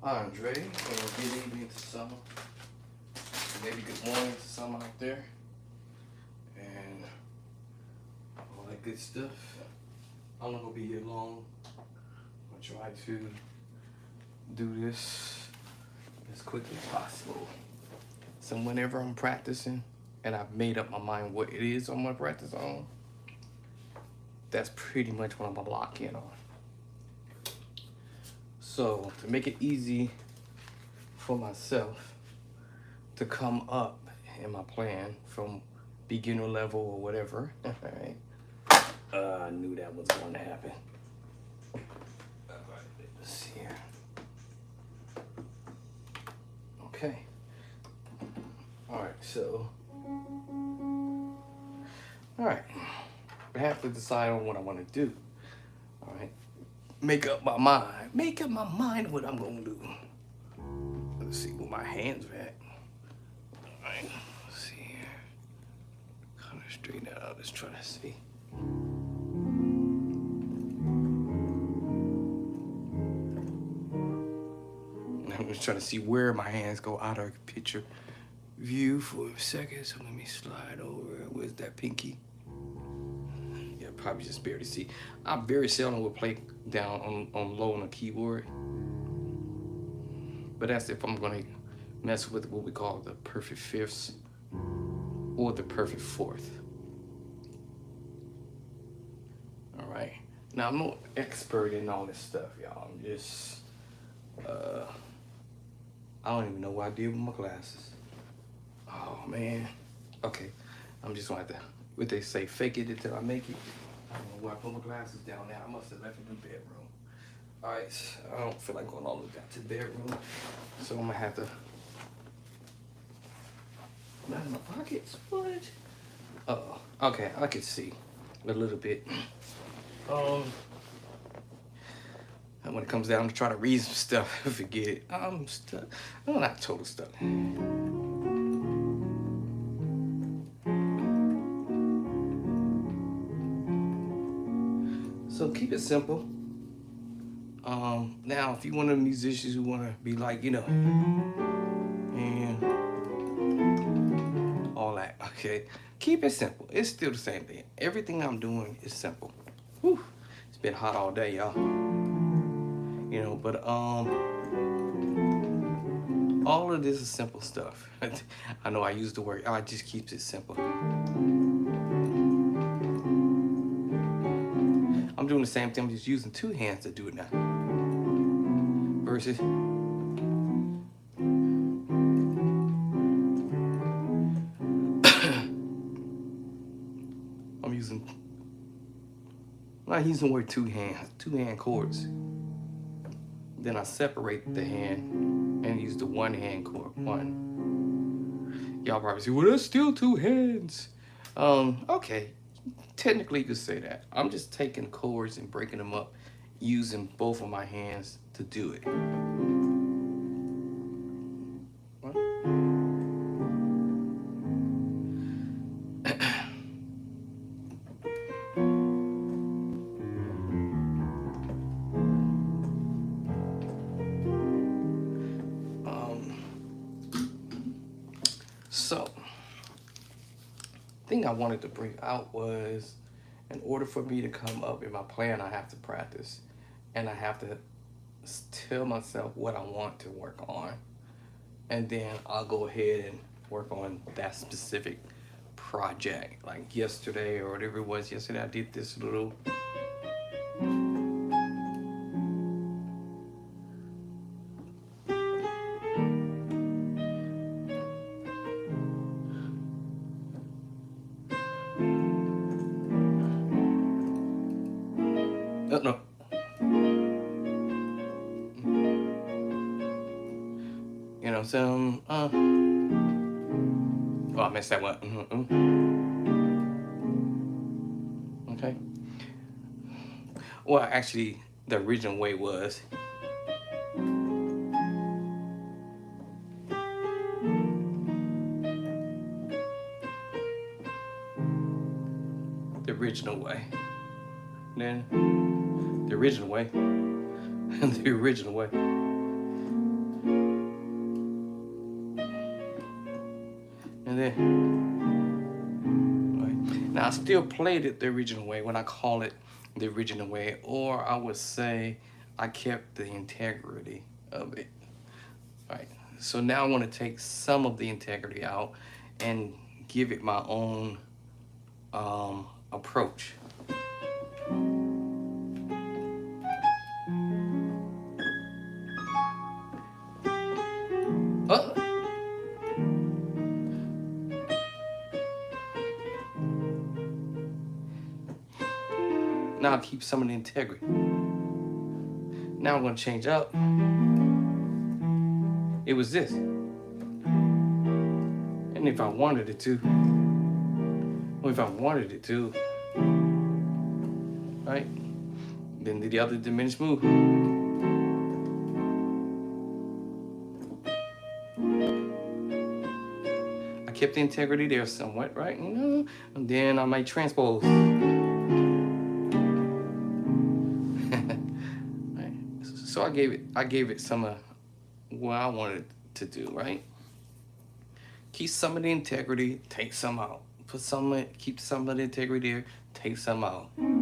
Andre, or good evening to some, maybe good morning to some out there, and all that good stuff. I'm not gonna be here long. I'm gonna try to do this as quickly as possible. So whenever I'm practicing and I've made up my mind what it is I'm gonna practice on, that's pretty much what I'm gonna lock in on. So to make it easy for myself to come up in my plan from beginner level or whatever, right? I knew that was going to happen. Let's see here. Okay. All right, so. All right. I have to decide on what I want to do. All right. Make up my mind. Make up my mind what I'm going to do. Let's see where my hands are at. All right. Let's see here. Kind of straighten that out. Let's try to see. I'm just trying to see where my hands go out of picture view for a second. So let me slide over. Where's that pinky? Yeah, probably just barely see. I very seldom will play down on low on a keyboard. But that's if I'm gonna mess with what we call the perfect fifths or the perfect fourth. All right. Now I'm no expert in all this stuff, y'all. I'm just I don't even know what I did with my glasses. Oh man. Okay. I'm just gonna have to, what they say, fake it until I make it. I don't know where I put my glasses down now. I must have left it in the bedroom. All right. I don't feel like going all the way back to the bedroom. So I'm gonna have to, not in my pockets. What? Uh-oh. Okay, I can see a little bit. And when it comes down to try to read some stuff, forget it. I'm stuck. I'm not total stuck. So keep it simple. Now, if you one of the musicians who want to be like, you know, and all that, okay, keep it simple. It's still the same thing. Everything I'm doing is simple. Whew. It's been hot all day, y'all. You know, but all of this is simple stuff. I know I use the word, I just keeps it simple. I'm doing the same thing, I'm just using two hands to do it now. Versus I'm not using the word two hand chords. Then I separate the hand and use the one hand chord. One. Y'all probably say, well, that's still two hands. Okay. Technically you could say that. I'm just taking chords and breaking them up using both of my hands to do it. So, thing I wanted to bring out was, in order for me to come up in my plan, I have to practice, and I have to tell myself what I want to work on, and then I'll go ahead and work on that specific project. Like yesterday or whatever it was yesterday, I did this little. No. You know, so oh, I missed that one. Okay. Well, actually, the original way was. The original way. Then the original way. And the original way. there. Right. Now I still played it the original way when I call it the original way, or I would say I kept the integrity of it. Right. So now I want to take some of the integrity out and give it my own approach. Now I'll keep some of the integrity. Now I'm going to change up. It was this. And if I wanted it to, right? Then the other diminished move. I kept the integrity there somewhat, right? You know, and then I might transpose. Right? So I gave it some of what I wanted to do, right? Keep some of the integrity, take some out. Put some, keep some of the integrity there, take some out. Then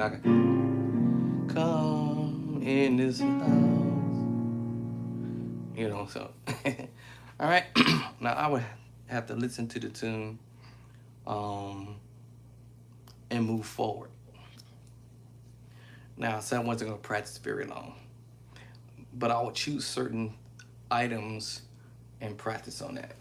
I can come in this house. You know, so. All right. Now I would have to listen to the tune and move forward. Now, I said I wasn't going to practice very long, but I would choose certain items and practice on that.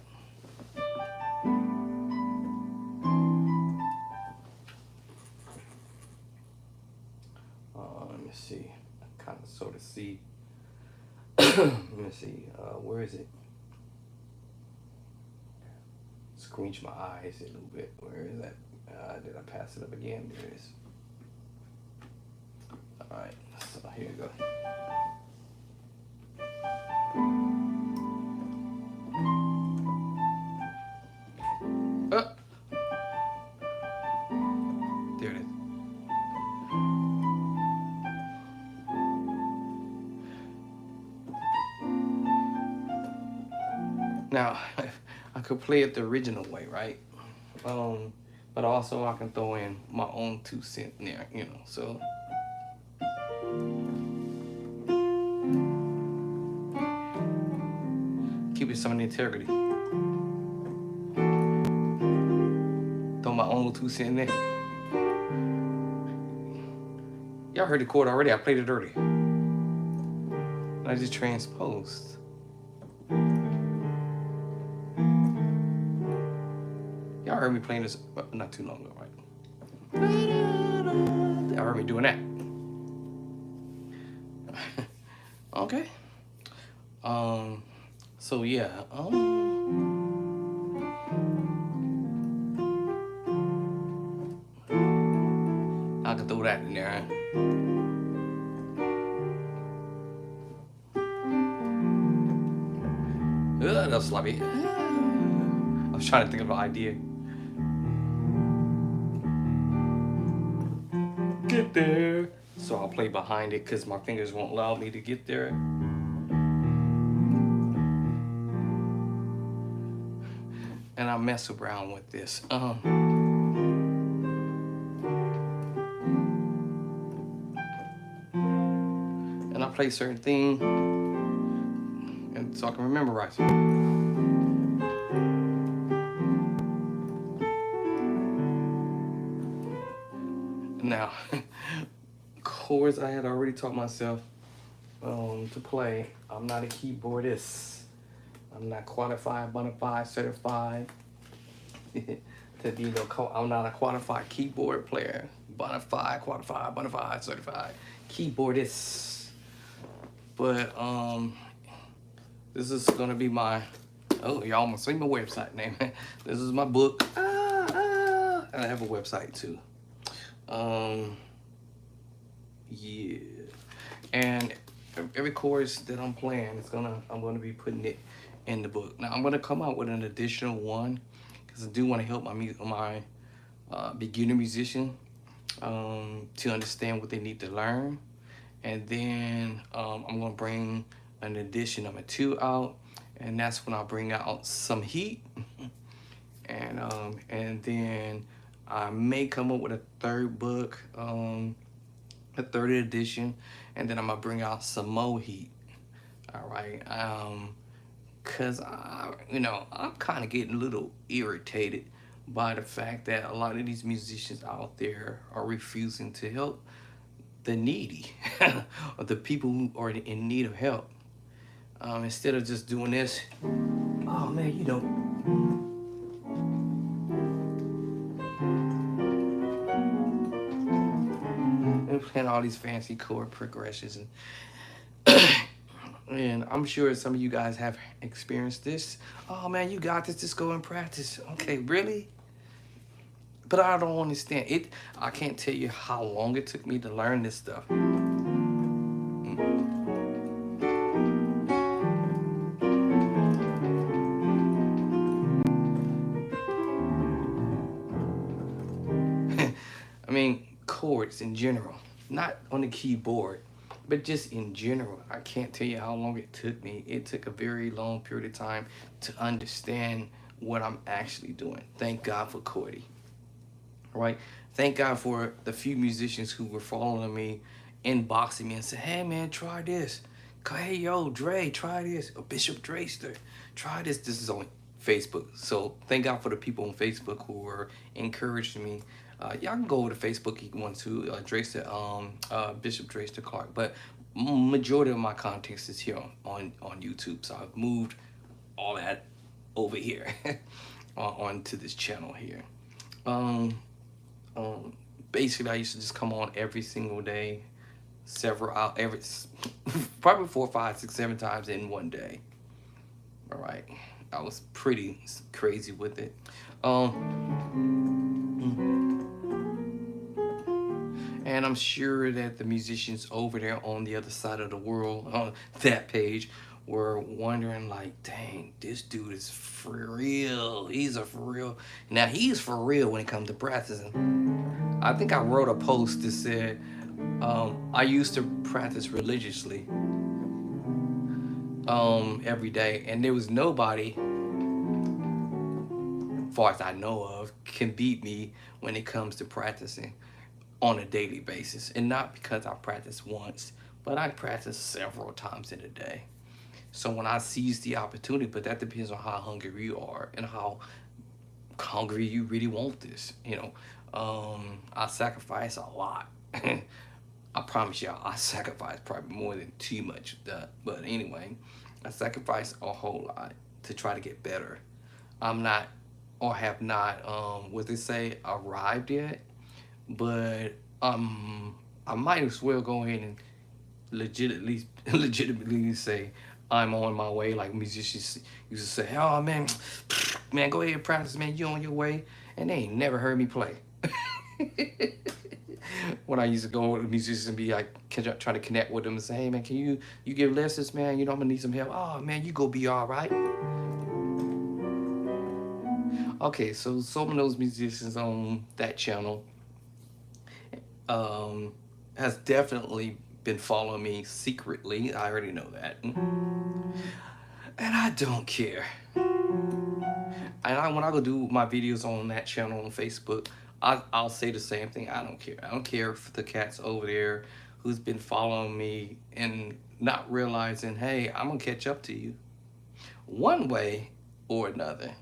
Let me see. I kind of sort of see. Let me see. Where is it? Squinch my eyes a little bit. Where is that? Did I pass it up again? There it is. All right. So here you go. There it is. Now, I could play it the original way, right? But also I can throw in my own 2 cents there, you know, so. Keep it some of the integrity. Throw my own 2 cents in there. Y'all heard the chord already. I played it earlier. I just transposed. Y'all heard me playing this not too long ago, right? Y'all heard me doing that. Okay. So yeah. I can throw that in there. That's sloppy. I was trying to think of an idea. Get there. So I'll play behind it because my fingers won't allow me to get there. And I mess around with this. And I play certain things, and so I can memorize it. Now, chords I had already taught myself to play. I'm not a keyboardist. I'm not qualified, bona fide, certified. I'm not a qualified keyboard player. Bona fide, qualified, bona fide, certified keyboardist. But this is gonna be my. Oh, y'all almost see my website name. This is my book. And I have a website too. Yeah, and every chorus that I'm playing, I'm gonna be putting it in the book. Now I'm gonna come out with an additional one because I do want to help my beginner musician to understand what they need to learn, and then I'm gonna bring an addition number 2 out, and that's when I bring out some heat, and then I may come up with a third book, a third edition, and then I'm gonna bring out some more heat. All right, cause I'm kind of getting a little irritated by the fact that a lot of these musicians out there are refusing to help the needy or the people who are in need of help. Instead of just doing this, oh man, and playing all these fancy chord progressions, and I'm sure some of you guys have experienced this. Oh man, you got this. Just go and practice. Okay, really? But I don't understand it. I can't tell you how long it took me to learn this stuff. I mean, chords in general, not on the keyboard, but just in general. I can't tell you how long it took me. It took a very long period of time to understand what I'm actually doing. Thank God for Cordy. Right? Thank God for the few musicians who were following me, inboxing me and said, hey man, try this. Hey yo, Dre, try this. Or Bishop Drayster, try this. This is on Facebook. So thank God for the people on Facebook who were encouraging me. Y'all can go over to Facebook if you want to, Drayster, Bishop Drayster Clark. But majority of my content is here on YouTube. So I've moved all that over here onto this channel here. Basically I used to just come on every single day, probably 4, 5, 6, 7 times in one day. All right, I was pretty crazy with it. And I'm sure that the musicians over there on the other side of the world, on that page, were wondering like, dang, this dude is for real. He's a for real. Now he's for real when it comes to practicing. I think I wrote a post that said, I used to practice religiously every day, and there was nobody, as far as I know of, can beat me when it comes to practicing on a daily basis. And not because I practice once, but I practice several times in a day. So when I seize the opportunity, but that depends on how hungry you are and how hungry you really want this. I sacrifice a lot. I promise y'all, I sacrifice probably more than too much of that. But anyway, I sacrifice a whole lot to try to get better. I'm not, or have not, what they say, arrived yet. But I might as well go ahead and legitimately say I'm on my way. Like musicians used to say, oh man, go ahead and practice, man, you on your way. And they ain't never heard me play. When I used to go with musicians and be like, trying to connect with them and say, hey man, can you give lessons, man? I'm gonna need some help. Oh man, you go be all right. Okay, so some of those musicians on that channel has definitely been following me secretly. I already know that. And I don't care. And when I go do my videos on that channel on Facebook, I'll say the same thing. I don't care. I don't care for the cats over there who's been following me and not realizing, hey, I'm gonna catch up to you one way or another.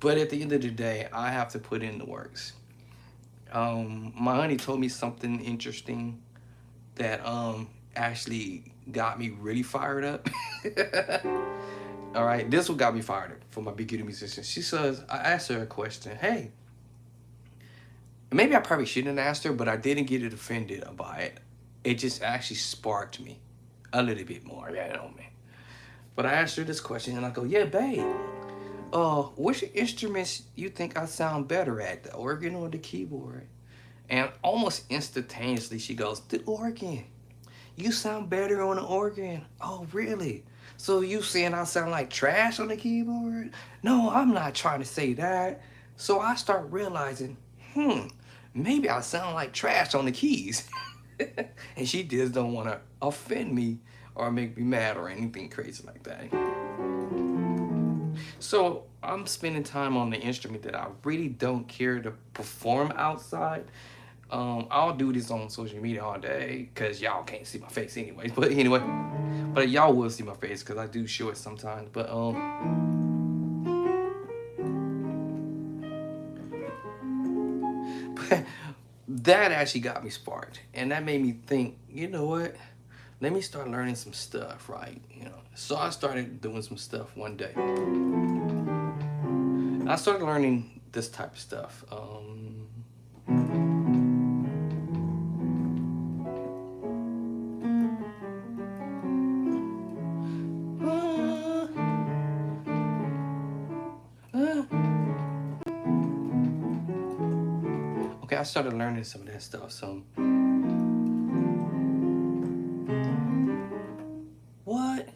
But at the end of the day, I have to put in the works. My honey told me something interesting that actually got me really fired up. All right, this one got me fired up for my beginner musician. She says, I asked her a question. Hey, maybe I probably shouldn't have asked her, but I didn't get it offended by it. It just actually sparked me a little bit more, man. But I asked her this question, and I go, yeah, babe, which instruments you think I sound better at, the organ or the keyboard? And almost instantaneously, she goes, the organ. You sound better on the organ. Oh, really? So you saying I sound like trash on the keyboard? No, I'm not trying to say that. So I start realizing, maybe I sound like trash on the keys. And she just don't want to offend me or make me mad or anything crazy like that. So I'm spending time on the instrument that I really don't care to perform outside. I'll do this on social media all day because y'all can't see my face anyways. But anyway, but y'all will see my face because I do show it sometimes. But that actually got me sparked, and that made me think. You know what? Let me start learning some stuff, right? You know. So I started doing some stuff one day. I started learning this type of stuff. Okay, I started learning some of that stuff. So what?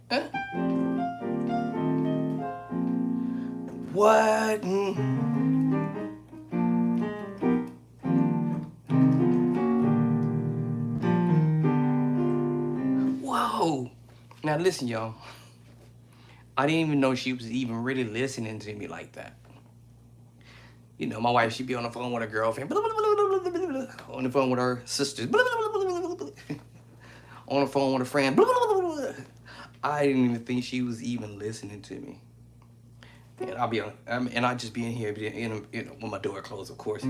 Huh? What? Whoa! Now listen, y'all. I didn't even know she was even really listening to me like that. You know, my wife, she'd be on the phone with her girlfriend, on the phone with her sisters, on the phone with a friend. I didn't even think she was even listening to me. And I'll be on, and I'd just be in here, with my door closed, of course.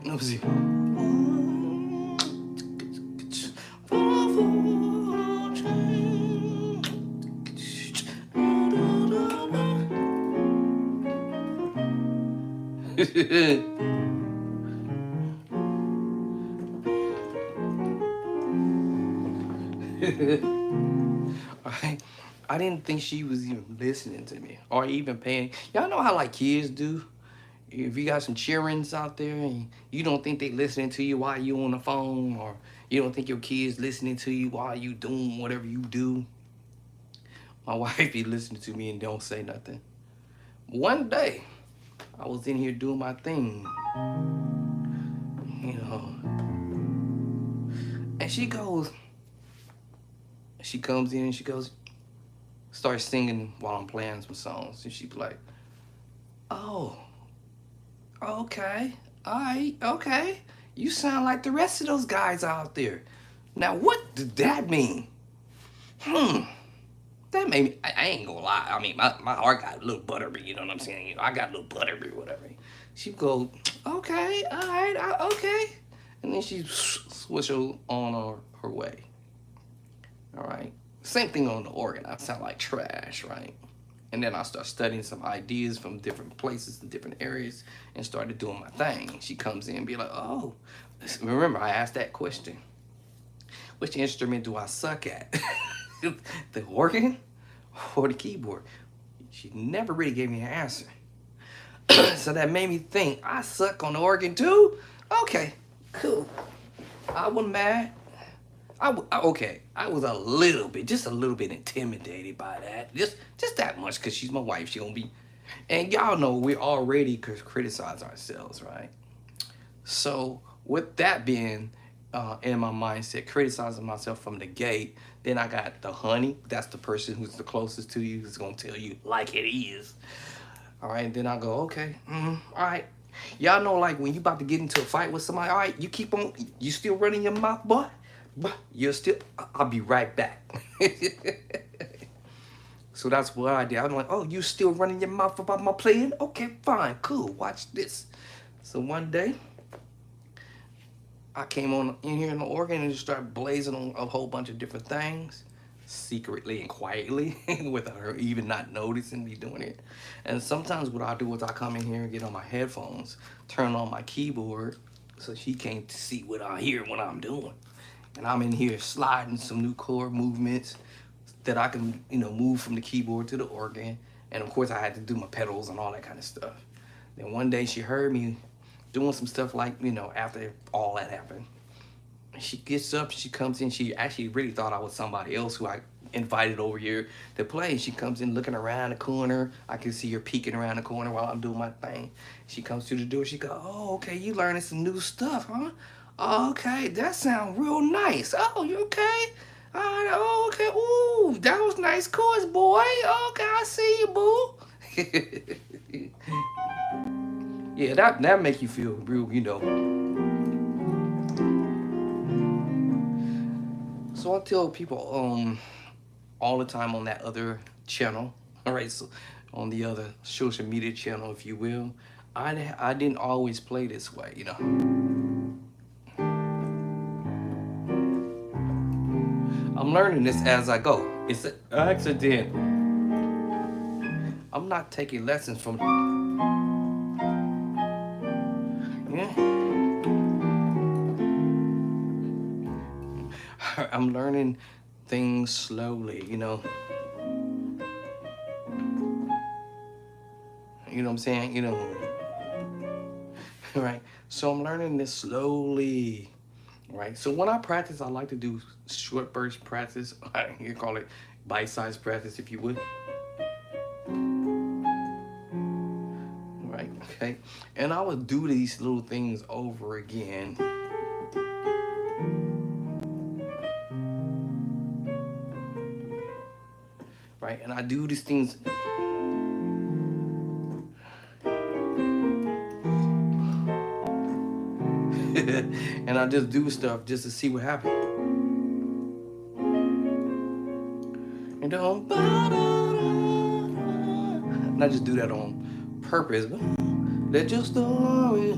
Let me see. Alright. I didn't think she was even listening to me or even paying. Y'all know how like kids do? If you got some cheerings out there and you don't think they listening to you while you on the phone, or you don't think your kids listening to you while you doing whatever you do. My wife be listening to me and don't say nothing. One day, I was in here doing my thing, you know, and she comes in and she goes, starts singing while I'm playing some songs, and she be like, "Oh, okay, all right, okay. You sound like the rest of those guys out there. Now, what did that mean? That made me, I ain't gonna lie. I mean, my heart got a little buttery, you know what I'm saying? You know, I got a little buttery, whatever. She go, okay, all right, okay. And then she switch on her way. All right. Same thing on the organ. I sound like trash, right? And then I start studying some ideas from different places and different areas and started doing my thing. She comes in and be like, oh, remember I asked that question. Which instrument do I suck at? The organ or the keyboard? She never really gave me an answer. So that made me think, I suck on the organ too? Okay, cool. I wasn't mad. Okay, I was just a little bit intimidated by that. Just that much, because she's my wife. She gonna be, and y'all know we already criticize ourselves, right? So with that being in my mindset, criticizing myself from the gate, then I got the honey. That's the person who's the closest to you, who's gonna tell you like it is. All right, and then I go, okay, all right. Y'all know, like when you about to get into a fight with somebody, all right, you keep on, you still running your mouth, boy? But you're still, I'll be right back. So that's what I did. I'm like, oh, you still running your mouth about my playing? Okay, fine, cool, watch this. So one day, I came on in here in the organ and just started blazing on a whole bunch of different things, secretly and quietly, without her even not noticing me doing it. And sometimes what I do is I come in here and get on my headphones, turn on my keyboard, so she can't see what I hear when I'm doing. And I'm in here sliding some new chord movements that I can, move from the keyboard to the organ. And of course I had to do my pedals and all that kind of stuff. Then one day she heard me doing some stuff like, you know, after all that happened. She gets up, she comes in, she actually really thought I was somebody else who I invited over here to play. She comes in looking around the corner. I can see her peeking around the corner while I'm doing my thing. She comes through the door, she goes, oh, okay, you learning some new stuff, huh? Okay, that sounds real nice. Oh, you okay? Oh, okay, ooh, that was nice chords, boy. Okay, I see you, boo. Yeah, that make you feel real, you know. So I tell people all the time on that other channel, all right, so on the other social media channel, if you will, I didn't always play this way, you know. I'm learning this as I go. It's an accident. I'm not taking lessons from. Yeah. I'm learning things slowly, you know. You know what I'm saying? You know. Right? So I'm learning this slowly. Right? So when I practice, I like to do short burst practice. You call it bite-sized practice, if you would. Right? Okay? And I would do these little things over again. Right? And I do these things. And I just do stuff just to see what happens. And I just do that on purpose. Let your story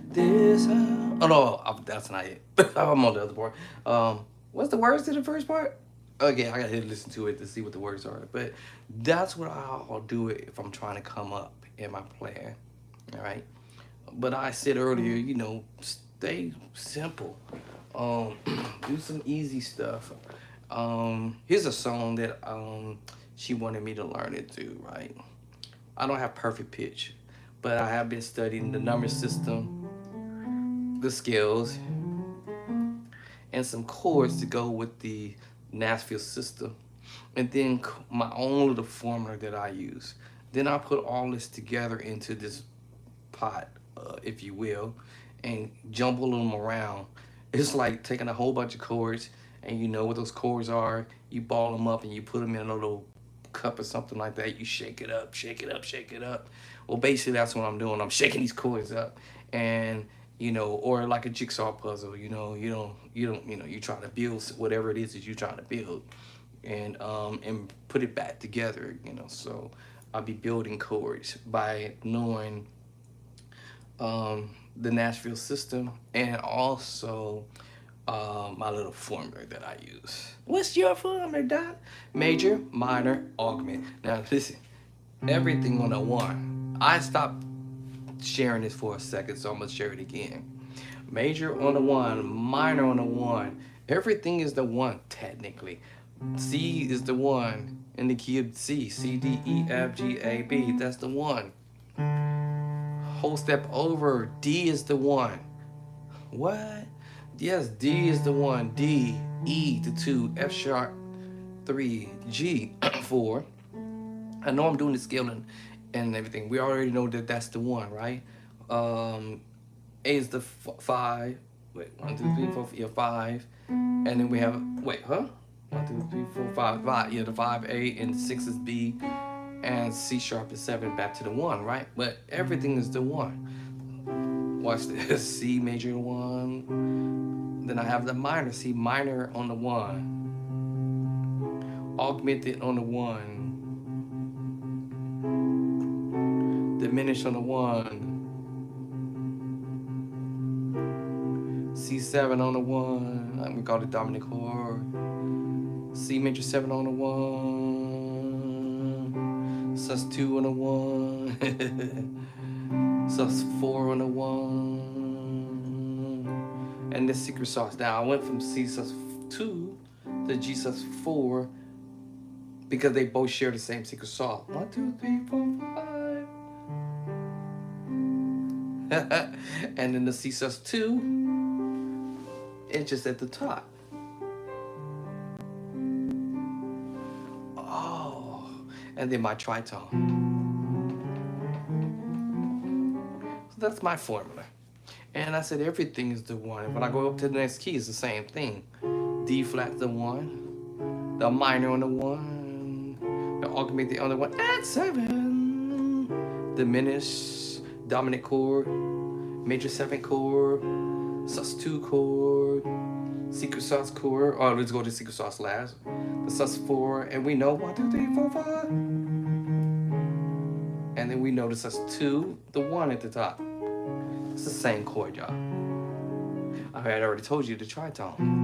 this. Oh no, that's not it. I'm on the other part. What's the words to the first part? Okay, I gotta listen to it to see what the words are. But that's what I'll do it if I'm trying to come up in my plan. All right. But I said earlier, you know, stay simple. Do some easy stuff. Here's a song that she wanted me to learn it to, right? I don't have perfect pitch, but I have been studying the number system, the scales, and some chords to go with the Nashville system, and then my own little formula that I use. Then I put all this together into this pot, if you will, and jumble them around. It's like taking a whole bunch of chords, and you know what those chords are. You ball them up and you put them in a little cup or something like that. You shake it up, shake it up, shake it up. Well, basically that's what I'm doing. I'm shaking these chords up, and you know, or like a jigsaw puzzle. You know, you try to build whatever it is that you're trying to build, and put it back together. You know, so I'll be building chords by knowing the Nashville system, and also my little formula that I use. What's your formula, Doc? Major, minor, augment. Now listen, everything on a one. I stopped sharing this for a second, so I'm gonna share it again. Major on the one, minor on the one. Everything is the one technically. C is the one in the key of C. C, D, E, F, G, A, B. That's the one. Whole step over, D is the one. What? Yes, D is the one. D, E the 2, F sharp 3, G 4. I know I'm doing the scaling and everything. We already know that that's the one, right? A is the 5. Wait, 1, 2, 3, 4, yeah, 5. And then we have, wait, huh? 1, 2, 3, 4, 5, 5. Yeah, the 5 A and the 6 is B. And C sharp is 7 back to the 1, right? But everything is the 1. Watch this. C major 1. Then I have the minor. C minor on the 1. Augmented on the 1. Diminished on the 1. C7 on the 1. We call it dominant chord. C major 7 on the 1. Sus 2 on the 1. Sus 4 on the 1. And the secret sauce. Now I went from C sus 2 to G sus 4 because they both share the same secret sauce. 1, 2, 3, 4, 5. And then the C sus2, it's just at the top. Oh, and then my tritone. So that's my formula. And I said everything is the 1. When I go up to the next key, it's the same thing. D flat the 1, the minor on the 1, the augmented on the 1, add 7, diminish, dominant chord, major 7 chord, sus2 chord, secret sauce chord. Oh, let's go to secret sauce last. The sus4, and we know 1, 2, 3, 4, 5. And then we know the sus2, the 1 at the top. It's the same chord, y'all. I had already told you the tritone.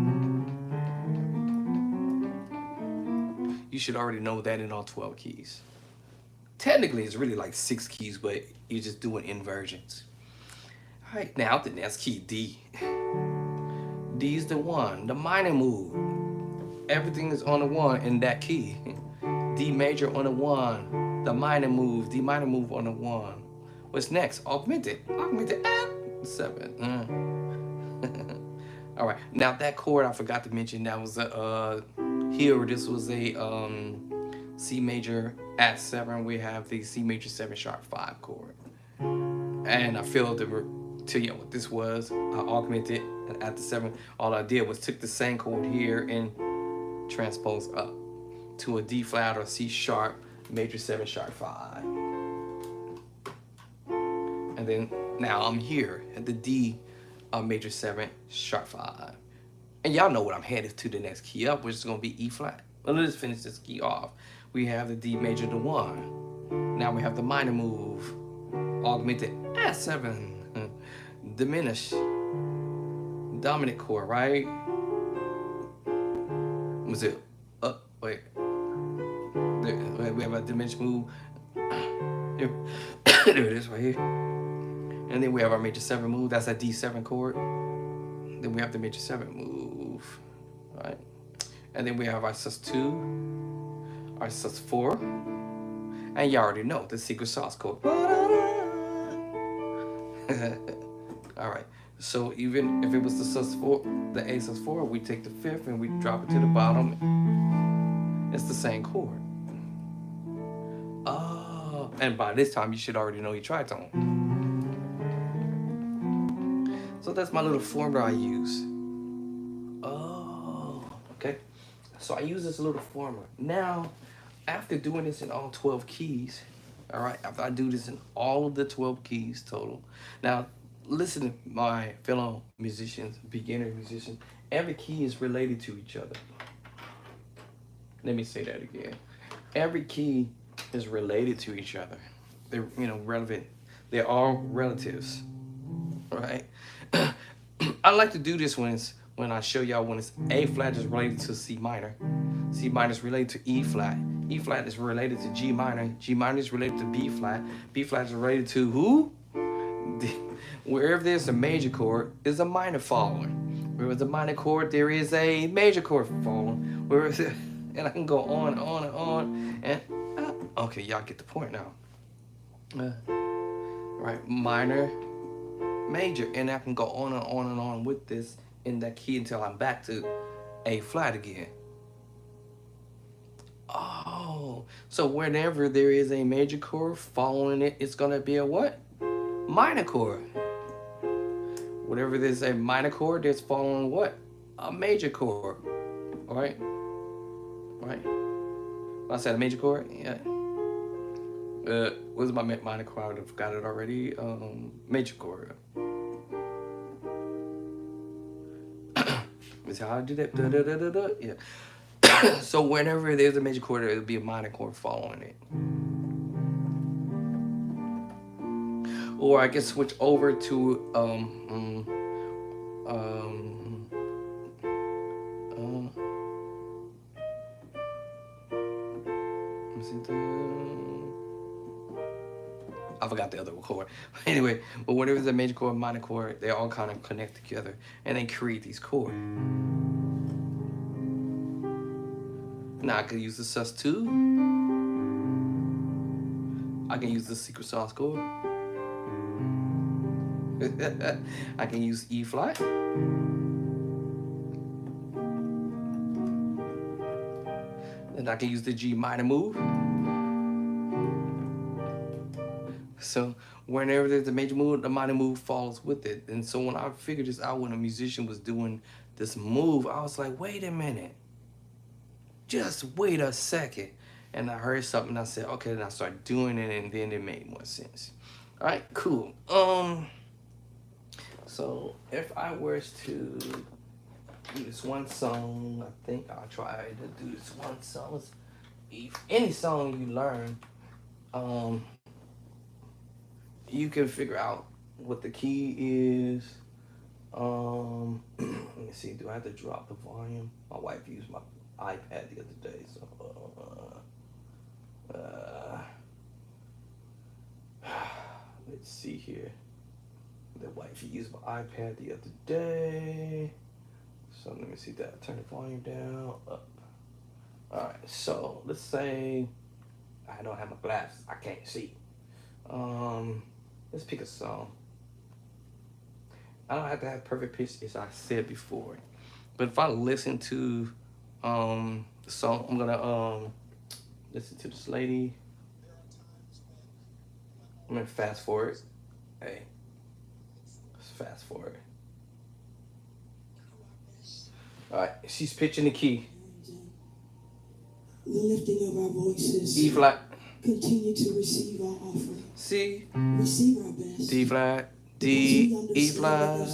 You should already know that in all 12 keys. Technically, it's really like 6 keys, but you're just doing inversions. All right, now the next key, D. D is the 1, the minor move. Everything is on the 1 in that key. D major on the 1, the minor move, D minor move on the 1. What's next? Augmented, add 7. All right, now that chord I forgot to mention, that was here, this was a C major at 7. We have the C major 7 sharp 5 chord. And I failed to tell you what this was. I augmented at the 7. All I did was took the same chord here and transpose up to a D flat or C sharp major 7 sharp 5. And then now I'm here at the D major 7 sharp 5. And y'all know what I'm headed to the next key up, which is going to be E flat. Well, let's finish this key off. We have the D major to 1. Now we have the minor move. Augmented at 7. Diminish. Dominant chord, right? Was it up? Wait. We have a diminished move. Here. There it is right here. And then we have our major 7 move. That's a D7 chord. Then we have the major 7 move, right? And then we have our sus2, our sus4, and you already know the secret sauce chord. All right. So even if it was the sus4, the A sus4, we take the 5th and we drop it to the bottom. It's the same chord. Oh, and by this time you should already know your tritone. So that's my little formula I use. Oh, okay. So I use this little formula. Now, after doing this in all 12 keys, all right, after I do this in all of the 12 keys total. Now, listen to my fellow musicians, beginner musicians. Every key is related to each other. Let me say that again. Every key is related to each other. They're, relevant. They're all relatives, right? I like to do this when I show y'all when it's A flat is related to C minor. C minor is related to E flat. E flat is related to G minor. G minor is related to B flat. B flat is related to who? Wherever there's a major chord, there's a minor following. Where there's a minor chord, there is a major chord following. And I can go on and on and on. And okay, y'all get the point now. Right, minor, major, and I can go on and on and on with this in that key until I'm back to A flat again. Oh, so whenever there is a major chord following it, it's gonna be a what? Minor chord. Whenever there's a minor chord, that's following what? A major chord. All right? Right? I said a major chord? Yeah. What's my minor chord? I forgot it already. Major chord. That's how I do that. Da, da, da, da, da. Yeah. So whenever there's a major chord, it'll be a minor chord following it. Or I can switch over to I forgot the other chord. Anyway, but whenever there's a major chord, minor chord, they all kind of connect together and they create these chords. Now I can use the sus2. I can use the secret sauce chord. I can use E flat. And I can use the G minor move. So whenever there's a major move, the minor move falls with it. And so when I figured this out, when a musician was doing this move, I was like, wait a minute. Just wait a second. And I heard something, and I said, okay, then I started doing it, and then it made more sense. All right, cool. So if I was to do this one song, I think I'll try to do this one song. Any song you learn, you can figure out what the key is. Let me see, do I have to drop the volume? My wife used my iPad the other day, so let's see here. The wife used my iPad the other day. So let me see that. Turn the volume down, up. All right, so let's say I don't have my glasses. I can't see. Let's pick a song. I don't have to have perfect pitch, as I said before. But if I listen to the song, I'm gonna listen to this lady. I'm gonna fast forward. Hey, let's fast forward. All right, she's pitching the key. The lifting of our voices. E flat. Continue to receive our offering. C. Receive our best. D flat. D. E flat.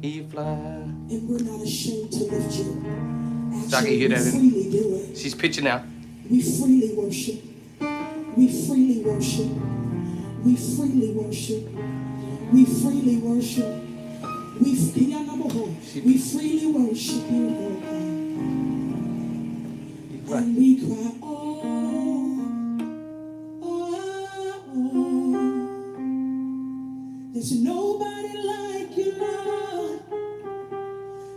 E flat. And we're not ashamed to lift you. So I can hear that. Freely do it. She's pitching now. We freely worship. We freely worship. We freely worship. We freely worship. We freely worship you, Lord God. And we cry, oh, oh, oh. There's nobody like you, Lord.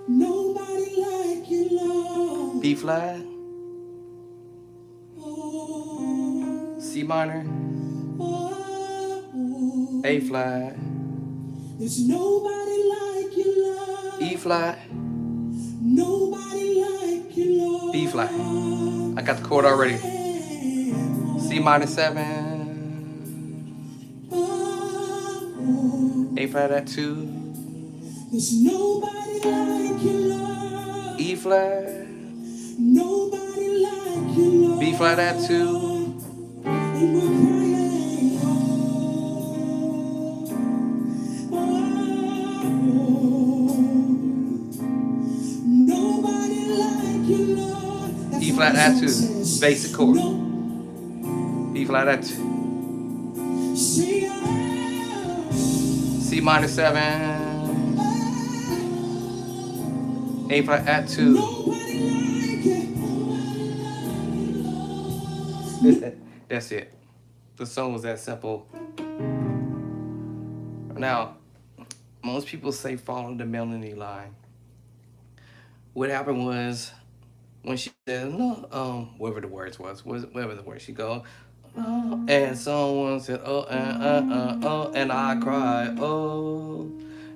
Nobody like you, Lord. B flat. Oh, C minor. oh, oh. A flat. There's nobody like you, Lord. E flat. Nobody like you, Lord. B flat. I got the chord already. C minor 7. A flat at 2. There's nobody like you, Lord. E flat. Nobody like you, Lord. B flat at 2. And we're crying, oh, nobody like you, Lord. That's E flat what at the 2. song says. Basic chord. No. E flat at 2. Say, oh, C minor 7. A flat at 2. nobody like it. That's it. The song was that simple. Now, most people say follow the melody line. What happened was when she said, no, whatever the words was, whatever the words she go, oh, and someone said, oh, and I cried, oh.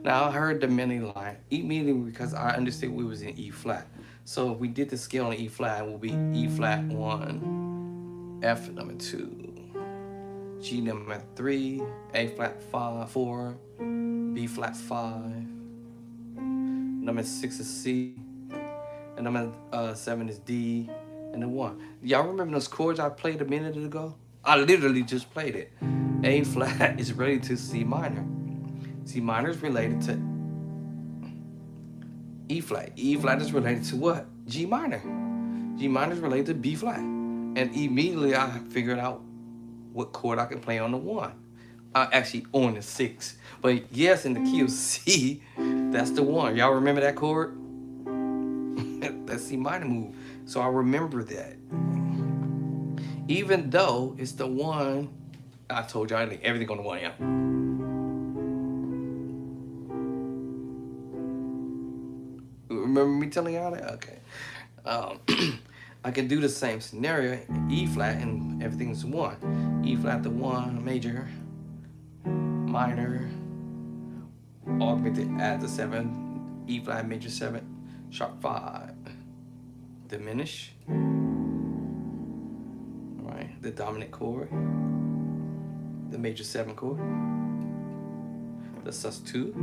Now I heard the melody line immediately because I understood we was in E flat. So if we did the scale on E flat, it will be E flat 1, F number 2, G number 3, A flat 4, B flat 5, number 6 is C, and number 7 is D, and then 1. Y'all remember those chords I played a minute ago? I literally just played it. A flat is related to C minor. C minor is related to E flat. E flat is related to what? G minor. G minor is related to B flat. And immediately I figured out what chord I can play on the 1. Actually on the 6. But yes, in the key of C, that's the 1. Y'all remember that chord? That's C minor move. So I remember that. Even though it's the 1, I told y'all everything on the 1, yeah. Remember me telling y'all that? Okay. I can do the same scenario, E flat, and everything's one. E flat to one, major, minor, augmented add the seven, E flat major seven, sharp five, diminish. All right, the dominant chord, the major seven chord, the sus two.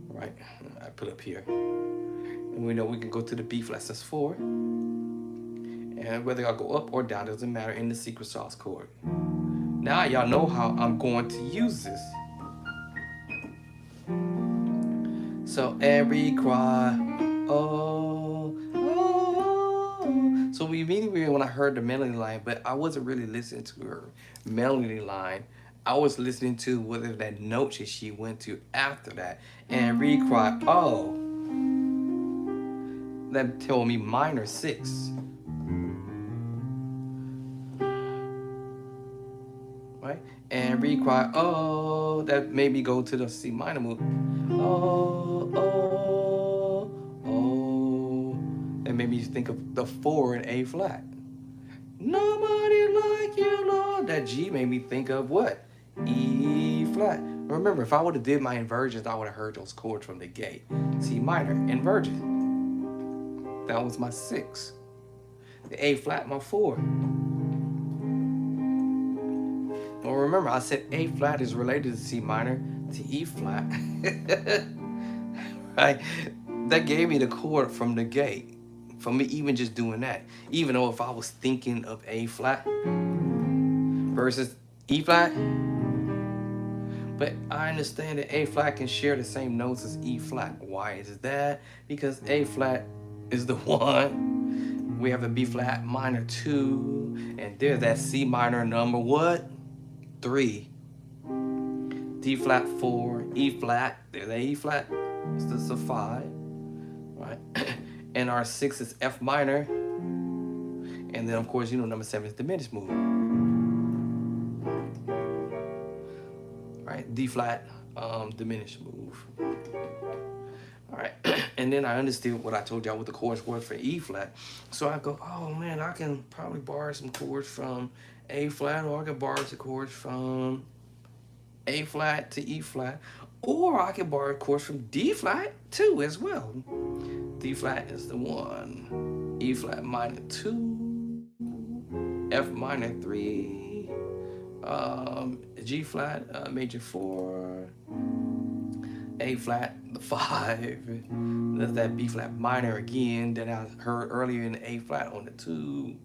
All right, I put up here. And we know we can go to the B flat sus four. And whether I go up or down doesn't matter in the secret sauce chord. Now y'all know how I'm going to use this. So every cry, oh, oh. So immediately when I heard the melody line, but I wasn't really listening to her melody line. I was listening to whether that note that she went to after that. Every cry, oh. That told me minor six. Right? And re-cry, oh, that made me go to the C minor move. Oh, oh, oh. That made me think of the 4 in A flat. Nobody like you, Lord. That G made me think of what? E flat. Remember, if I would have did my inversions, I would have heard those chords from the gate. C minor, inversion. That was my 6. The A flat, my 4. Well, remember, I said A flat is related to C minor to E flat. Right? That gave me the chord from the gate. For me, even just doing that. Even though if I was thinking of A flat versus E flat. But I understand that A flat can share the same notes as E flat. Why is that? Because A flat is the 1. We have a B flat minor 2. And there's that C minor number what? 3. D flat 4. E flat. There's a E flat. This is a 5. Right? And our 6 is F minor. And then of course, you know, number 7 is diminished move. Right? D flat, diminished move. All right, and then I understood what I told y'all what the chords were for E flat. So I go, oh man, I can probably borrow some chords from A flat, or I can borrow some chords from A flat to E flat, or I can borrow chords from D flat too as well. D flat is the 1, E flat minor 2, F minor 3, G flat major 4. A flat, the 5. There's that B flat minor again that I heard earlier in the A flat on the 2.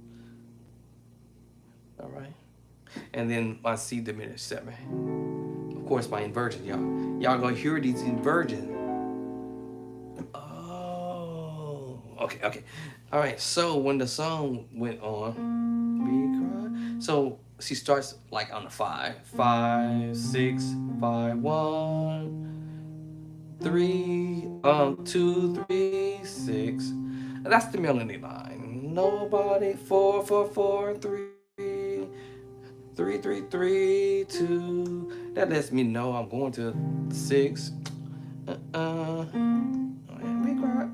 All right. And then my C diminished 7. Of course, my inversion, y'all. Y'all gonna hear these inversions. Oh, okay. All right, so when the song went on, so she starts like on the 5. 5, 6, 5, 1. 3, 2, 3, 6. That's the melody line. Nobody 4, 4, 4, 3, 3, 3, 3, 2. That lets me know I'm going to 6. We cry,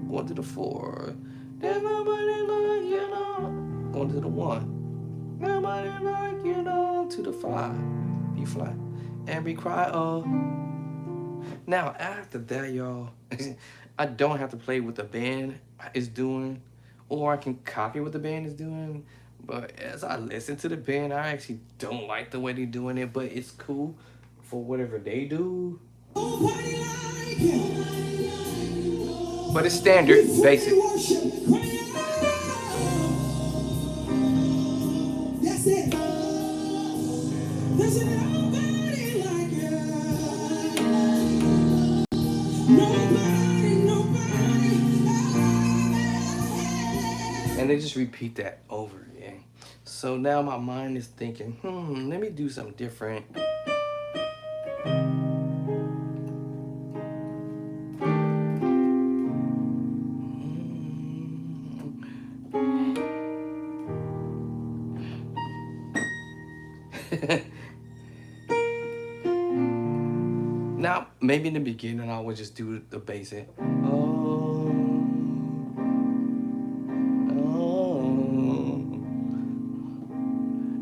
going to the 4. There's nobody like you know. Going to the 1. Nobody like you know. To the 5. B flat, and we cry, oh. Now after that, y'all, I don't have to play what the band is doing, or I can copy what the band is doing. But as I listen to the band, I actually don't like the way they're doing it, but it's cool for whatever they do. But it's standard, basic. That's it. There's nobody like you. Nobody. And they just repeat that over again. So now my mind is thinking, let me do something different. Now, maybe in the beginning I would just do the basic. Oh, oh,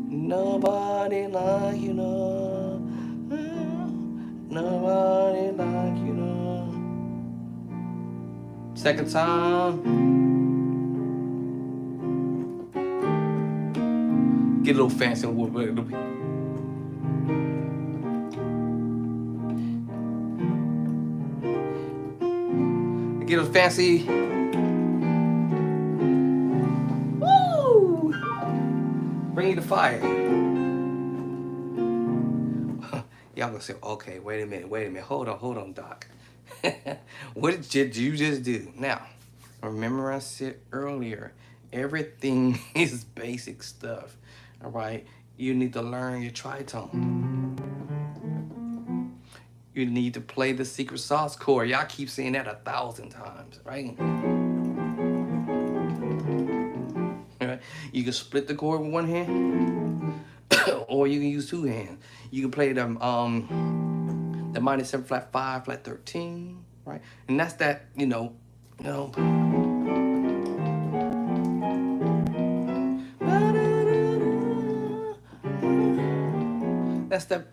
nobody like you know, nobody like you know. Second time, get a little fancy a little bit. Get a fancy. Woo! Bring you the fire. Y'all gonna say, okay, wait a minute, hold on, Doc. What did you just do? Now, remember I said earlier, everything is basic stuff. All right, you need to learn your tritone. You need to play the secret sauce chord. Y'all keep saying that 1,000 times, right? You can split the chord with one hand, or you can use two hands. You can play the minor 7 flat 5 flat 13, right? And that's that, that's the,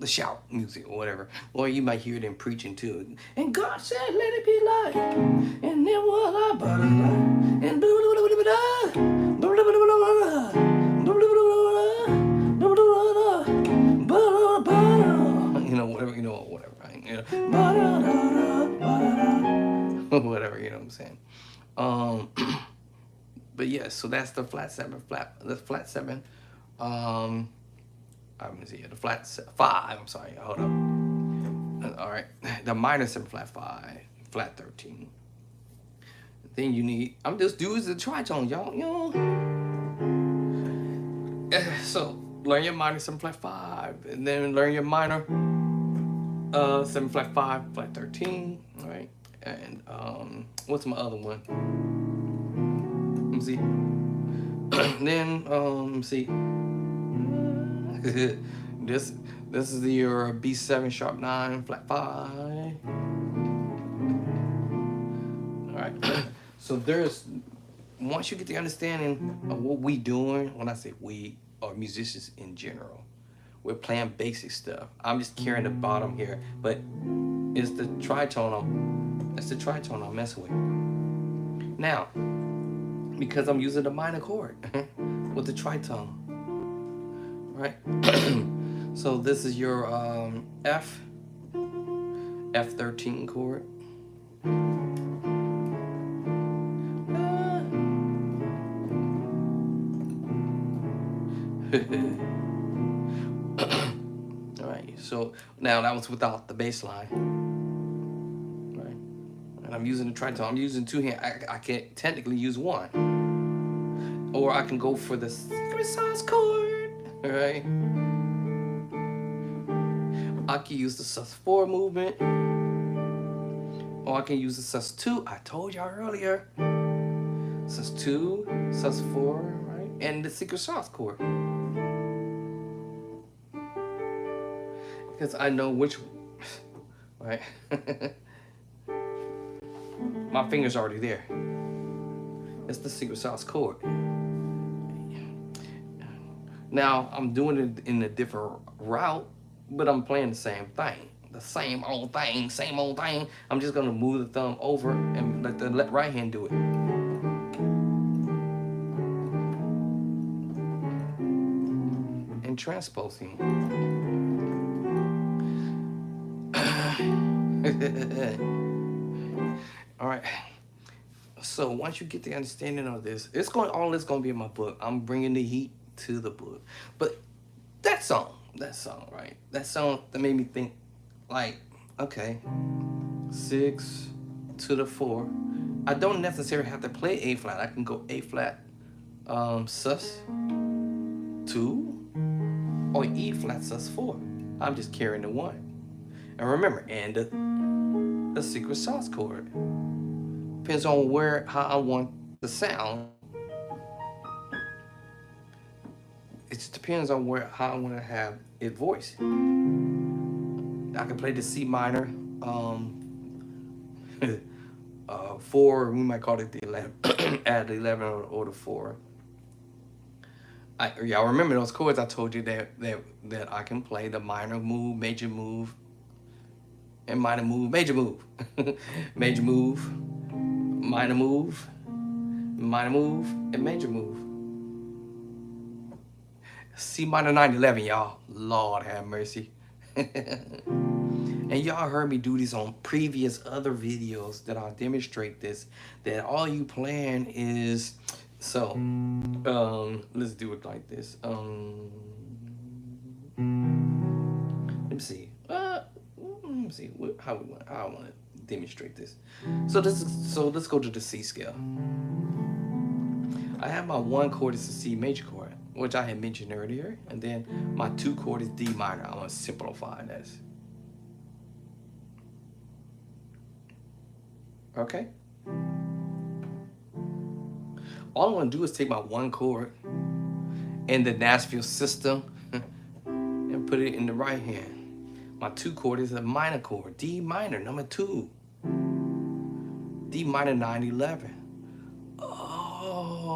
the shout music or whatever. Or you might hear them preaching too. And God said, let it be light. And then was I, and whatever, right? Whatever, you know what I'm saying? But yes, so that's the flat 7, the flat 7. I'm gonna see the flat 5. I'm sorry, hold up. All right, the minor 7 flat 5, flat 13. Then you need. I'm just doing the tritone, y'all. So learn your minor 7 flat 5, and then learn your minor 7 flat 5, flat 13. All right, and what's my other one? Let me see. Then let me see. This is your B7 sharp 9 flat 5. All right. So once you get the understanding of what we doing, when I say we, or musicians in general, we're playing basic stuff. I'm just carrying the bottom here, but it's the tritone. That's the tritone I'm messing with. Now, because I'm using the minor chord with the tritone. Right? So this is your F13 chord. All right, so now that was without the bass line. Right? And I'm using the tritone. I'm using two hands. I can't technically use one. Or I can go for the secret sauce chord. Right? I can use the sus4 movement, or I can use the sus2. I told y'all earlier, sus2, sus4, right? And the secret sauce chord, because I know which, right? My finger's already there. It's the secret sauce chord. Now, I'm doing it in a different route, but I'm playing the same thing. The same old thing, same old thing. I'm just gonna move the thumb over and let the right hand do it. And transposing. All right. So once you get the understanding of this, all this gonna be in my book. I'm bringing the heat to the book. But that song, right? That song that made me think, like, okay, 6 to the 4. I don't necessarily have to play A flat. I can go A flat, sus 2, or E flat sus 4. I'm just carrying the 1. And remember, and the secret sauce chord. Depends on how I want the sound. It just depends on how I want to have it voiced. I can play the C minor 4, we might call it the 11, add the 11 or the 4. Y'all remember those chords I told you that I can play: the minor move, major move, and minor move, major move, major move, minor move, minor move, and major move. C minor 9/11, y'all. Lord have mercy. And y'all heard me do this on previous other videos that I'll demonstrate this. That all you playing is, so let's do it like this. Let me see. How I want to demonstrate this. So let's go to the C scale. I have my 1 chord is the C major chord, which I had mentioned earlier, and then my 2 chord is D minor. I'm gonna simplify this. Okay. All I'm gonna do is take my 1 chord in the Nashville system and put it in the right hand. My 2 chord is a minor chord, D minor, number 2. D minor 9/11. Oh,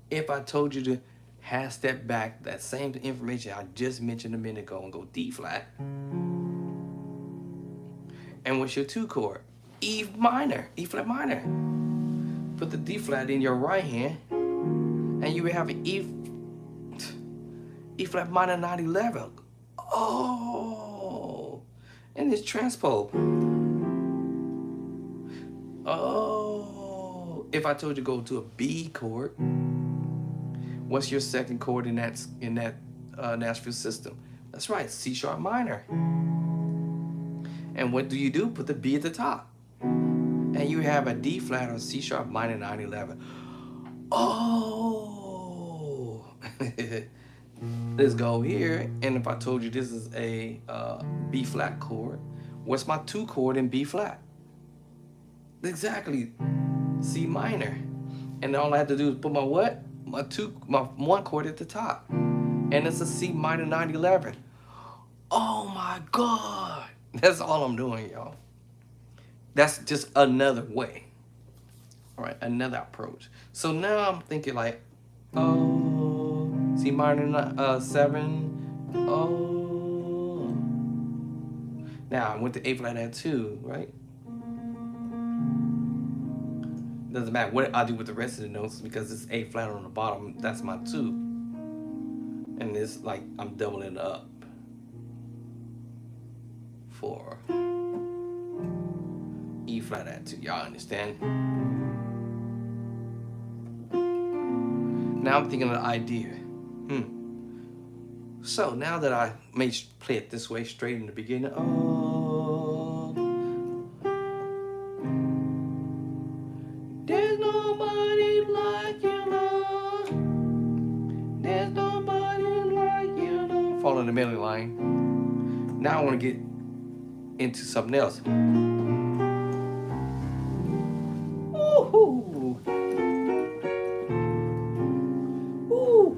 if I told you to half step back, that same information I just mentioned a minute ago, and go D flat. And what's your 2 chord? E minor, E flat minor. Put the D flat in your right hand, and you will have an E flat minor 9/11. Oh, and it's transpose. Oh, if I told you to go to a B chord, what's your 2nd chord in that Nashville system? That's right, C sharp minor. And what do? Put the B at the top, and you have a D flat or C sharp minor 9/11. Oh, let's go here. And if I told you this is a B flat chord, what's my 2 chord in B flat? Exactly, C minor. And all I have to do is put my what? My 1 chord at the top, and it's a C minor 9/11. Oh my God. That's all I'm doing, y'all. That's just another way. All right, another approach. So now I'm thinking like, oh, C minor 7. Oh. Now I went to A flat at 2, right? Doesn't matter what I do with the rest of the notes because it's A flat on the bottom. That's my 2. And it's like I'm doubling it up. 4. E flat at 2. Y'all understand? Now I'm thinking of the idea. So now that I may play it this way straight in the beginning. Oh, there's nobody like you, Lord. There's nobody like you, Lord. Fall in the melody line. Now I want to get into something else. Woo-hoo. Ooh.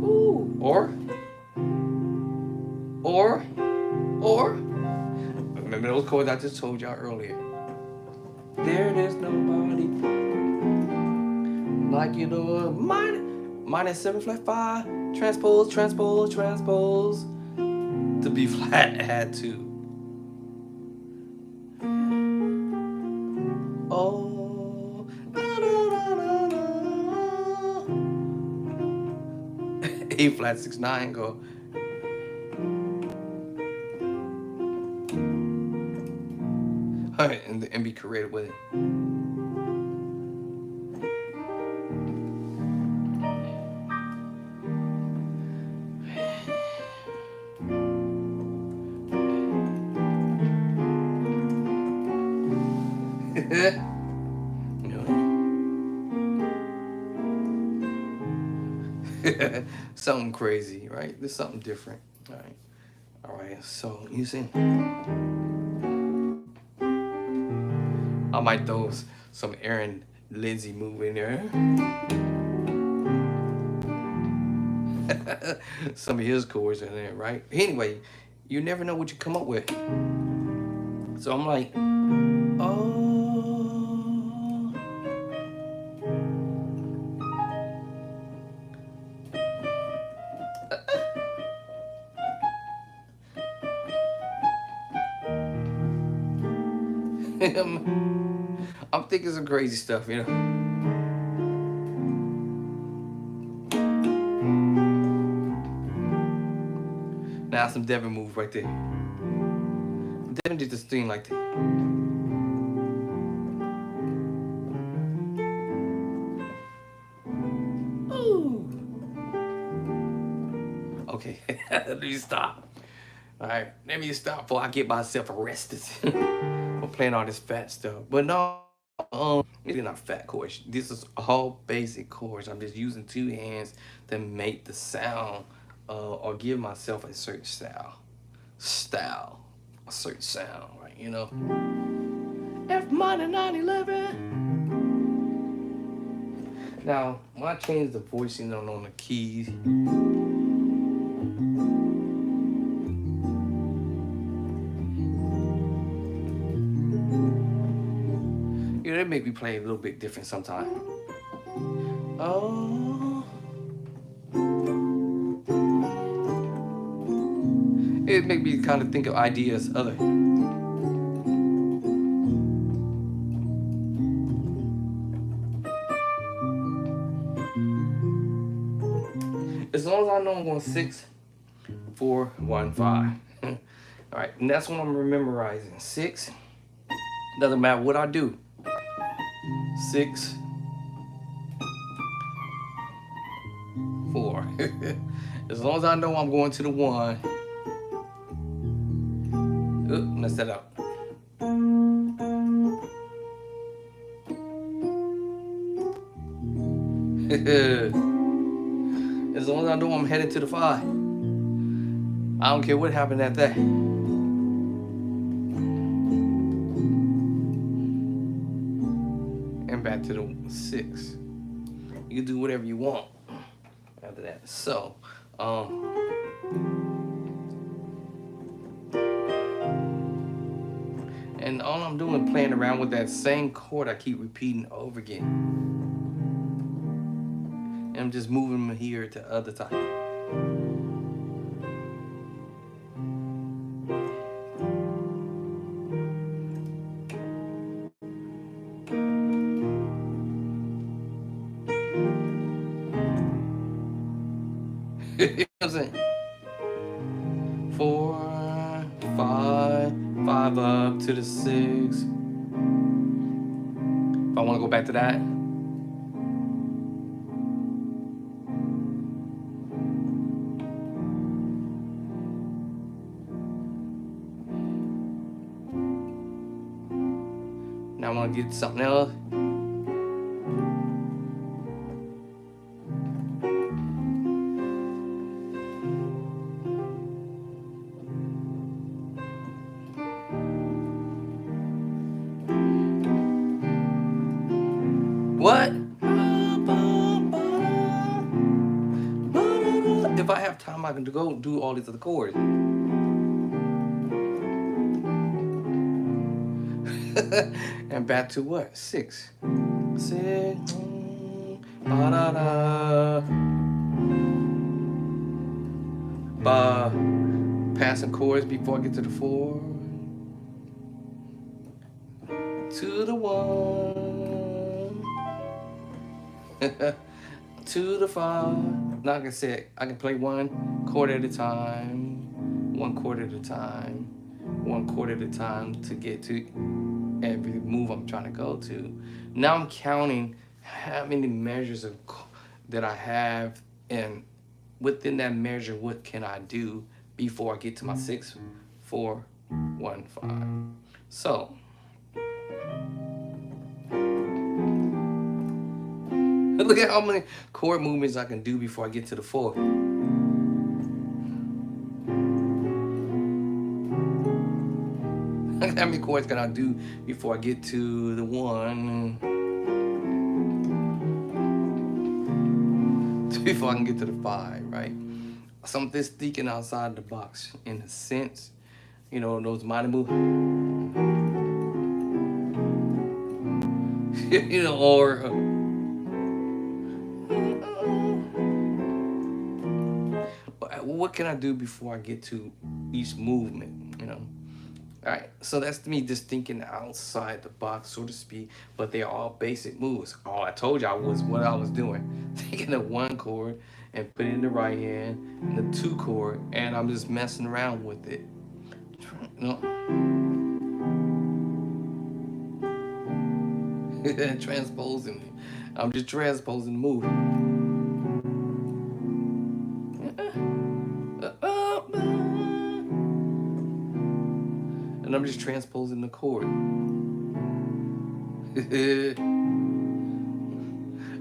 Ooh. Or remember those chords I just told y'all earlier. There's nobody like you, Lord. Minor 7 flat 5. Transpose. To B flat add 2. Oh, A flat 6/9 go. And be creative with it. Something crazy, right? There's something different. All right. So you see, I might throw some Aaron Lindsay move in there. some of his chords in there, right? Anyway, you never know what you come up with. So I'm like, oh. I'm thinking some crazy stuff, you know. Now some Devin move right there. Devin did this thing like that. Ooh. Okay, let me stop. All right, let me stop before I get myself arrested for playing all this fat stuff. But no, it's not fat chords. This is all basic chords. I'm just using two hands to make the sound, or give myself a certain a certain sound, right? You know, F minor 911. Now, when I change the voicing on the keys. They make me play a little bit different sometimes. Oh. It make me kind of think of ideas other. As long as I know I'm going 6, 4, 1, 5. All right, and that's what I'm memorizing. 6. Doesn't matter what I do. 6, 4. As long as I know I'm going to the 1. Oop, messed that up. As long as I know I'm headed to the 5. I don't care what happened at that. Back to the 6. You can do whatever you want after that. So, and all I'm doing is playing around with that same chord I keep repeating over again. And I'm just moving them here to other time. You know what I'm saying? 4, 5, 5 up to the 6. If I want to go back to that. Now I want to get something else. What? If I have time, I can go do all these other chords. And back to what? 6. 6. Passing chords before I get to the 4. To the 1. To the 5. Now, like I said, I can play 1 chord at a time, 1 chord at a time, 1 chord at a time to get to every move I'm trying to go to. Now I'm counting how many measures that I have, and within that measure, what can I do before I get to my 6, 4, 1, 5. So. Look at how many chord movements I can do before I get to the 4. Look at how many chords can I do before I get to the 1. Before I can get to the 5, right? something's thinking outside the box in a sense. You know, those minor moves. You know, or what can I do before I get to each movement, you know? All right, so that's me just thinking outside the box, so to speak, but they're all basic moves. All I told y'all was what I was doing. Taking the one chord and putting it in the right hand, and the two chord, and I'm just messing around with it. You know? Transposing. I'm just transposing the move. And I'm just transposing the chord.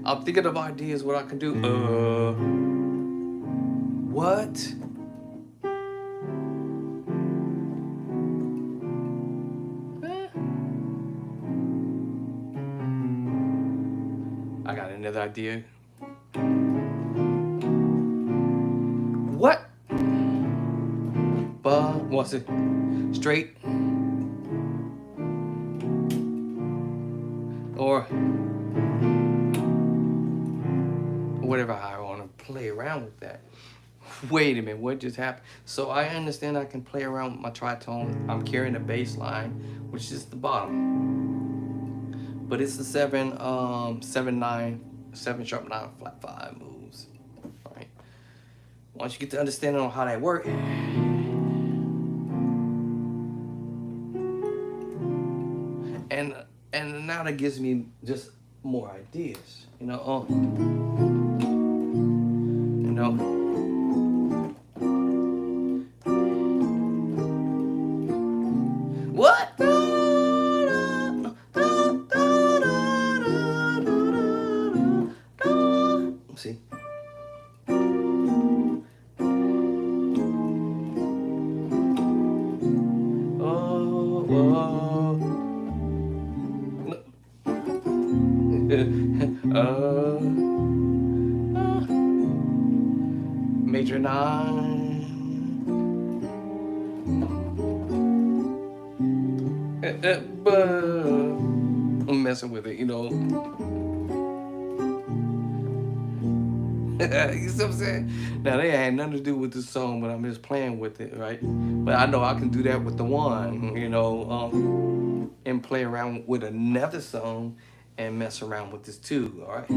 I'm thinking of ideas what I can do. What? I got another idea. What? What's it? Straight? Or whatever I want to play around with that. Wait a minute, what just happened? So I understand I can play around with my tritone. I'm carrying the bass line, which is the bottom. But it's the 7 sharp 9 flat 5 moves. All right. Once you get to understanding on how that works, and now that gives me just more ideas, you know. You know. What? See? Major 9. I'm messing with it, you know. You see what I'm saying? Now, they had nothing to do with the song, but I'm just playing with it, right? But I know I can do that with the one, you know, and play around with another song and mess around with this too, all right?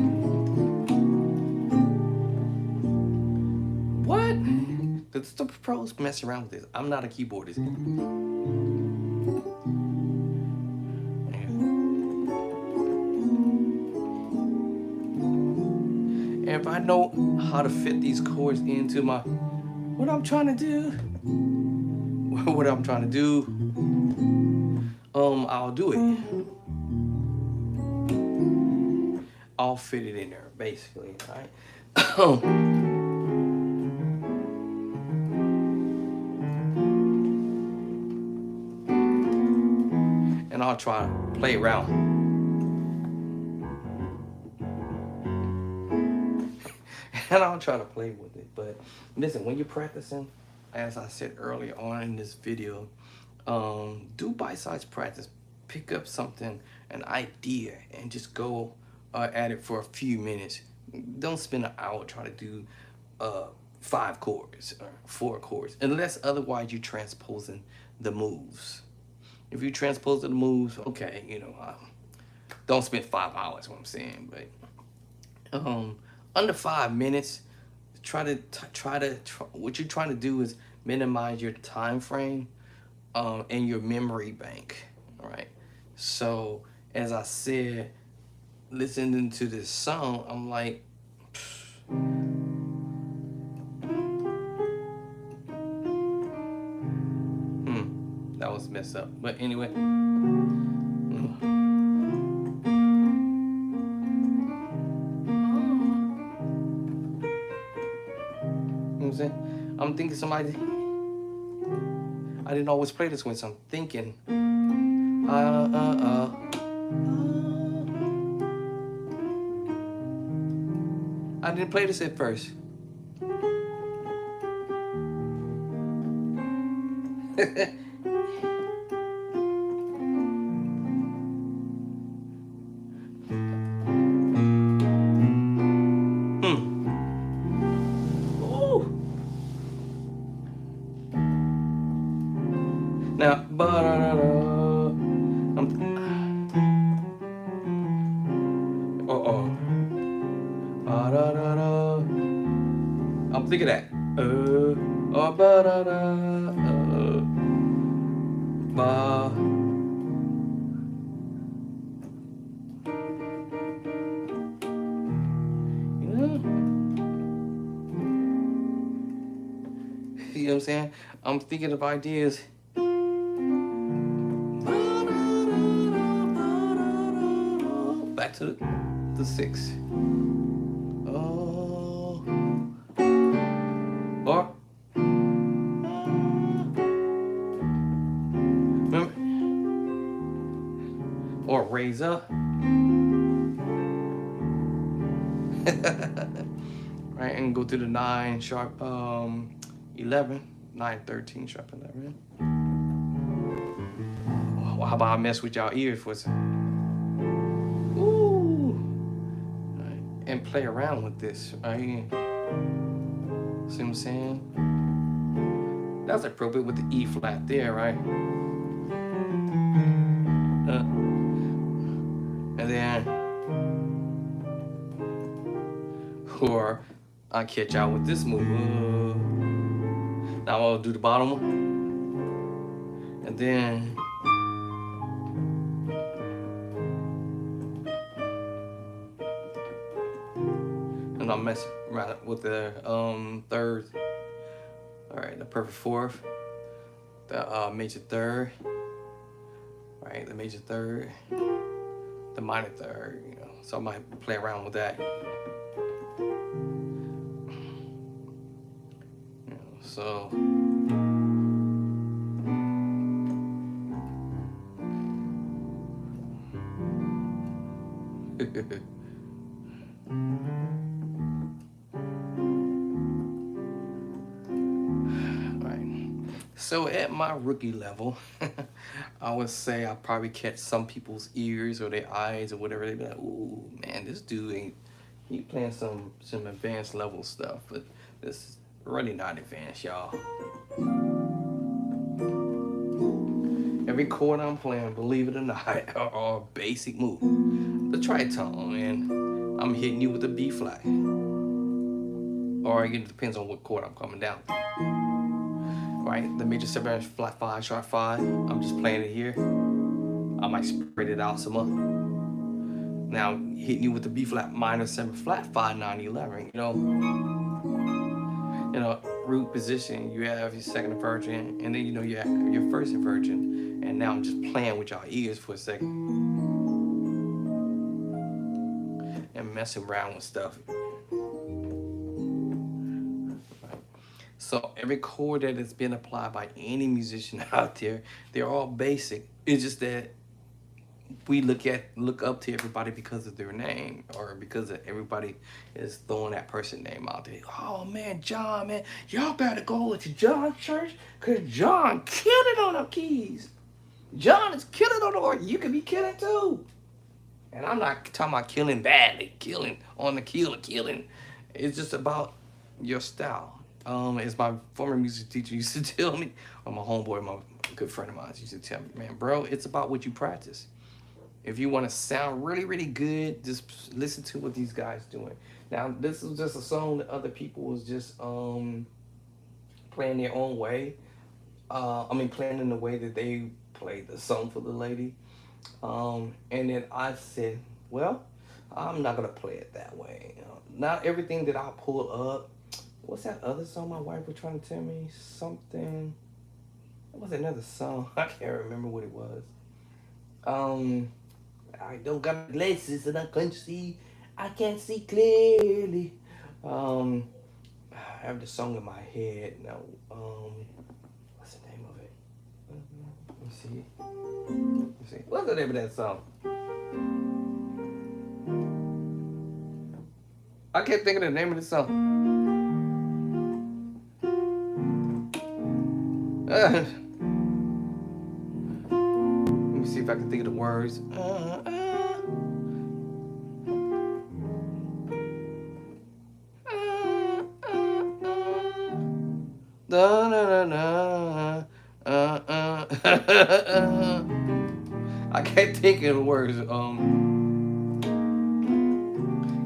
What? The pros mess around with this. I'm not a keyboardist. And if I know how to fit these chords into my what I'm trying to do, I'll do it. I'll fit it in there, basically, right? And I'll try to play around. And I'll try to play with it. But listen, when you're practicing, as I said earlier on in this video, do bite-sized practice. Pick up something, an idea, and just go at it for a few minutes. Don't spend an hour trying to do 5 chords or 4 chords, unless otherwise you're transposing the moves. If you transpose the moves, okay, you know, don't spend 5 hours, what I'm saying, but under 5 minutes, what you're trying to do is minimize your time frame and your memory bank. All right. So as I said, listening to this song, I'm like, that was messed up. But anyway. I'm thinking somebody. I didn't always play this way, so I'm thinking. I didn't play this at first. Ooh. Now, I'm thinking that. Ba. You know what I'm saying? I'm thinking of ideas. Back to the 6. Oh. Or. Remember? Or raise up. Right, and go to the 9 sharp 11. 9, 13 sharp 11. Well, how about I mess with y'all ears for a second? Ooh. Right. And play around with this, right? See what I'm saying? That's appropriate with the E flat there, right? And then, or I catch out with this move. Now I'll do the bottom one, and then and I'll mess around with the 3rd. All right, the perfect 4th, the major 3rd, right? The major 3rd, the minor 3rd. You know, so I might play around with that. You know, so. So at my rookie level, I would say I probably catch some people's ears or their eyes or whatever. They'd be like, "Ooh, man, this dude ain't he playing some advanced level stuff," but this is really not advanced, y'all. Every chord I'm playing, believe it or not, are a basic move. The tritone, and I'm hitting you with the B flat, or it depends on what chord I'm coming down. Right, the major 7 flat 5 sharp 5. I'm just playing it here. I might spread it out some more. Now hitting you with the B flat minor 7 flat 5 9 11. You know, root position. You have your 2nd inversion, and then you have your 1st inversion. And now I'm just playing with y'all ears for a second and messing around with stuff. So every chord that has been applied by any musician out there, they're all basic. It's just that we look up to everybody because of their name, or because of everybody is throwing that person name out there. Oh man, John, man, y'all better go to John's church, cause John killing on the keys. John is killing on the organ. You can be killing too. And I'm not talking about killing badly, killing on the killing. It's just about your style. As my former music teacher used to tell me, or my homeboy, my good friend of mine used to tell me, man, bro, it's about what you practice. If you want to sound really, really good, just listen to what these guys doing. Now, this was just a song that other people was just playing their own way. Playing in the way that they played the song for the lady. And then I said, well, I'm not gonna play it that way. Not everything that I pull up. What's that other song my wife was trying to tell me? Something. It was another song. I can't remember what it was. I don't got glasses and I can't see. I can't see clearly. I have the song in my head now. What's the name of it? Let me see. What's the name of that song? I can't think of the name of the song. see if I can think of the words. Da, da, da, da, I can't think of the words.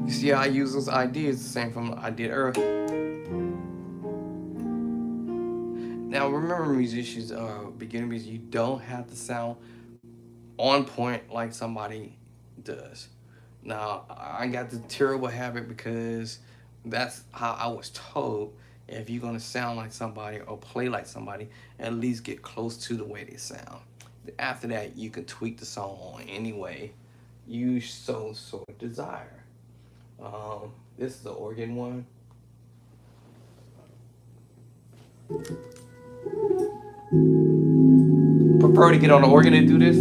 You see how I use those ideas the same from I did earlier. Now remember, musicians, beginning musicians, you don't have to sound on point like somebody does. Now I got the terrible habit because that's how I was told. If you're gonna sound like somebody or play like somebody, at least get close to the way they sound. After that, you can tweak the song any way you so desire. This is the organ one. Prefer to get on the organ and do this.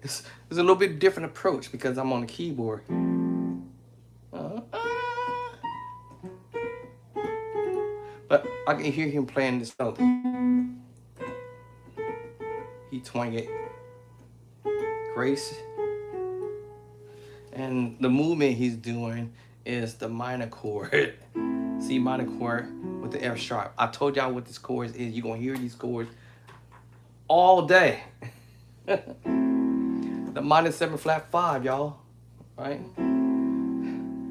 It's a little bit different approach because I'm on the keyboard. But I can hear him playing this note. He twang it. Grace. And the movement he's doing is the minor chord. C minor chord with the F sharp. I told y'all what this chord is. You're going to hear these chords all day. The minor 7 flat 5, y'all. Right?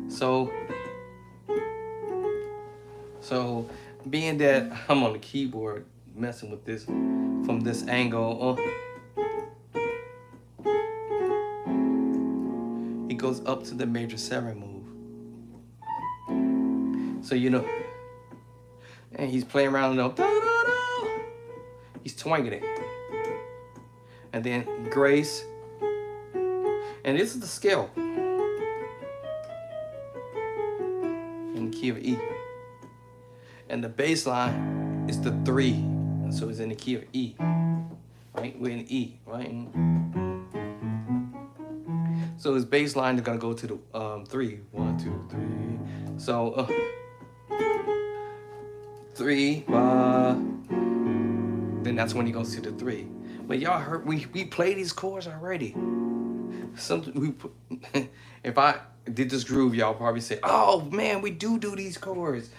So being that I'm on the keyboard messing with this from this angle, it goes up to the major 7 move. So you know, and he's playing around, da, da, da. He's twanging it. And then Grace, and this is the scale in the key of E. And the bass line is the 3, so it's in the key of E, right? We're in E, right? So his bass line is gonna go to the 3. 1, 2, 3. So 3, then that's when he goes to the 3. But y'all heard we play these chords already. If I did this groove, y'all probably say, "Oh man, we do these chords."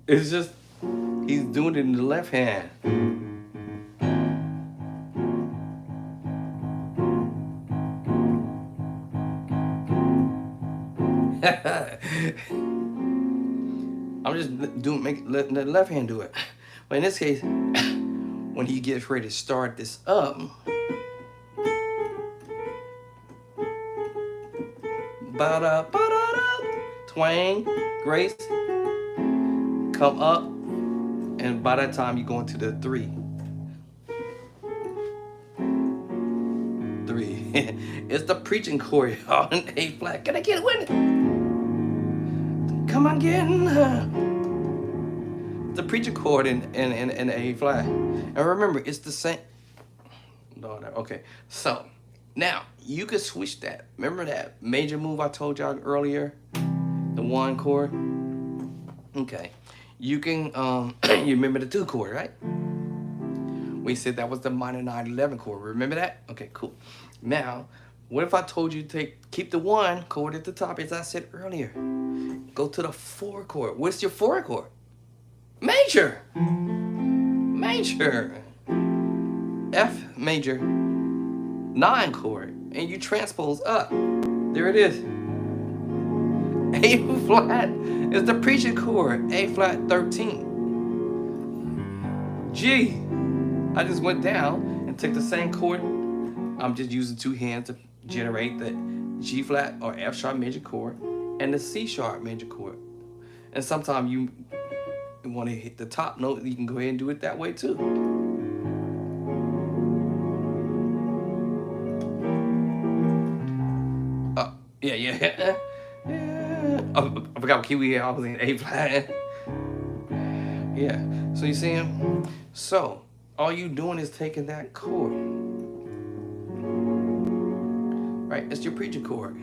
It's just he's doing it in the left hand. I'm just letting the left hand do it. But in this case, when he gets ready to start this up, twang, Grace, come up, and by that time you go into the 3. 3. It's the preaching chord on A flat. Can I get it with it? Come on, get the preacher chord in A flat. And remember, it's the same. Okay, so now you can switch that. Remember that major move I told y'all earlier? The 1 chord? Okay. You can, you remember the 2 chord, right? We said that was the minor 9/11 chord. Remember that? Okay, cool. Now, what if I told you to keep the 1 chord at the top, as I said earlier? Go to the 4 chord. What's your 4 chord? Major. Major. F major 9 chord. And you transpose up. There it is. A flat is the preaching chord. A flat 13. G. I just went down and took the same chord. I'm just using 2 hands to generate the G flat or F sharp major chord and the C sharp major chord. And sometimes you want to hit the top note, you can go ahead and do it that way too. Yeah, yeah. Yeah. Oh, I forgot what key we had. I was in A flat. Yeah. So you see him? So all you doing is taking that chord. Right? It's your preacher chord.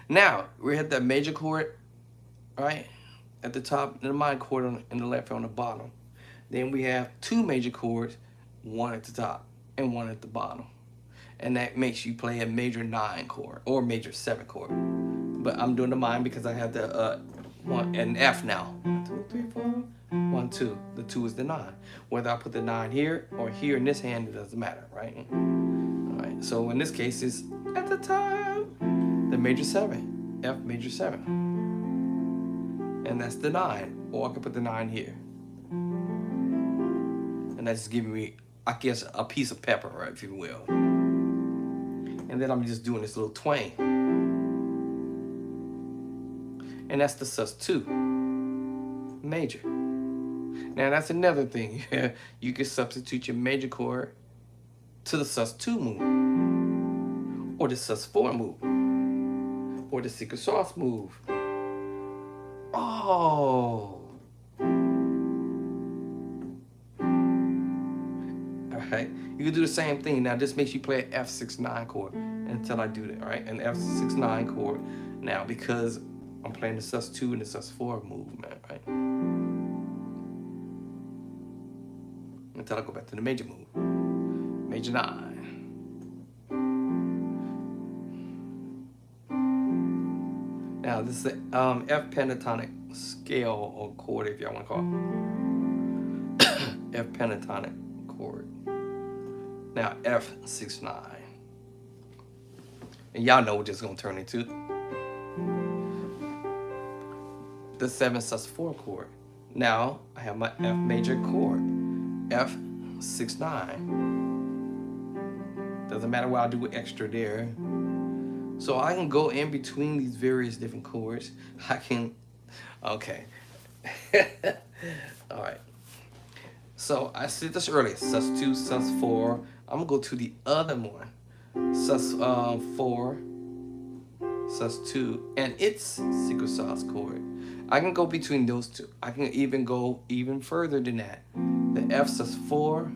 Now we hit that major chord, right? At the top, and the minor chord in the left on the bottom. Then we have two major chords, one at the top and one at the bottom. And that makes you play a major 9 chord or major 7 chord. But I'm doing the minor because I have the one and F now. 2, 3, 4, 1, 2. The 2 is the 9. Whether I put the 9 here or here in this hand, it doesn't matter, right? All right. So in this case, it's at the top, the major 7, F major 7, and that's the 9. Or I could put the 9 here, and that's giving me, I guess, a piece of pepper, right, if you will. And then I'm just doing this little twang. And that's the sus2 major. Now that's another thing. You can substitute your major chord to the sus2 move, or the sus4 move, or the secret sauce move. Oh. Alright. You can do the same thing. Now this makes you play an F6-9 chord until I do that, right? An F6-9 chord. Now because I'm playing the sus2 and the sus4 movement, right? Until I go back to the major move. Major 9. Now this is the F pentatonic scale or chord, if y'all want to call it. F pentatonic chord. Now F6-9. And y'all know what this is going to turn into. The 7 sus4 chord. Now I have my F major chord. F6-9. Doesn't matter what I do with extra there. So I can go in between these various different chords. I can, okay. All right. So I said this earlier, sus2, sus4. I'm gonna go to the other one, sus4, sus2, and its secret sauce chord. I can go between those two. I can even go even further than that. The F sus4,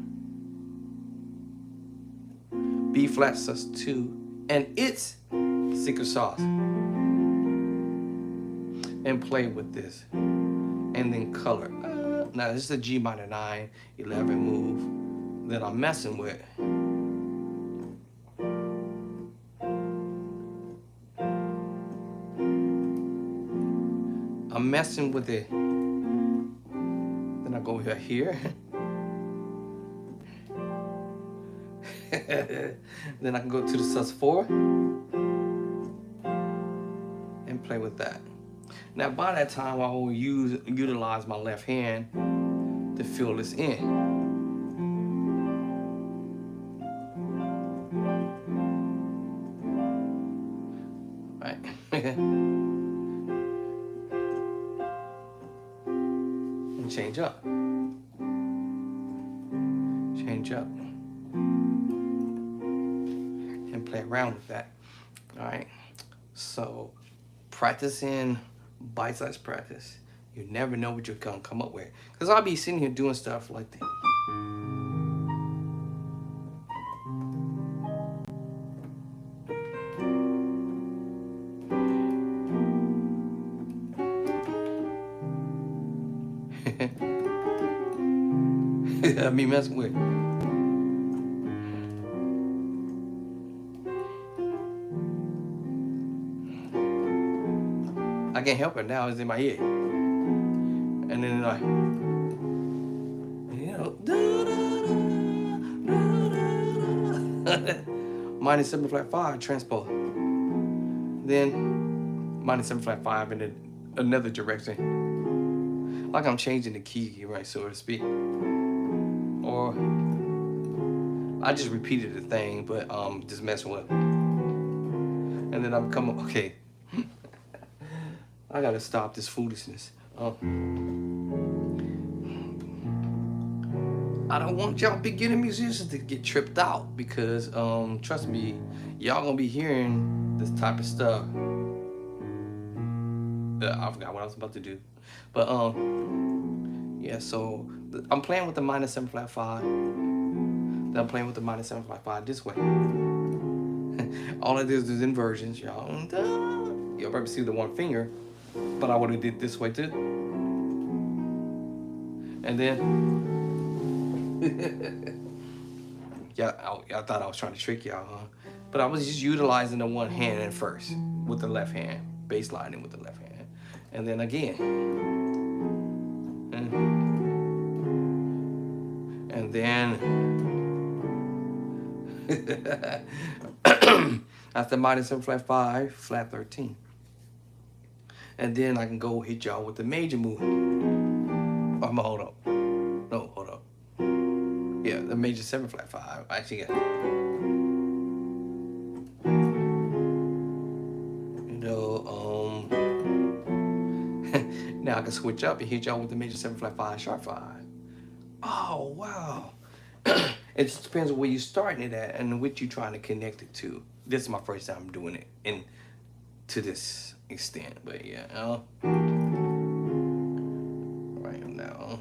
B flat sus2, and its secret sauce. And play with this. And then color. Now this is a G minor 9, 11 move that I'm messing with. I'm messing with it. Then I go here. Then I can go to the sus4 and play with that. Now by that time I will utilize my left hand to fill this in. Right. And change up. Change up. And play around with that. Alright. So practicing bite-sized practice. You never know what you're gonna come up with. Because I'll be sitting here doing stuff like that. Me messing with. I can't help it now, it's in my head. And then like, you know, minus 7 flat 5 transpose. Then minus 7 flat 5 in another direction. Like I'm changing the key, right, so to speak. Or I just repeated the thing, but just messing with it. And then I'm coming, okay. I gotta stop this foolishness. I don't want y'all beginner musicians to get tripped out because trust me, y'all gonna be hearing this type of stuff. I forgot what I was about to do, but yeah. So I'm playing with the minor 7 flat 5. Then I'm playing with the minor 7 flat 5 this way. All of this is inversions, y'all. You'll probably see the one finger, but I would have did this way too. And then, yeah, I thought I was trying to trick y'all, huh? But I was just utilizing the one hand at first with the left hand, bass lining with the left hand, and then again, and then after minor 7 flat 5, flat 13. And then I can go hit y'all with the major move. Hold up. No, hold up. Yeah, the major 7 flat 5. I actually got, now I can switch up and hit y'all with the major 7 flat 5, sharp 5. Oh, wow. It just depends on where you're starting it at and what you're trying to connect it to. This is my first time doing it and to this extent, but yeah. Right now,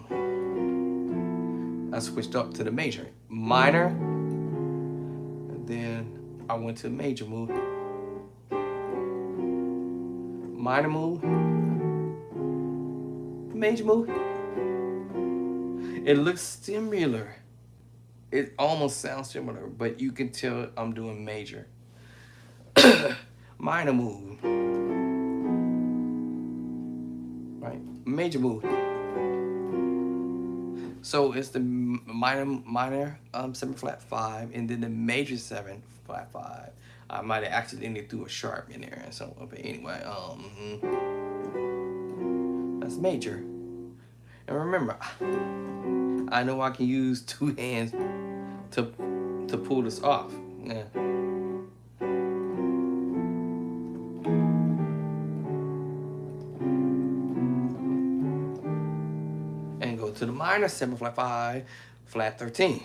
I switched up to the major, minor, and then I went to major move, minor move, major move. It looks similar. It almost sounds similar, but you can tell I'm doing major. Minor move. Right? Major move. So it's the minor 7 flat 5 and then the major 7 flat 5. I might have accidentally threw a sharp in there and so, but anyway, that's major. And remember, I know I can use 2 hands to pull this off. Yeah. And go to the minor 7 flat 5, flat 13.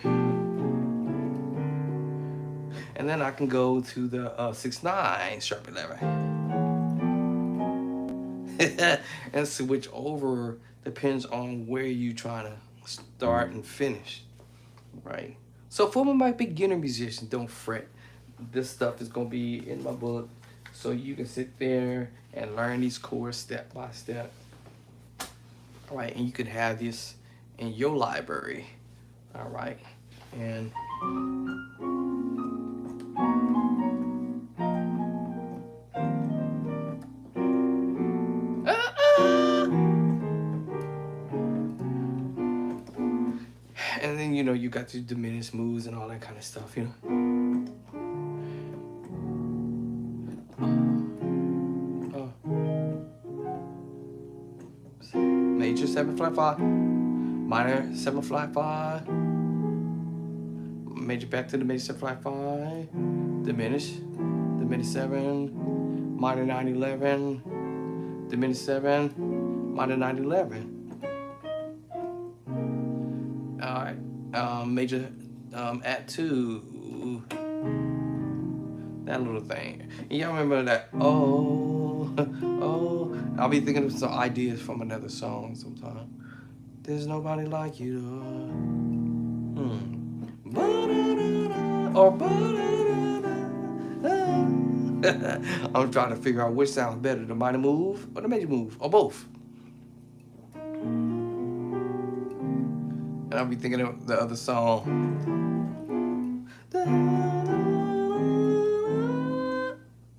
And then I can go to the 6/9 sharp 11. And switch over, depends on where you trying to start and finish, right? So for my beginner musicians, don't fret. This stuff is gonna be in my book, so you can sit there and learn these chords step by step. All right, and you can have this in your library. All right, and and then you got your diminished moves and all that kind of stuff, Major 7 flat 5, minor 7 flat 5, major back to the major 7 flat 5, diminish 7, minor 9/11, diminish 7, minor 9/11. All right, major at 2, that little thing. And y'all remember that? Oh, I'll be thinking of some ideas from another song sometime. There's nobody like you. Or I'm trying to figure out which sounds better, the minor move or the major move, or both. And I'll be thinking of the other song.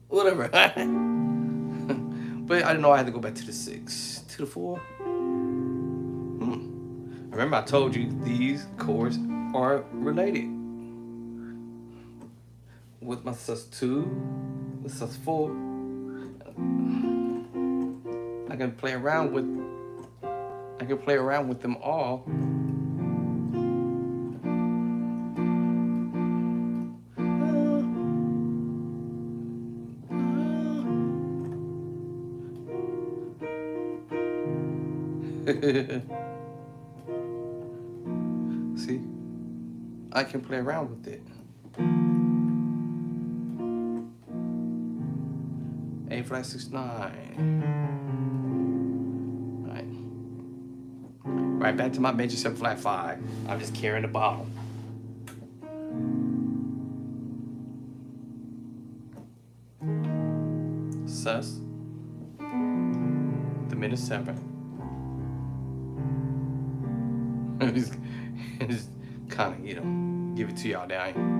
Whatever. But I didn't know I had to go back to the 6, to the 4. Remember I told you these chords are related. With my sus2, with sus4, I can play around with them all. See? I can play around with it. A flat 6/9. Right. Right, back to my major 7 flat 5. I'm just carrying the bottom. Sus. The minor 7. just kind of, give it to y'all down.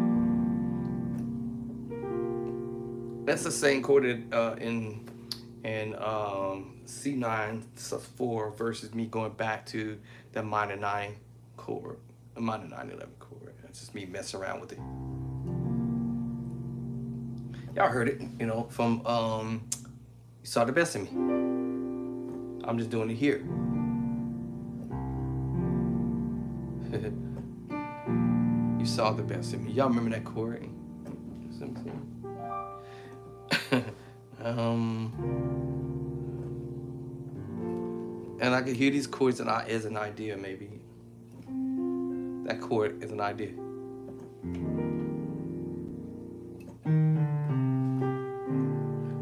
That's the same chord in C9 sus4 versus me going back to the minor 9 chord, a minor 9/11 chord. It's just me messing around with it. Y'all heard it, from You Saw the Best in Me. I'm just doing it here. You saw the best in me. Y'all remember that chord? And I could hear these chords as an idea, maybe. That chord is an idea.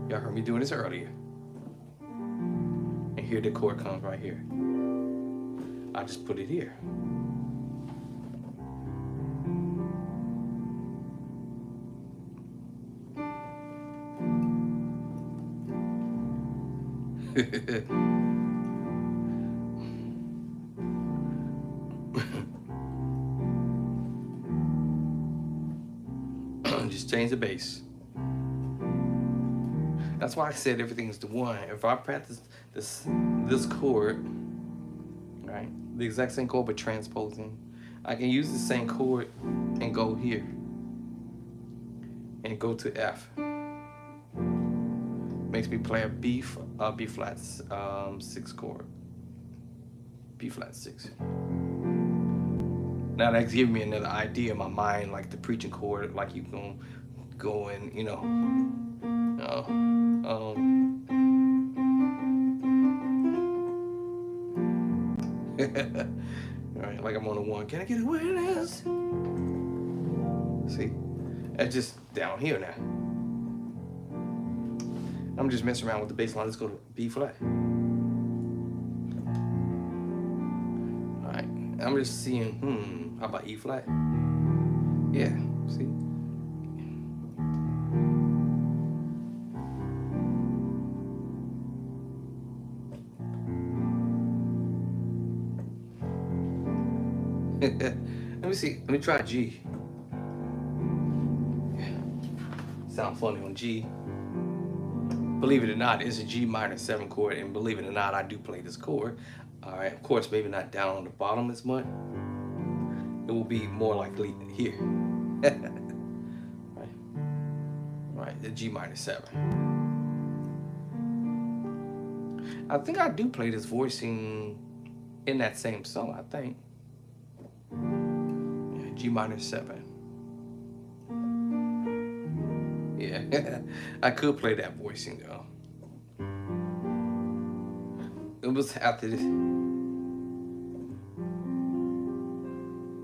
Y'all heard me doing this earlier. And here the chord comes right here. I just put it here. Just change the bass. That's why I said everything's the one. If I practice this chord, right, the exact same chord but transposing, I can use the same chord and go here and go to F. Makes me play a B flat 6 chord. B flat 6. Now that's giving me another idea in my mind, like the preaching chord, like you gonna go and right, like I'm on the 1. Can I get a witness? See, that's just down here now. I'm just messing around with the bass line. Let's go to B flat. All right, I'm just seeing, how about E flat? Yeah, see? Let me see, let me try G. Sound funny on G. Believe it or not, it's a G minor 7 chord, and believe it or not, I do play this chord. All right, of course, maybe not down on the bottom as much. It will be more likely here. Right, the G minor 7. I think I do play this voicing in that same song, I think. Yeah, G minor 7. Yeah, I could play that voicing though. It was after this.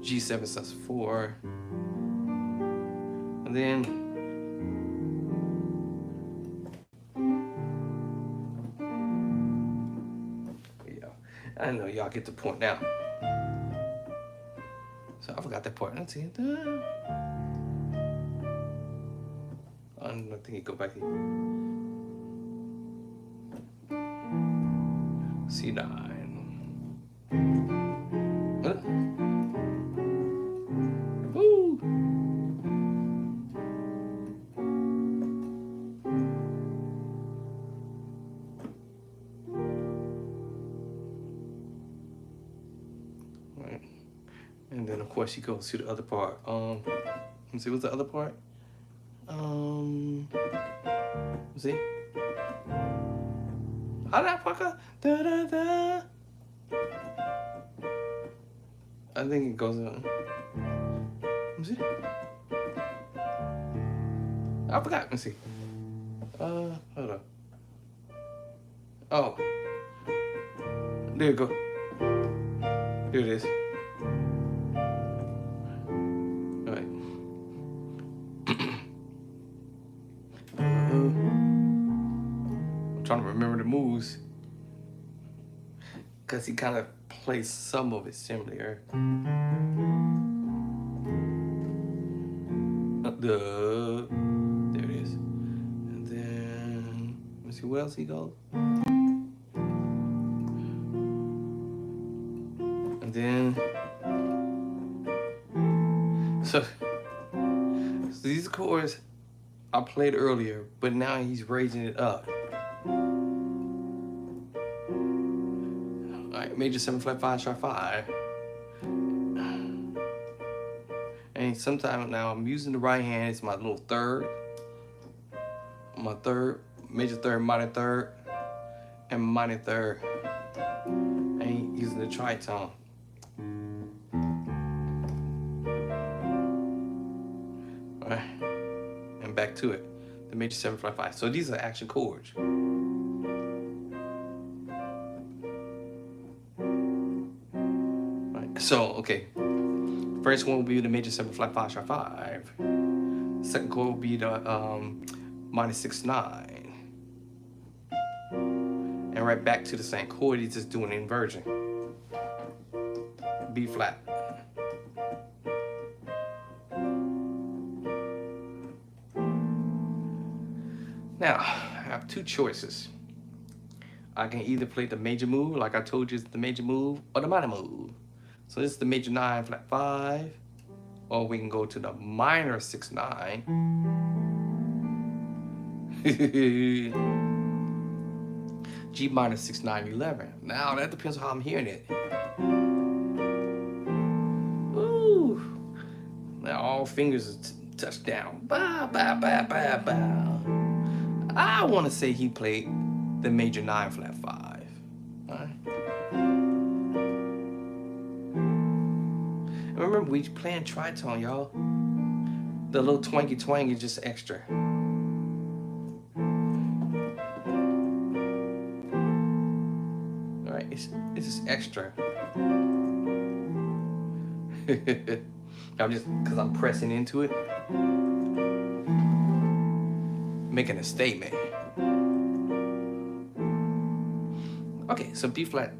G7 sus4. And then yeah, I know y'all get the point now. So I forgot that part. Let's see. I think you go back here. C9. Huh? Woo! Right. And then of course you go to the other part. Let me see, what's the other part? See? How that fucker? Da da da. I think it goes on. Let me see. I forgot. Let me see. Hold on. Oh. There you go. There it is. moves, because he kind of plays some of it similar. There it is. And then, let's see, where else he goes? And then, so these chords I played earlier, but now he's raising it up. Alright, major 7 flat 5 sharp 5. And sometimes now I'm using the right hand, it's my little third. My third, major third, minor third, and minor third. And using the tritone. Alright, and back to it. The major 7 flat 5. So these are action chords. Right. So, okay. First one will be the major 7 flat 5 sharp 5. Second chord will be the minor 6 9. And right back to the same chord, he's just doing an inversion. B flat. Now, I have two choices. I can either play the major move, like I told you, it's the major move, or the minor move. So this is the major 9 flat 5, or we can go to the minor 6 9. G minor 6 9 11. Now that depends on how I'm hearing it. Ooh. Now all fingers are touched down. Bow, bow, bow, bow, bow. I want to say he played the major 9 flat 5. All right. Remember, we playing tritone, y'all. The little twangy twang is just extra. All right, it's just extra. I'm just, because I'm pressing into it, making a statement. Okay, so B flat,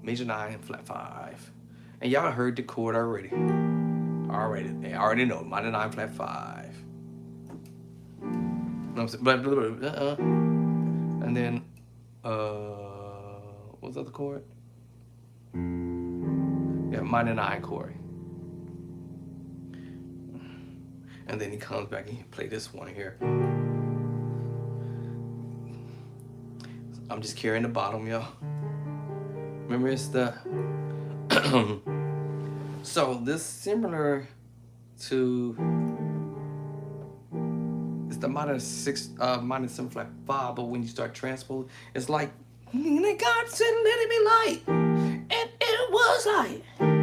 major 9 flat 5. And y'all heard the chord already. They already know. Minor 9 flat 5. You know what I'm saying? Blah, blah, blah, blah, and then, what's the other chord? Yeah, minor 9 chord. And then he comes back and he play this one here. I'm just carrying the bottom, y'all. Remember, it's the so this similar to, it's the minor 7 flat 5, but when you start transposing, it's like, God said let it be light, and it was light, and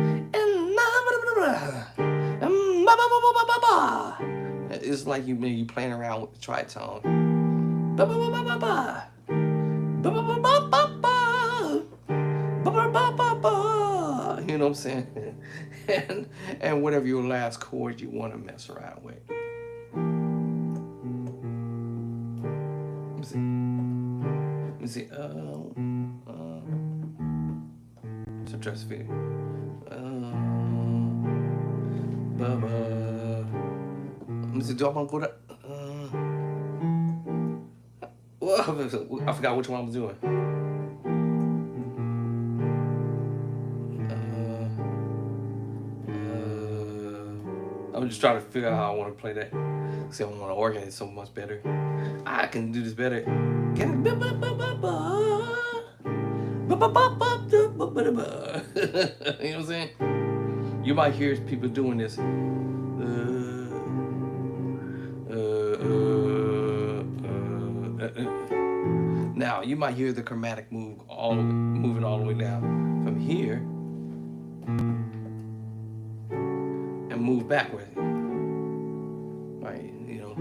it's like you playing around with the tritone. You know what I'm saying? and whatever your last chord you want to mess around with. Let me see. So try to figure. Let me see. Do I want to go to? Well, I forgot which one I was doing. I'm just trying to figure out how I want to play that. See, I want to organize it so much better. I can do this better. You know what I'm saying? You might hear people doing this. Now you might hear the chromatic move moving all the way down from here and move backwards. Right? You know,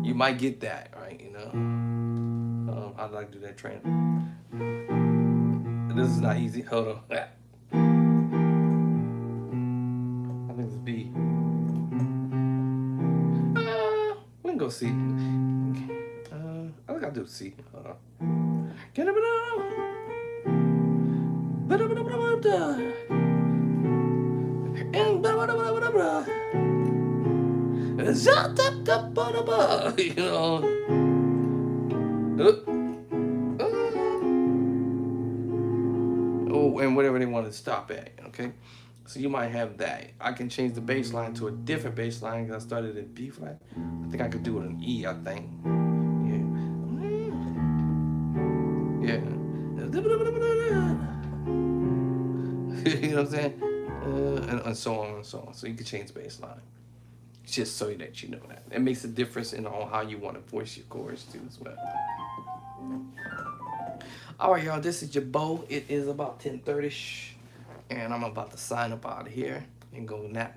you might get that, right? You know, I'd like to do that training. This is not easy. Hold on. I think it's B. We can go C. I think I'll do C. Hold on. Get up and you know. Oh, and whatever they want to stop at, okay? So you might have that. I can change the bass line to a different bass line because I started in B flat. I think I could do it in E, I think. Yeah. Yeah. You know what I'm saying? And so on and so on. So you can change the bass line. Just so that you know that. It makes a difference in on how you want to voice your chords too as well. All right, y'all, this is your Bo. It is about 10:30ish, and I'm about to sign up out of here and go nap.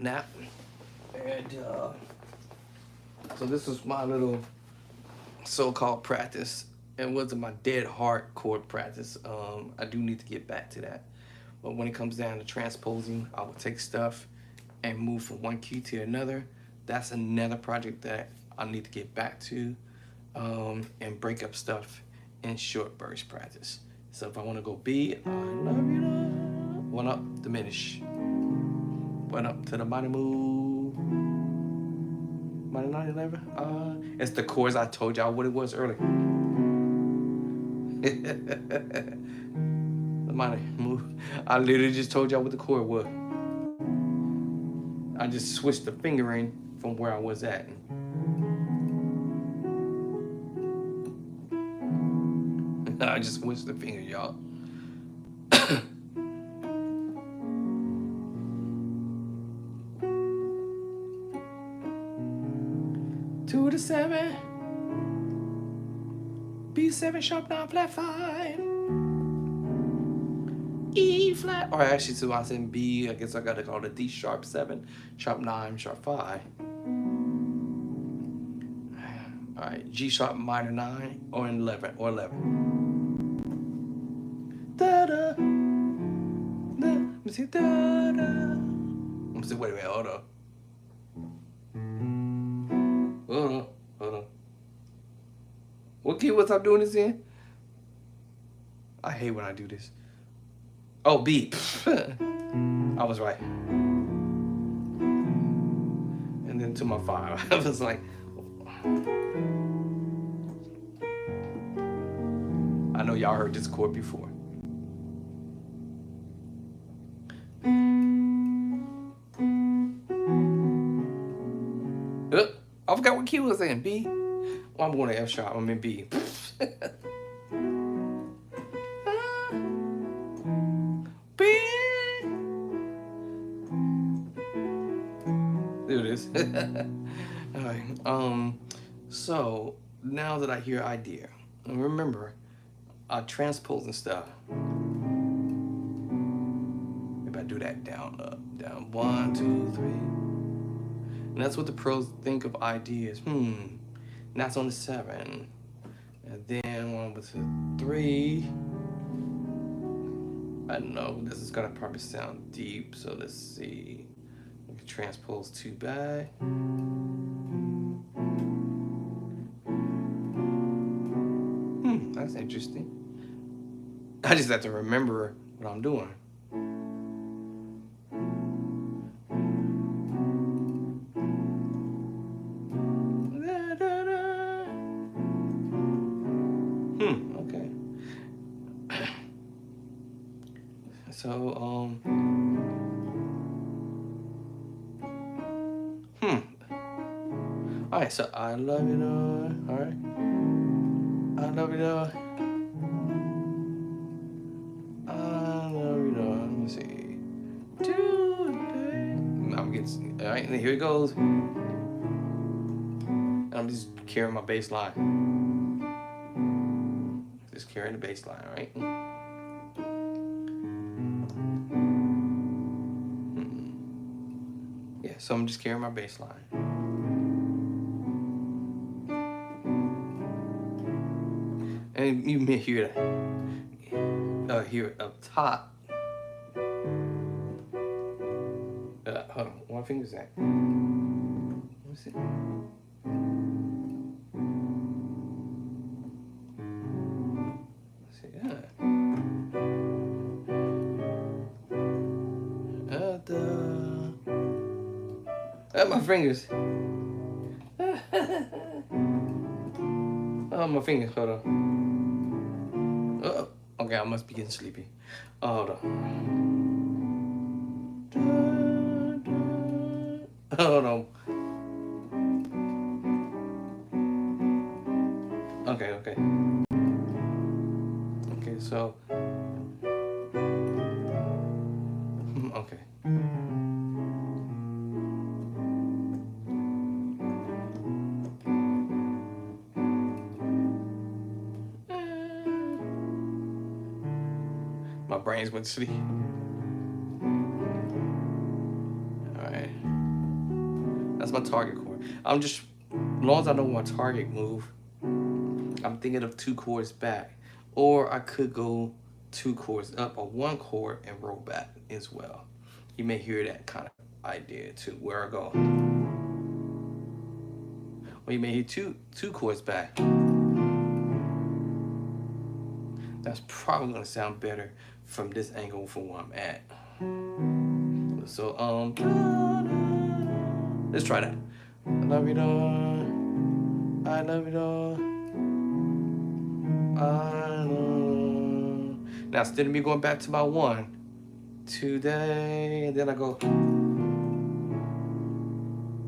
And so this was my little so-called practice. It wasn't my dead heart chord practice. I do need to get back to that. But when it comes down to transposing, I will take stuff and move from one key to another. That's another project that I need to get back to, and break up stuff in short burst practice. So if I want to go B, I love you, love. 1 up, diminish. 1 up to the minor move. Minor 9, 11. It's the chords I told y'all what it was earlier. The minor move. I literally just told y'all what the chord was. I just switched the fingering from where I was at. I just switched the finger, y'all. Two to 7. B7 sharp 9 flat 5. E flat. Or actually, so I said B. I guess I gotta call it D sharp 7, sharp 9, sharp 5. All right, G sharp minor 9 or 11 or 11. Da da. Let me see. Da da. Let me see. Wait a minute. Hold on. Hold on. What key was I doing this in? I hate when I do this. Oh, B. I was right. And then to my 5. I was like, I know y'all heard this chord before. I forgot what key was in. B? Well, I'm going to F sharp. I'm in B. B. There it is. All right. So now that I hear idea, and remember, transposing stuff. If I do that down, up, down, 1, 2, 3. And that's what the pros think of ideas. And that's on the 7. And then 1 with the 3. I don't know. This is gonna probably sound deep. So let's see. We can transpose 2 back. That's interesting. I just have to remember what I'm doing. Okay. So, all right, so I love you, Lord. All right. I love you, Lord. I love you, Lord. Let me see. Today. I'm getting, all right, and here it goes. And I'm just carrying my bass line. Just carrying the bass line, right? Yeah, so I'm just carrying my bass line. And you may hear that. Hear it up top. Hold on, one finger's that. Let me see. Let's see. My fingers. Oh, my fingers. Hold on. Okay, I must be getting sleepy. Hold on. Hold on. Okay. Okay, so. Okay. My brains went to sleep. Alright. That's my target chord. I'm just, as long as I know my target move, I'm thinking of 2 chords back. Or I could go 2 chords up or 1 chord and roll back as well. You may hear that kind of idea too, where I go. Or you may hear two chords back. That's probably gonna sound better from this angle from where I'm at. So let's try that. I love you, dog. I love you, dog. I love. Now instead of me going back to my 1 today, and then I go,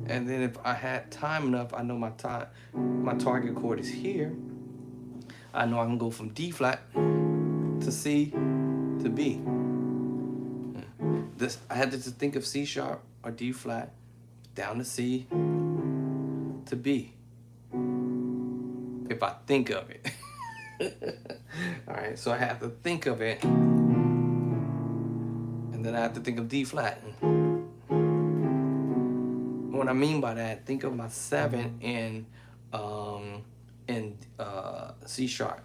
and then if I had time enough, I know my target chord is here. I know I can go from D flat to C to B. I had to just think of C sharp or D flat down to C to B. If I think of it. All right, so I have to think of it, and then I have to think of D flat. What I mean by that, think of my 7 in C sharp,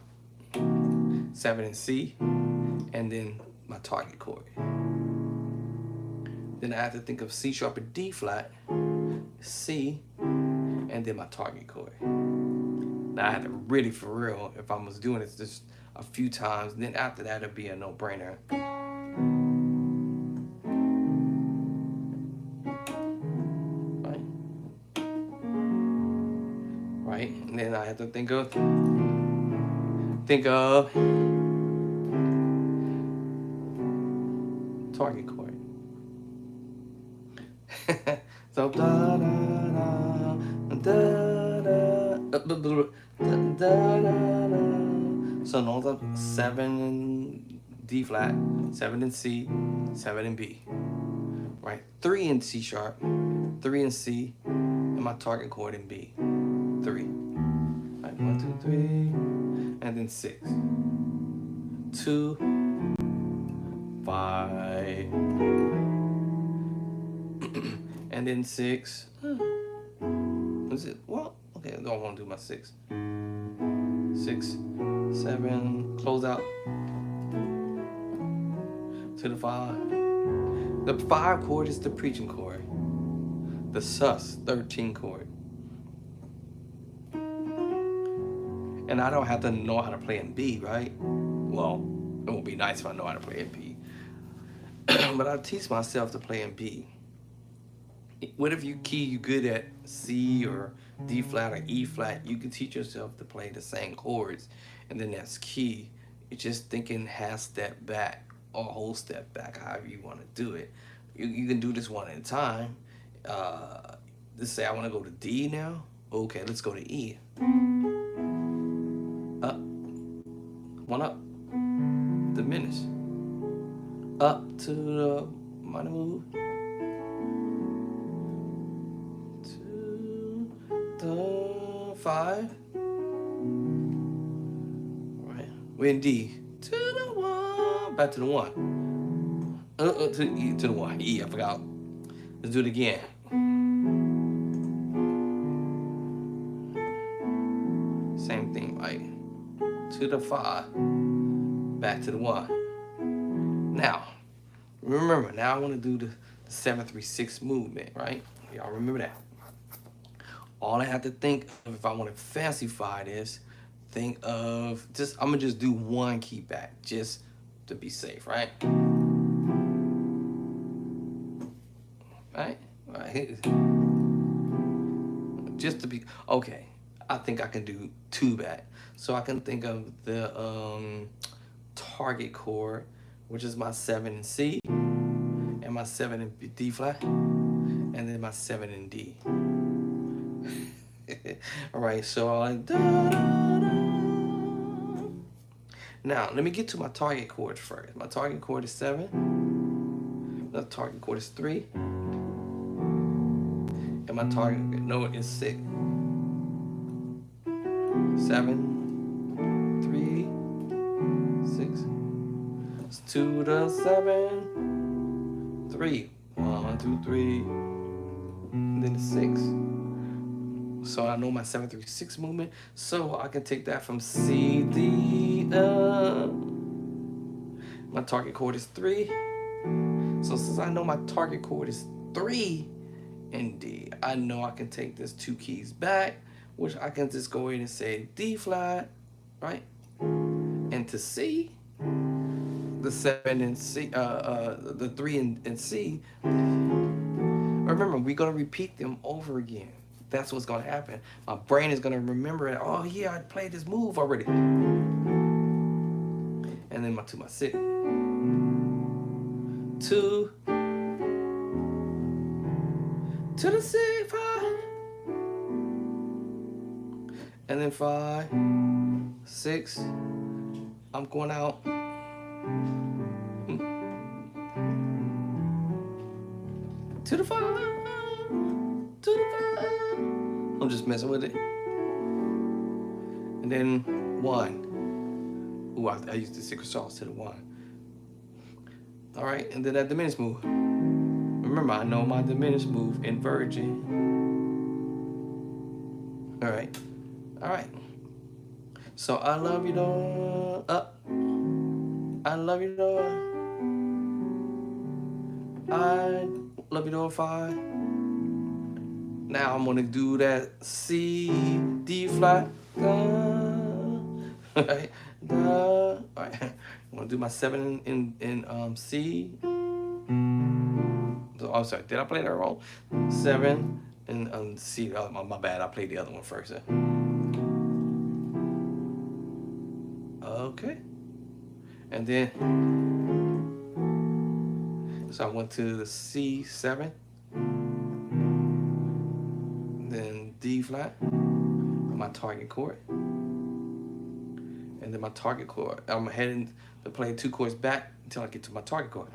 7 in C, and then my target chord. Then I have to think of C sharp and D flat, C, and then my target chord. Now I had to really, for real, if I was doing this just a few times, then after that it'd be a no-brainer. Right? And then I have to think of target chord. So da da da da da da da. So notes up 7 in D flat, 7 in C, 7 in B. Right? 3 in C sharp, 3 in C, and my target chord in B. 3. Right, 1, 2, 3, and then 6. 2, 5, and then 6. Is it? Well, okay, I don't want to do my 6. 6, 7, close out to the 5. The 5 chord is the preaching chord. The sus 13 chord. And I don't have to know how to play in B, right? Well, it would be nice if I know how to play in B. But I teach myself to play in B. Whatever key you good at, C or D flat or E flat, you can teach yourself to play the same chords. And then that's key. You're just thinking half step back or whole step back, however you want to do it. You can do this one at a time. Let's say I want to go to D now. Okay, let's go to E. Up. 1 up. Diminish. Up to the minor move. To the 5. Right. We're in D. To the 1. Back to the 1. To E, to the 1. E, I forgot. Let's do it again. Same thing, right? To the 5. Back to the 1. Now, remember, now I want to do the 7-3-6 movement, right? Y'all remember that. All I have to think of, if I want to fancify this, think of I'm gonna just do 1 key back, just to be safe, right? Right? just to be okay. I think I can do two back. So I can think of the target chord, which is my 7 in C, and my 7 in D flat, and then my 7 in D. All right, so I da, da, da. Now let me get to my target chord first. My target chord is 7. The target chord is 3, and my target note is 6. 7, 3, 6. It's 2 to 7, 3. 1, 2, 3, and then 6. So I know my 7, 3, 6 movement. So I can take that from C, D, my target chord is 3. So since I know my target chord is 3 in D, I know I can take this 2 keys back, which I can just go in and say D flat, right? And to C, the 7 in C, the 3 in C. Remember, we're gonna repeat them over again. That's what's gonna happen. My brain is gonna remember it. Oh yeah, I played this move already. And then to my 6. 2 to the 6, 5. And then 5, 6. I'm going out. To the 5. To the 5. I'm just messing with it. And then 1. Ooh, I used the secret sauce to the 1. All right, and then that diminished move. Remember, I know my diminished move in Virgin. All right. All right. So I love you, though. I love you, though. I love you, though. 5. Now I'm gonna do that C, D flat, da. All right, da. All right. I'm gonna do my 7 in C. So, I'm sorry, did I play that wrong? 7 in C. Oh, my bad. I played the other one first. Okay. And then, so I went to the C7, then D flat, my target chord, and then my target chord. I'm heading to play 2 chords back until I get to my target chord.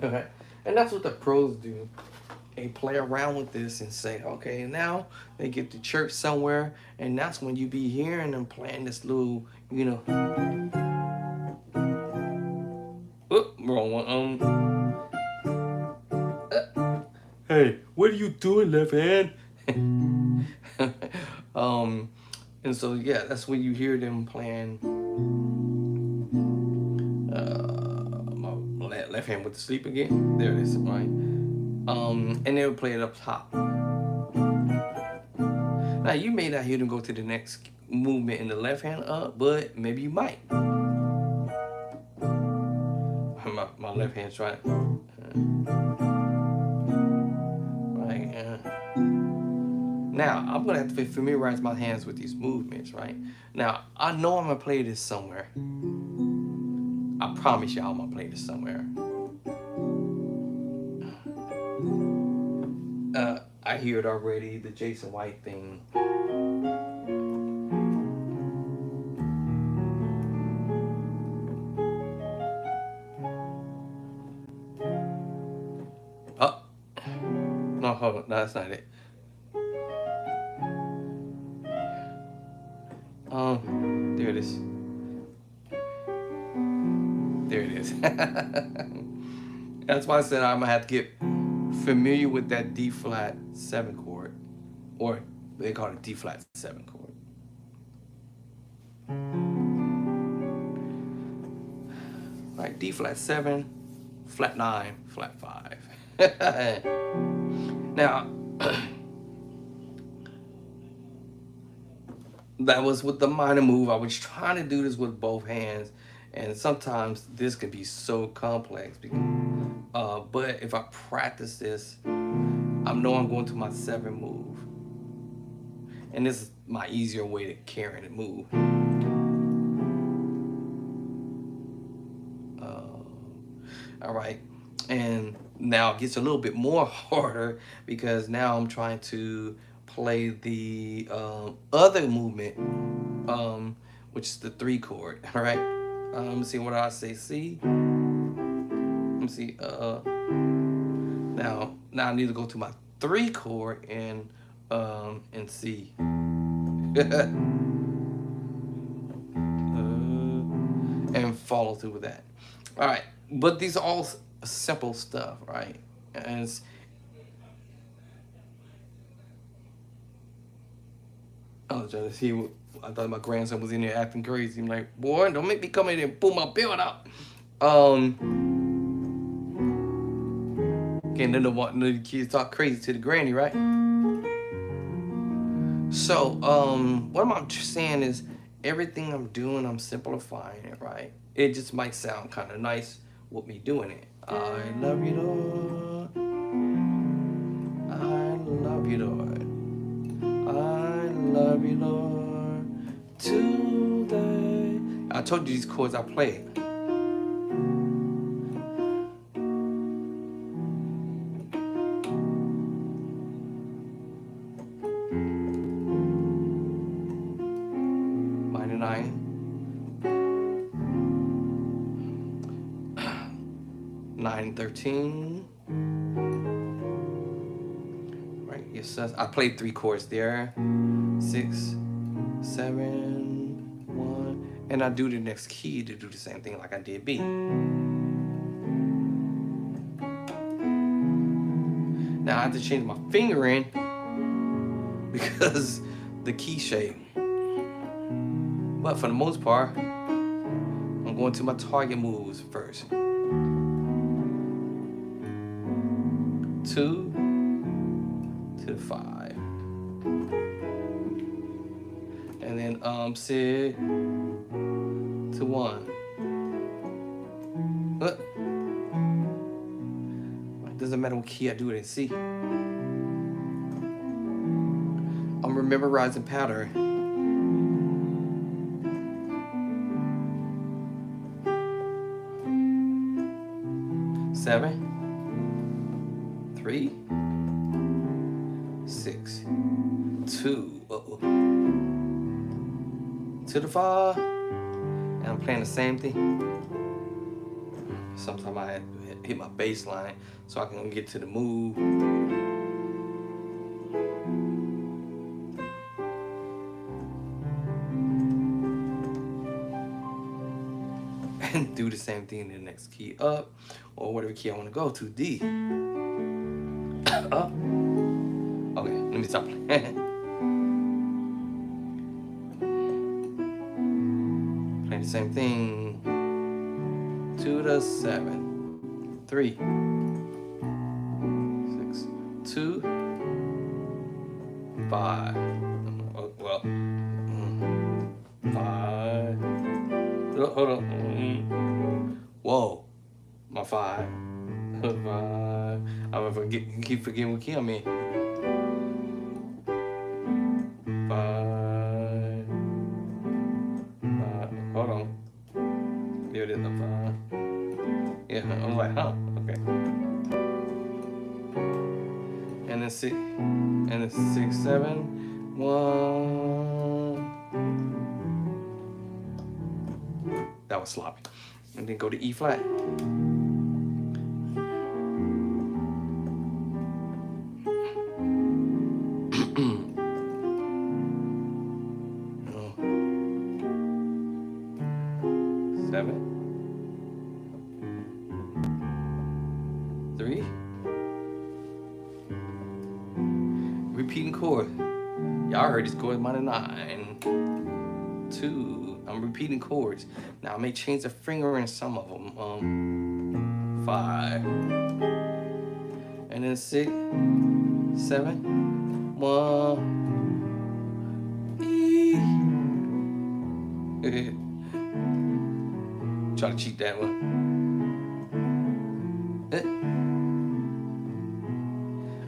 Okay, and that's what the pros do. They play around with this and say, okay, now they get to church somewhere, and that's when you be hearing them playing this little, you know. Oop, wrong one. Hey, what are you doing, left hand? And so yeah, that's when you hear them playing. My left hand went to sleep again. There it is, right? And they'll play it up top. Now you may not hear them go to the next movement in the left hand up, but maybe you might. My left hand's right. Right. Now I'm gonna have to familiarize my hands with these movements, right? Now I know I'm gonna play this somewhere. I promise y'all I'm gonna play this somewhere. I hear it already, the Jason White thing. Oh, no, hold on, no, that's not it. There it is. There it is. That's why I said I'm gonna have to get familiar with that D flat 7 chord, or they call it D flat 7 chord. All right, D flat 7, flat 9, flat 5. Now, that was with the minor move. I was trying to do this with both hands, and sometimes this can be so complex. But if I practice this, I know I'm going to my 7 move. And this is my easier way to carry the move. All right. And now it gets a little bit more harder because now I'm trying to play the other movement, which is the 3 chord. All right. Let me see what I say. C. Let me see. Now I need to go to my 3 chord and C. And follow through with that. All right, but these are all simple stuff, right? And it's, I was trying to see. I thought my grandson was in there acting crazy. I'm like, boy, don't make me come in there and pull my belt out. Okay, then the kids talk crazy to the granny, right? So, what I'm saying is, everything I'm doing, I'm simplifying it, right? It just might sound kind of nice with me doing it. I love you, Lord. I love you, Lord. I love you, Lord. Today. I told you these chords I played. Minor 9. 9-13. Right, yes, I played 3 chords there. 6, 7, 1, and I do the next key to do the same thing like I did B. Now I have to change my fingering because the key shape. But for the most part, I'm going to my target moves first. 2 to the 5. And then C to 1. It doesn't matter what key I do it in C. I'm memorizing pattern. 7, 3, 6, 2, to the 5, and I'm playing the same thing. Sometimes I hit my bass line so I can get to the move. And do the same thing in the next key up, or whatever key I want to go to, D. Up. Okay, let me stop playing. Playing the same thing. 2 to 7. 3. 6. 2. 5. Well. 5. Hold on. Whoa. My 5. 5. I'm gonna keep forgetting what key I'm in. 5. Hold on. There it is. 5. Yeah, I'm like, huh? Okay. And then 6. And then 6, 7, 1. That was sloppy. And then go to E flat. Repeating chord. Y'all heard these chords, minor 9, 2. I'm repeating chords. Now I may change the finger in some of them. 5, and then 6, 7, 1. E. Try to cheat that one.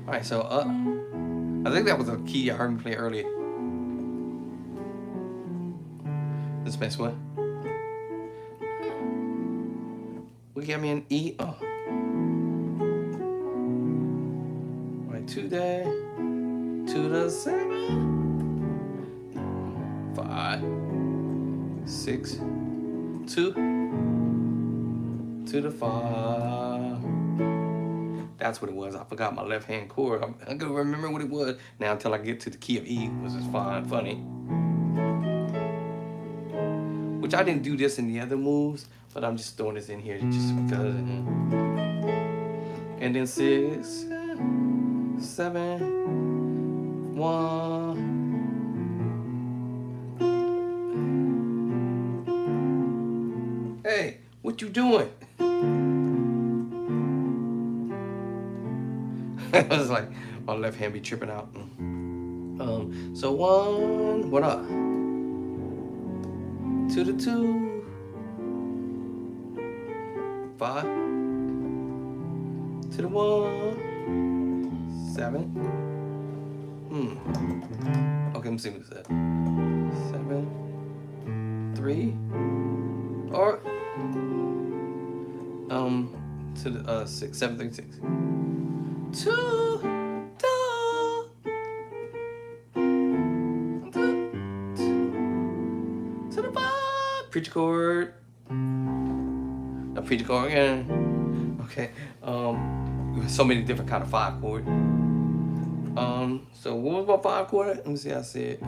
Alright, so I think that was a key I heard me play earlier. This next one. We got me an E. Oh. Right, to the 7, 5, 6, 2, to the 5. That's what it was. I forgot my left hand chord. I'm gonna remember what it was now until I get to the key of E, which is funny. Which I didn't do this in the other moves, but I'm just throwing this in here just because. And then 6, 7, 1. Hey, what you doing? I was like, my left hand be tripping out. So 1, what up? To the 2, 5, to the 1, 7. Okay, let me see what it said. 7, 3, or to the 6, 7, 3, 6. 2, 2, to the 5. Preacher chord. A preacher chord again. Okay. So many different kind of 5 chord. So what was my 5 chord? Let me see. I said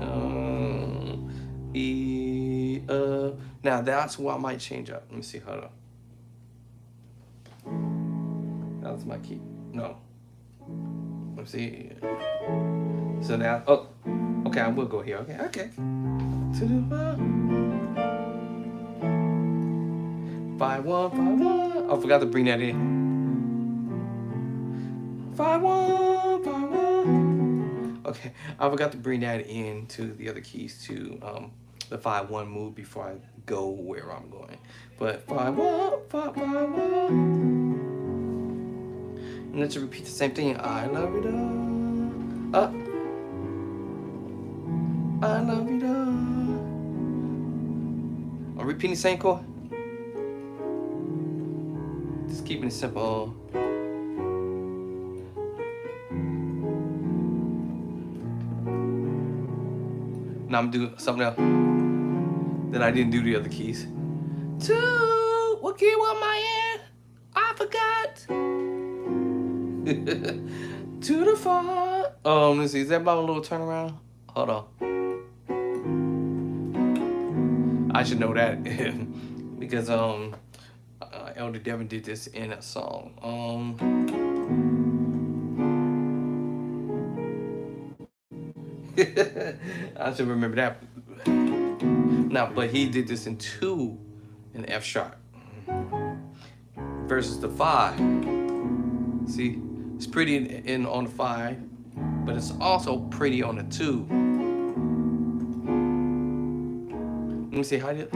E. Now that's what I might change up. Let me see. Hold on. That's my key. No. Let's see. So now, oh, okay, I will go here. Okay. To the 5, 1, 5, 1. I forgot to bring that in. 5, 1, 5, 1. Okay, I forgot to bring that into the other keys to the 5, 1 move before I go where I'm going. But 5, 1, 5, 5, 1. And let's repeat the same thing. I love you, up. I love you, I'm repeating the same chord. Just keeping it simple. Now I'm doing something else that I didn't do the other keys. 2, what key was my in? I forgot. To the 5. Let's see, is that about a little turnaround? Hold on. I should know that because Elder Devin did this in a song. I should remember that. Now, but he did this in 2 in F sharp versus the 5. See, it's pretty in on the 5, but it's also pretty on the 2. Let me see how you.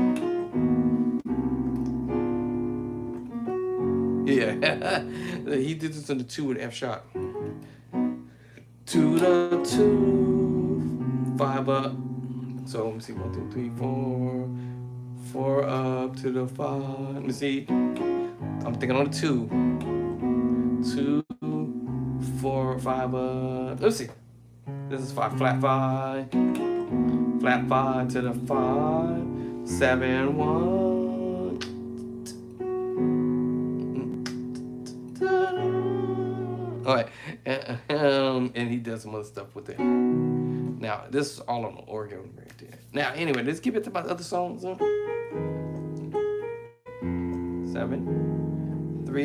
Yeah, he did this in the 2 with F sharp. To the 2, 5 up. So let me see, 1, 2, 3, 4, 4 up to the 5. Let me see. I'm thinking on the 2. 2, 4, 5 up. Let's see. This is 5, flat 5. Flat 5 to the 5. 7, 1. All right, and he does some other stuff with it. Now, this is all on the organ right there. Now, anyway, let's get back to my other songs. 7, 3.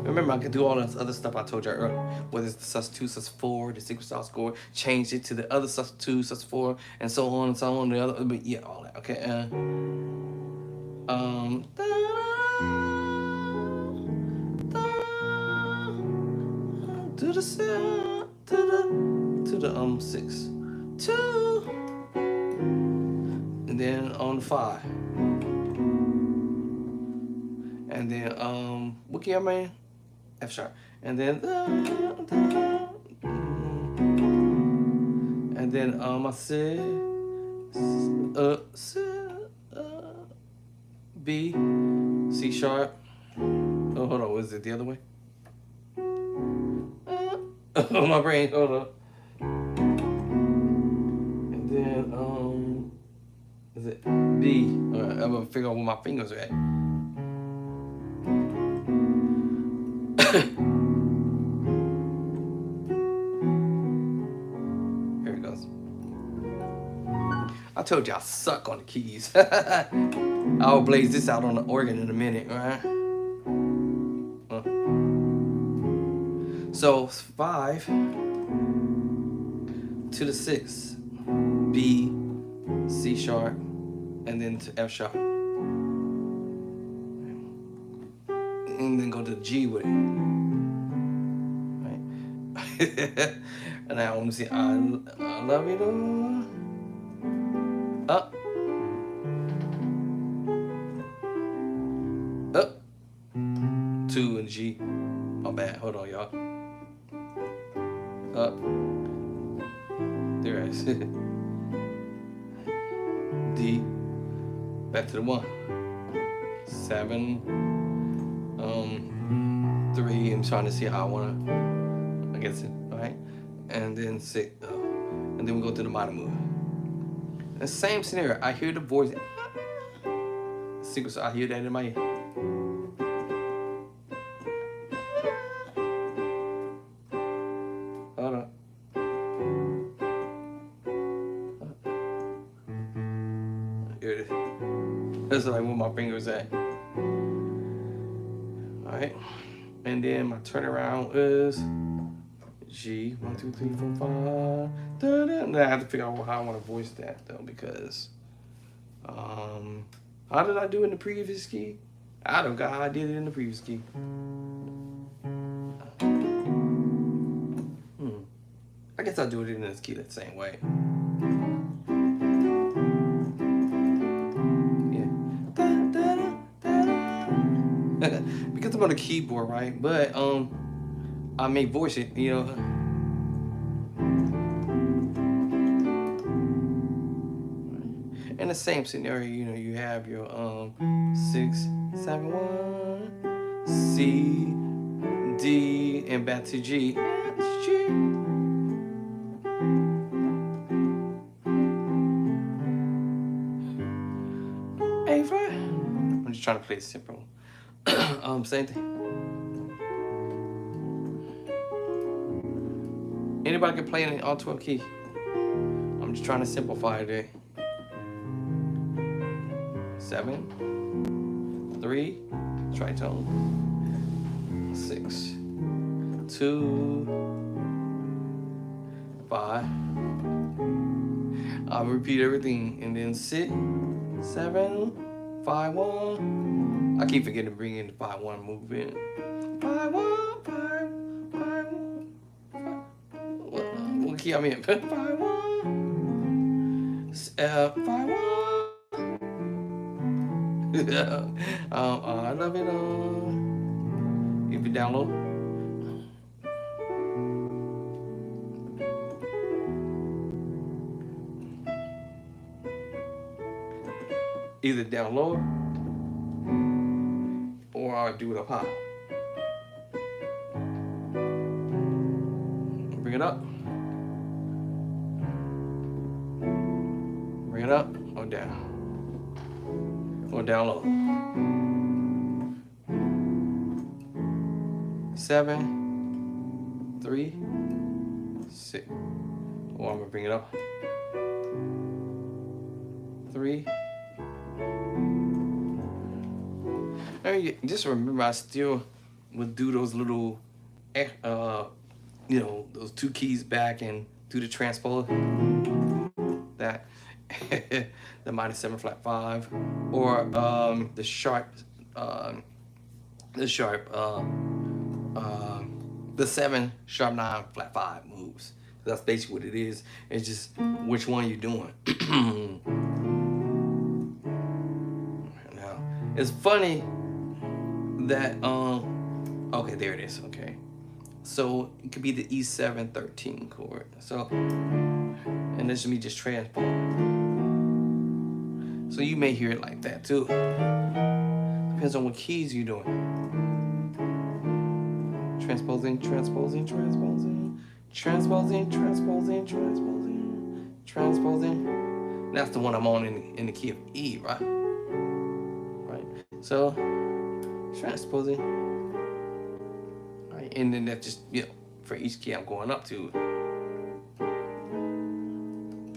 Remember, I can do all this other stuff I told you earlier. Whether it's the sus2, sus4, the sequence style score, change it to the other sus2, sus4, and so on and so on. The other, but yeah, all that. Okay. To the 7, to the 6, 2, and then on the 5, and then what key am I in? F sharp, and then I said B, C sharp. Oh, hold on, was it the other way? Oh, my brain, hold on. And then is it B? All right, I'm gonna figure out where my fingers are at. Here it goes. I told you I suck on the keys. I'll blaze this out on the organ in a minute, right? So 5 to the 6, B, C sharp, and then to F sharp, and then go to G with it. Right? And now let me see. I love it all. Up. Up. 2 and G. My bad. Hold on, y'all. Up. There it is. D. Back to the 1. 7. 3. I'm trying to see how I wanna. I guess it. Right. And then 6. And then we go to the minor move. The same scenario. I hear the voice. Secret. I hear that in my ear. Hold on. Here it is. That's like where my fingers at. Alright. And then my turnaround is G. 1, 2, 3, 4, 5. Now I have to figure out how I want to voice that though, because how did I do in the previous key? I don't know how I did it in the previous key. I guess I'll do it in this key the same way. Yeah. Because I'm on the keyboard, right? But I may voice it, you know. In the same scenario, you know, you have your 6, 7, 1, C, D, and back to G. G. A5. I'm just trying to play it simple. Same thing. Anybody can play it in all 12 key. I'm just trying to simplify it. 7, 3, tritone, 6, 2, 5. I'll repeat everything, and then 6, 7, 5, 1. I keep forgetting to bring in the 5, 1 movement. 5, 1, 5, 5, 5. What key I'm in? 5, 1. 5, 1. I love it all. If you down low. Either down lower or I'll do it up high. Bring it up. Bring it up or down. Or down low. 7, 3, 6. Or I'm gonna bring it up. 3. Just remember, I still would do those little, you know, those 2 keys back and do the transpose. That. The -7 flat 5, or the sharp, the 7 sharp 9 flat 5 moves. That's basically what it is. It's just which one you're doing. Now, it's funny that Okay, there it is. Okay, so it could be the E7 13 chord. So, and this is me just transposing. So you may hear it like that too. Depends on what keys you're doing. Transposing, transposing, transposing, transposing, transposing, transposing, transposing. That's the one I'm on in the key of E, right? Right. So transposing. Right. And then that's just, you know, for each key I'm going up to.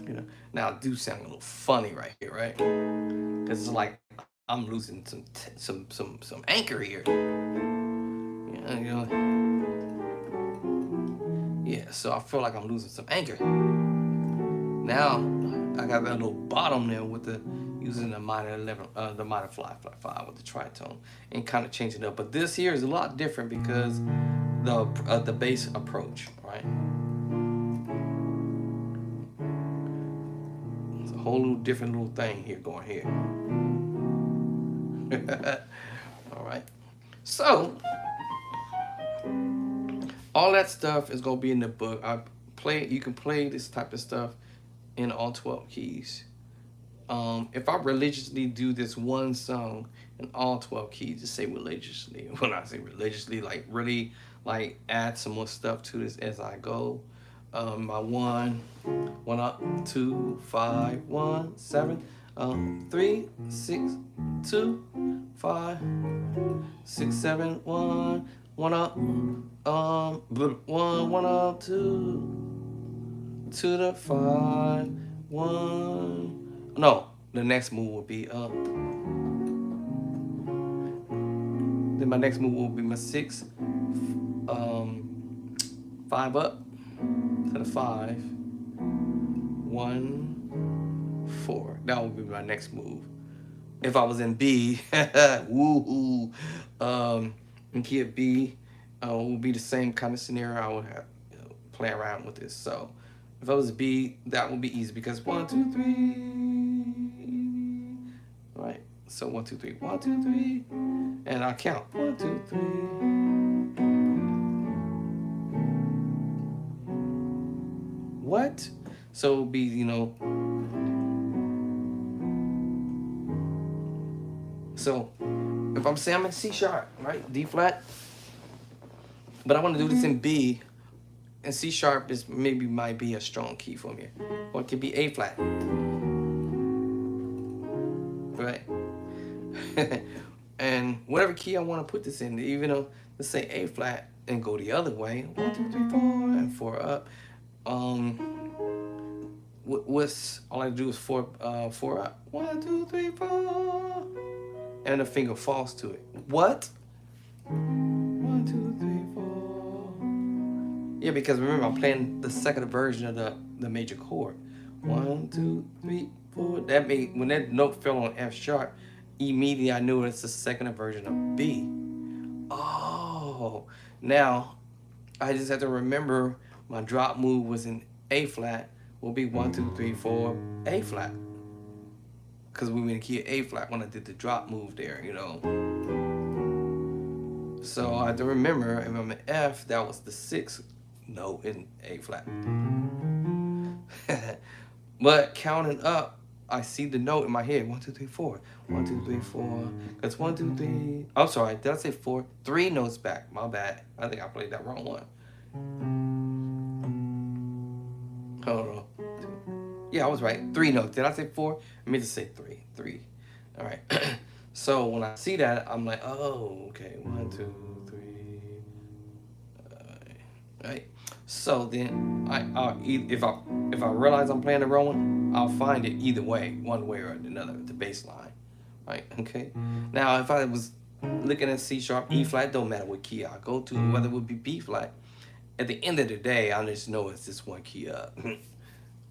You know. Now it do sound a little funny right here, right? Because it's like I'm losing some anchor here. Yeah, you know. Yeah, so I feel like I'm losing some anchor. Now I got that little bottom there with the using the minor 11, the minor flat 5 with the tritone, and kind of changing it up. But this here is a lot different because the bass approach, right? It's a whole little different little thing here going here. All right, so all that stuff is gonna be in the book. You can play this type of stuff in all 12 keys. If I religiously do this one song in all 12 keys, just say religiously. When I say religiously, like really, like add some more stuff to this as I go. My 1 up, 2, 5, 1, 7, 3, 6, 2, 5, 6, 7, 1, 1 up, 1 up, 2 to the 5, 1. No, the next move will be up. Then my next move will be my 6, 5 up to the 5, 1, 4. That would be my next move. If I was in B, woohoo, in key of B, would be the same kind of scenario. I would have play around with this. So if I was B, that would be easy because 1, 2, 3, right? So 1, 2, 3, 1, 2, 3, and I count 1, 2, 3. What? So it would be, you know. So if I'm saying I'm in C sharp, right? D flat, but I want to do this in B, and C sharp is might be a strong key for me, or it could be A flat, right? And whatever key I want to put this in, even though let's say A flat and go the other way, 1, 2, 3, 4, and 4 up. What's all I do is 4 up, 1, 2, 3, 4, and the finger falls to it. What? 1, 2, 3, 4. Yeah, because remember I'm playing the second version of the major chord. 1, 2, 3, 4. That made when that note fell on F sharp, immediately I knew it's the second version of B. Oh, now I just have to remember my drop move was in A flat. Will be 1, 2, 3, 4, A flat. Because we were in the key of A flat when I did the drop move there, you know. So I have to remember, if I'm in F, that was the 6th note in A flat. But counting up, I see the note in my head. 1, 2, 3, 4. 1, 2, 3, 4. That's 1, 2, 3. I'm sorry, did I say 4? 3 notes back. My bad. I think I played that wrong one. Hold on. Yeah, I was right. 3 notes. Did I say 4? I meant to say 3. 3. All right. So when I see that, I'm like, oh, okay. 1, 2, 3. Right. So then, if I realize I'm playing the wrong one, I'll find it either way, one way or another, the bass line. Right. Okay. Now, if I was looking at C sharp, E flat, don't matter what key I go to, whether it would be B flat. At the end of the day, I just know it's this one key up.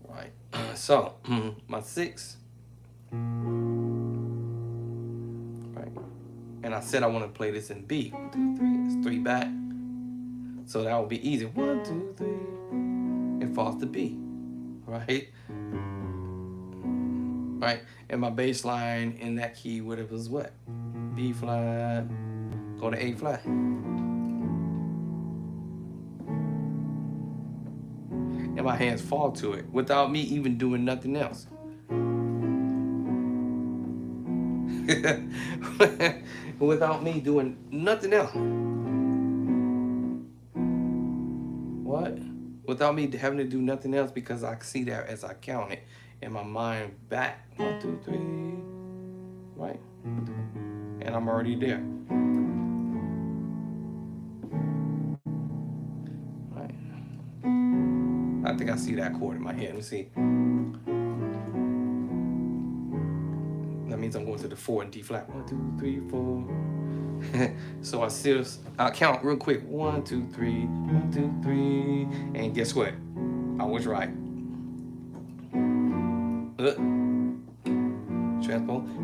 Right. So my 6. Right. And I said I want to play this in B. 1, 2, 3. It's 3 back. So that would be easy. 1, 2, 3. It falls to B. Right. Right. And my bass line in that key, whatever was what? B flat. Go to A flat. and my hands fall to it without me even doing nothing else. Without me doing nothing else. What? Without me having to do nothing else, because I see that as I count it in my mind back. 1, 2, 3. Right? And I'm already there. Right. I think I see that chord in my head. Let me see. That means I'm going to the 4 and D flat. 1, 2, 3, 4. So I'll count real quick. 1, 2, 3, 1, 2, 3. And guess what? I was right.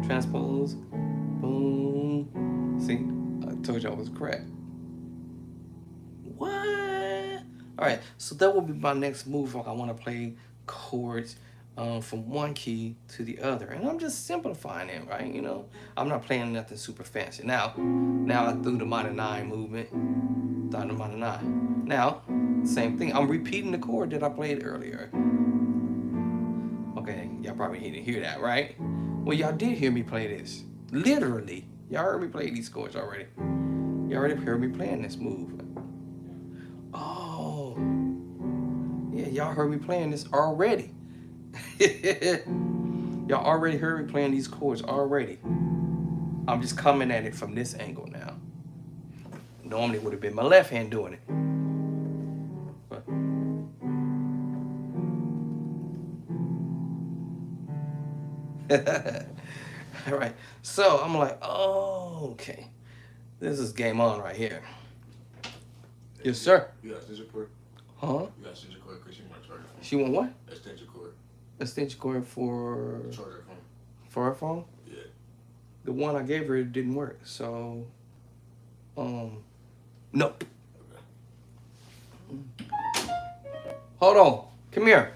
Transpose. Boom. See? I told you I was correct. What? Alright, so that will be my next move. I want to play chords from one key to the other. And I'm just simplifying it, right? You know, I'm not playing nothing super fancy. Now I do the minor 9 movement. Down to minor 9. Now, same thing. I'm repeating the chord that I played earlier. Okay, y'all probably didn't hear that, right? Well, y'all did hear me play this. Literally. Y'all heard me play these chords already. You already heard me playing this move. Oh. Yeah, y'all heard me playing this already. Y'all already heard me playing these chords already. I'm just coming at it from this angle now. Normally it would have been my left hand doing it. But all right, so I'm like, oh, okay, this is game on right here. Yes, sir. You got extension cord? Huh? You got extension cord because she want to charge her phone. She want what? Extension cord. Extension cord for Charge her phone. for her phone? Yeah. The one I gave her didn't work, so nope. Okay. Hold on, come here.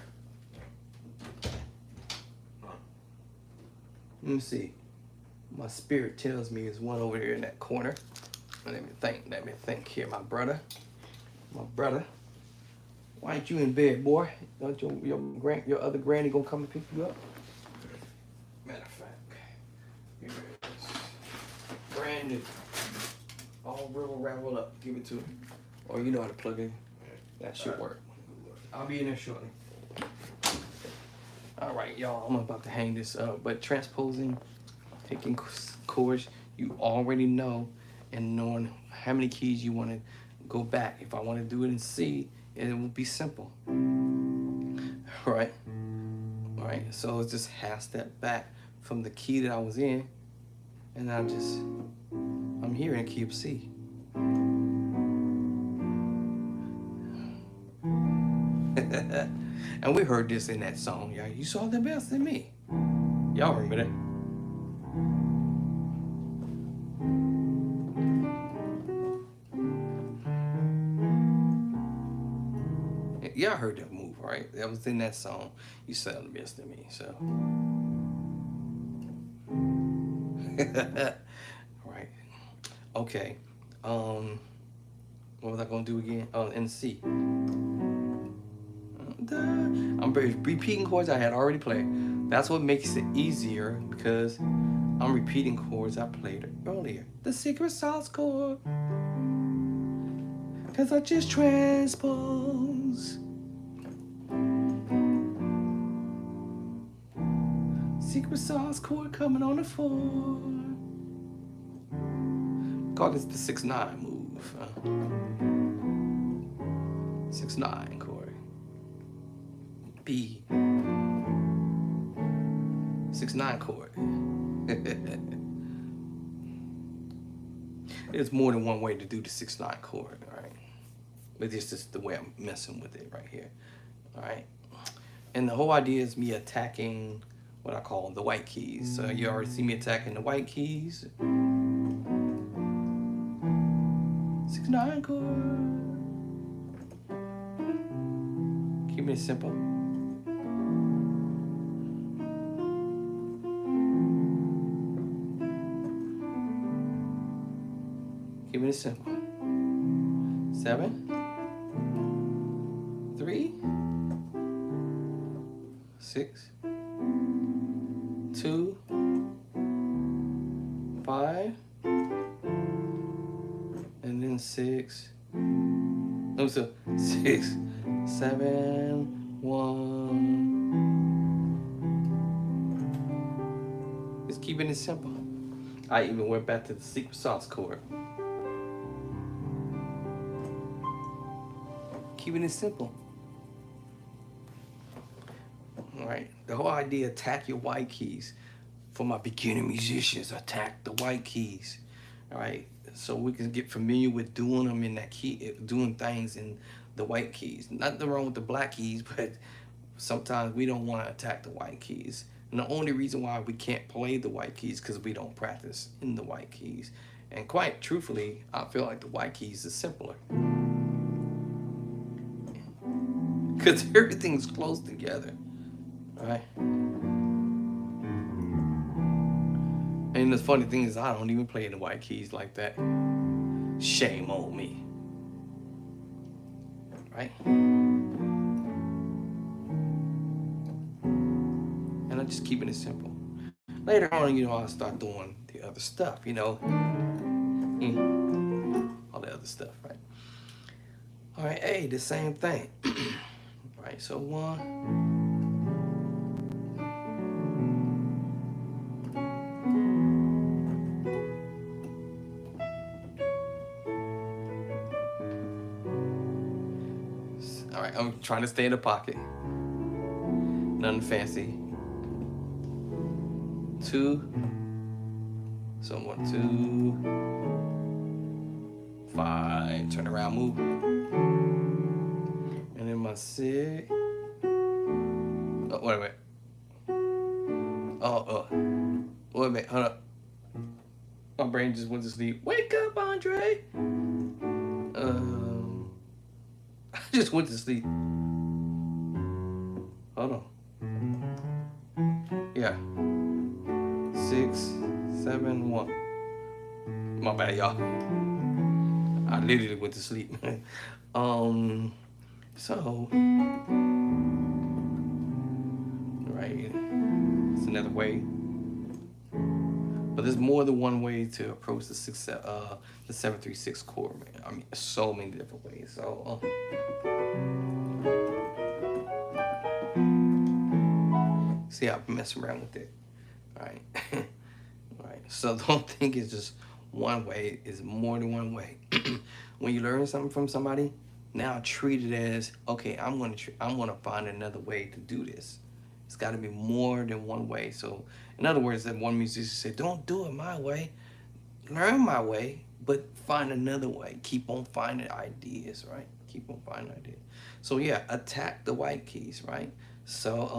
Let me see. My spirit tells me there's one over there in that corner. Let me think here, my brother. Why ain't you in bed, boy? Don't your other granny gonna come and pick you up? Matter of fact, here it is. Brand new. All raveled up. Give it to me. Or you know how to plug in. That should work. I'll be in there shortly. All right, y'all, I'm about to hang this up, but transposing, taking chords, you already know, and knowing how many keys you want to go back. If I want to do it in C, it will be simple. All right, so it's just half step back from the key that I was in, and I'm here in key of C. And we heard this in that song, y'all. You saw the best in me. Y'all remember that? Y'all heard that move, right? That was in that song. You saw the best in me, so. Right. Okay. What was I gonna do again? Oh, in C. I'm repeating chords I had already played. That's what makes it easier, because I'm repeating chords I played earlier. The secret sauce chord. Cause I just transpose. Secret sauce chord coming on the 4. Call this the 6-9 move. 6-9 chord. B. 6-9 chord. There's more than one way to do the 6-9 chord, all right? But this is the way I'm messing with it right here, all right? And the whole idea is me attacking what I call the white keys. So you already see me attacking the white keys. 6-9 chord. Keep it simple. Keep it simple. 7, 3, 6, 2, 5, and then 6. No, so 6, 7, 1. Just keeping it simple. I even went back to the secret sauce chord. Keeping it simple. All right. The whole idea, attack your white keys. For my beginner musicians, attack the white keys. All right. So we can get familiar with doing them in that key, doing things in the white keys. Nothing wrong with the black keys, but sometimes we don't want to attack the white keys. And the only reason why we can't play the white keys because we don't practice in the white keys. And quite truthfully, I feel like the white keys is simpler. Because everything's close together. All right. And the funny thing is, I don't even play in the white keys like that. Shame on me. Right? And I'm just keeping it simple. Later on, you know, I'll start doing the other stuff, you know. All the other stuff, right? All right, A, the same thing. All right, so 1. All right, I'm trying to stay in the pocket. Nothing fancy. 2. So 1, 2, 5. Turn around, move. And then my 6. Oh, wait a minute. Wait a minute. Hold up. My brain just went to sleep. Wake up, Andre. I just went to sleep. Hold on. Yeah. 6, 7, 1. My bad, y'all. I literally went to sleep. So, right. It's another way. But there's more than one way to approach the 7-3-6 chord, man. I mean, so many different ways. So, see, I've been messing around with it. All right. All right. So don't think it's just one way. It's more than one way. When you learn something from somebody, now treat it as, okay, I'm gonna find another way to do this. It's got to be more than one way. So, in other words, that one musician said, don't do it my way. Learn my way, but find another way. Keep on finding ideas, right? Keep on finding ideas. So, yeah, attack the white keys, right? So,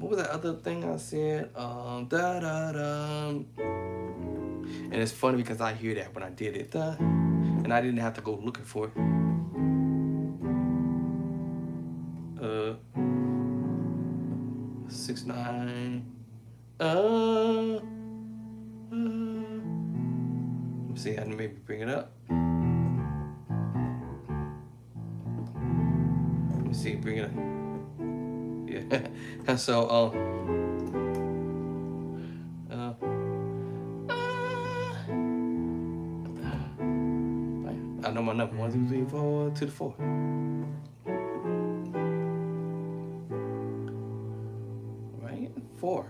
what was the other thing I said? Da-da-da. And it's funny because I hear that when I did it. And I didn't have to go looking for it. 6, 9. Let me see, I can maybe bring it up. Let me see, bring it up. Yeah. So, I know my number. 1, 2, 3, 4 to the 4. Right, 4.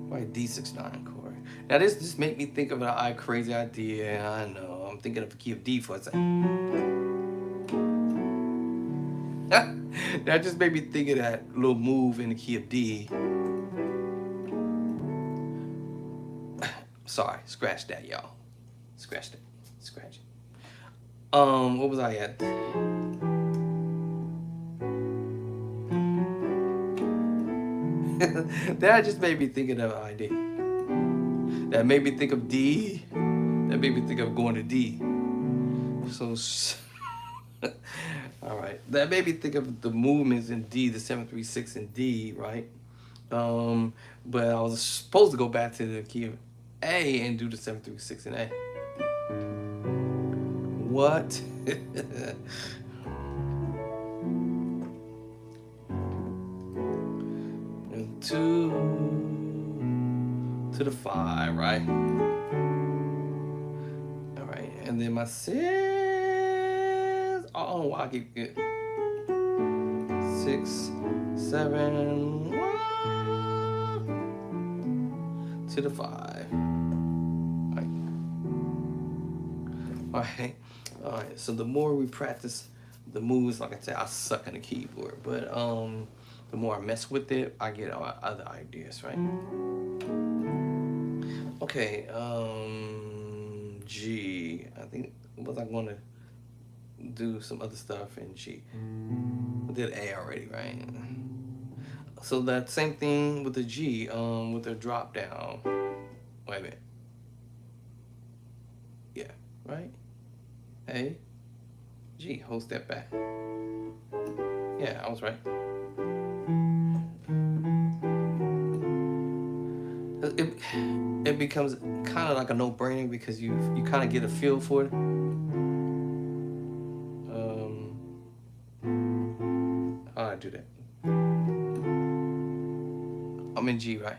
Right, D6-9 chord. Now this just make me think of a crazy idea. I know. I'm thinking of a key of D for a second. That just made me think of that little move in the key of D. Sorry, scratch that, y'all. Scratch that. Scratch it. What was I at? That just made me think of an idea. That made me think of D. That made me think of going to D. So, all right. That made me think of the movements in D, the 7-3-6 in D, right? But I was supposed to go back to the key of A and do the 7-3-6 in A. What? 1, to the 5, right? All right, and then my 6. Oh, I get good. 6, 7, 1 to the 5. All right. So the more we practice the moves, like I said, I suck on the keyboard, but the more I mess with it, I get other ideas, right? Okay, G. I think was I gonna do some other stuff in G. I did A already, right? So that same thing with the G, with the drop down. Wait a minute. Yeah, right? A, G, whole step back. Yeah, I was right. It becomes kind of like a no-brainer because you kind of get a feel for it. How do I do that? I'm in G, right?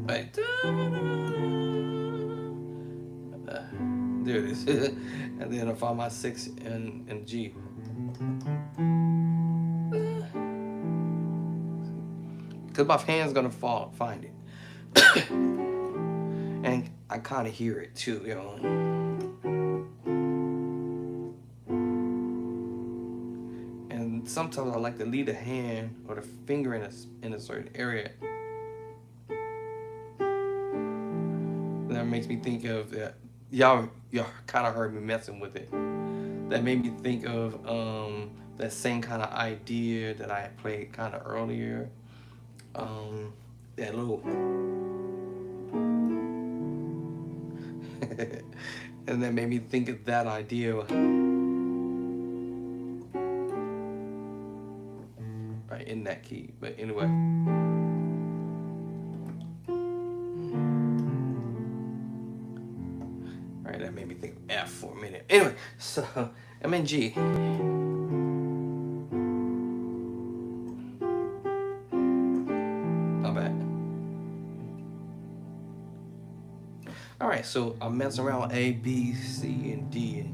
Right. There it is. And then I find my 6 in G. Because my hand's gonna find it. And I kind of hear it too, you know. And sometimes I like to leave the hand or the finger in a certain area. That makes me think of that. Y'all kind of heard me messing with it. That made me think of that same kind of idea that I had played kind of earlier. That little and that made me think of that idea right in that key. But anyway, right, that made me think of F for a minute. Anyway, so I'm in G. All right, so I'm messing around with A, B, C, and D.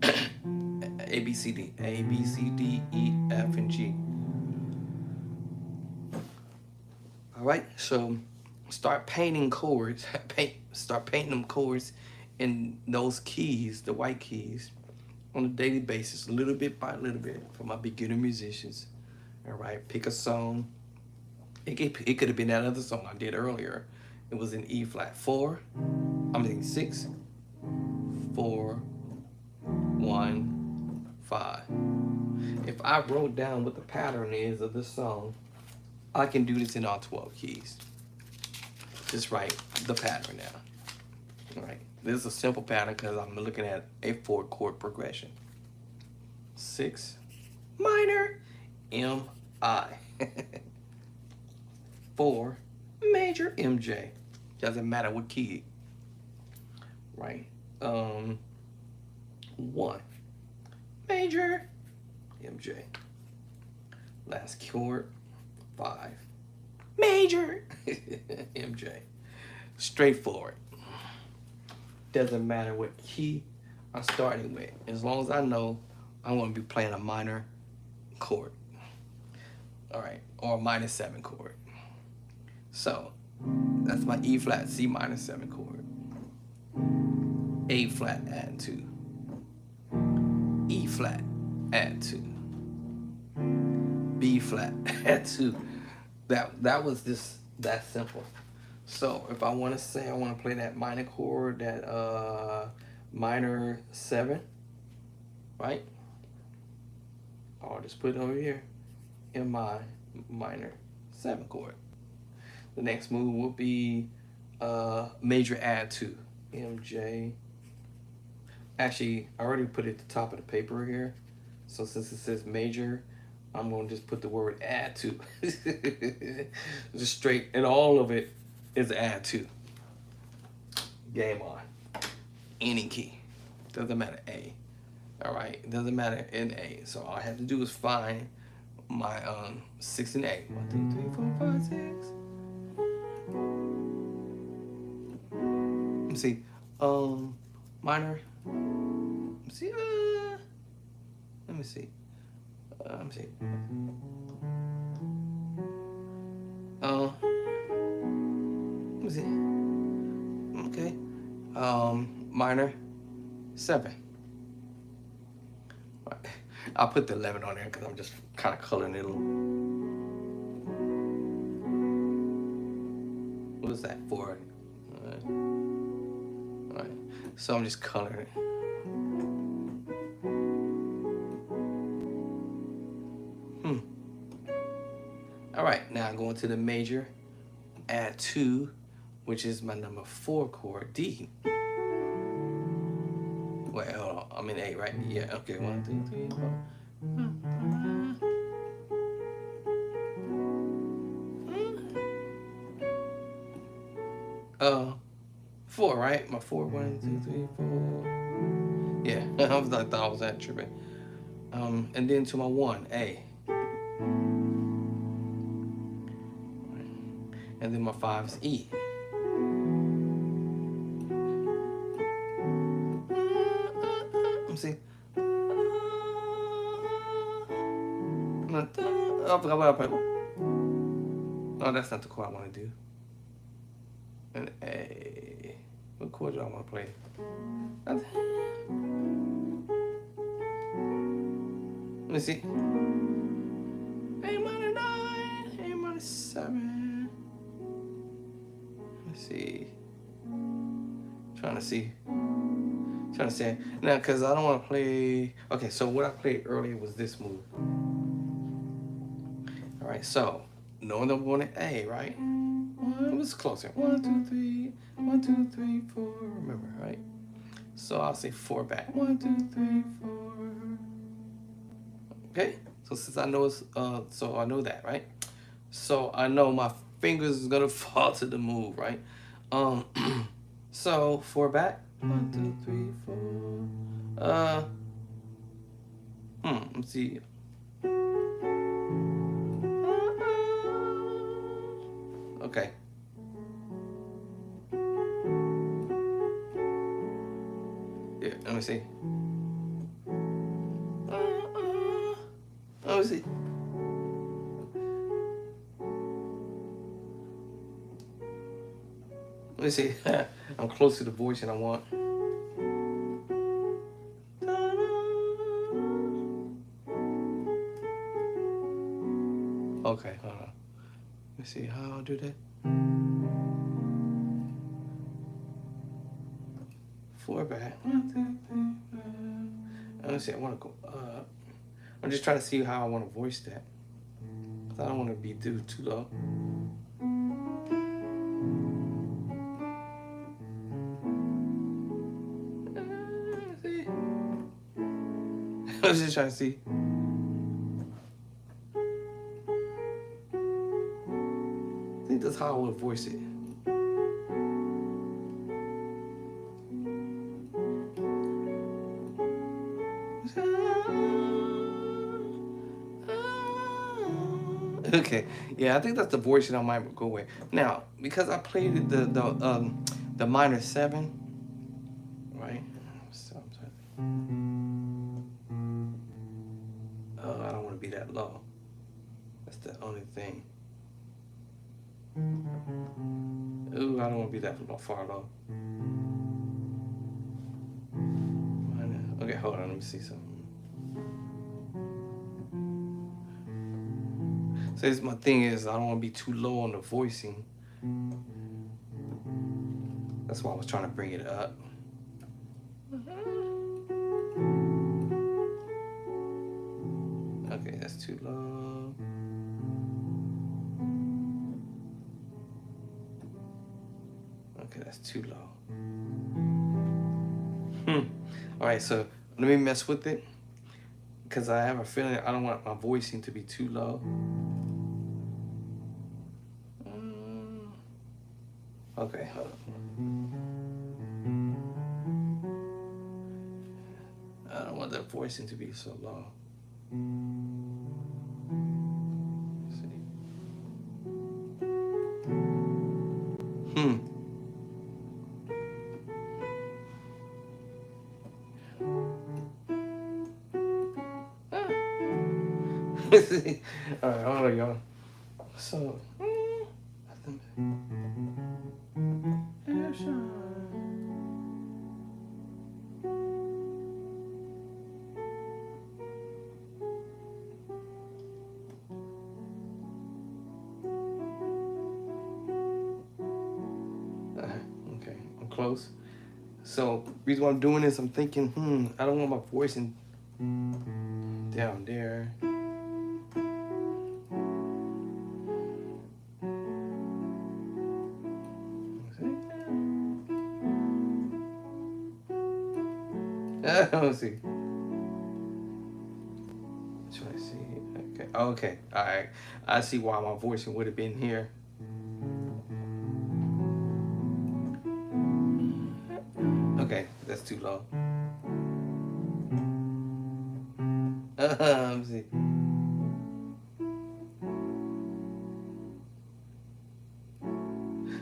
A, B, C, D. A, B, C, D, E, F, and G. All right, so start painting chords. Start painting them chords in those keys, the white keys, on a daily basis, little bit by little bit, for my beginner musicians. All right, pick a song. It could have been that other song I did earlier. It was in E flat 4. 6, 4, 1, 5. If I wrote down what the pattern is of this song, I can do this in all 12 keys. Just write the pattern down. All right. This is a simple pattern because I'm looking at a 4-chord progression. 6 minor M I. 4 major MJ. Doesn't matter what key. Right? 1 major MJ. Last chord 5 major MJ. Straightforward. Doesn't matter what key I'm starting with. As long as I know I'm going to be playing a minor chord. All right, or a minor 7 chord. So that's my E flat C minor 7 chord. A flat add 2. E flat add 2. B flat add 2. That was just that simple. So if I want to say I want to play that minor chord, that minor 7, right? I'll just put it over here in my minor 7 chord. The next move will be major add 2. MJ. Actually, I already put it at the top of the paper here. So since it says major, I'm going to just put the word add 2. Just straight, and all of it is add 2. Game on. Any key. Doesn't matter A. All right, it doesn't matter in A. So all I have to do is find my 6 and 8. 1, 2, 3, 4, 5, 6. Let me see. Minor. Let me see. Let me see. Let me see. Let me see. Okay. Minor 7. Right. I'll put the 11 on there because I'm just kind of coloring it a little. What is that for? All right. So I'm just coloring it. All right. Now I'm going to the major. Add 2, which is my number 4 chord, D. Wait, hold on. I'm in A, right? Yeah. Okay. 1, 2, 3, 4. 4, right? My 4. 1, 2, 3, 4. Yeah. I thought I was that tripping. And then to my 1, A. And then my 5 is E. See? Oh, that's not the chord I want to do. An A. What chord do I want to play? Let me see. A minor 9, A minor 7. Let's see. Trying to see now, because I don't want to play. Okay, so what I played earlier was this move. All right, so knowing that I'm going to A, right? It was closer. 1, 2, 3, 1, 2, 3, 4. Remember, right? So I'll say 4 back. 1, 2, 3, 4. Okay. So since I know it's so I know that, right? So I know my fingers is gonna fall to the move, right? So 4 back. 1, 2, 3, 4. Let's see. Okay. Yeah, let me see. Let me see. Let me see. I'm close to the voice and I want. Okay, hold on. Let me see how I'll do that. 4 back. 1, 2, 3, 4. Let me see. I want to go up. I'm just trying to see how I want to voice that. Cause I don't want to be too low. I was just trying to see. I think that's how I would voice it. Okay, yeah, I think that's the voice that I might go with. Now, because I played the minor 7, right? So I don't want to be that low. That's the only thing. Ooh, I don't want to be that far low. Okay, hold on, let me see something. So my thing is, I don't want to be too low on the voicing. That's why I was trying to bring it up. Okay, that's too low. Okay, that's too low. All right, so let me mess with it. Because I have a feeling I don't want my voicing to be too low. Okay, hold on. I don't want that voicing to be so low. All right, hold on, y'all. So, okay, I'm close. So, reason why I'm doing this, I'm thinking, I don't want my voice in down there. Let's see. Try to see. Okay. Okay. All right. I see why my voice would have been here. Okay, that's too low. Let me see.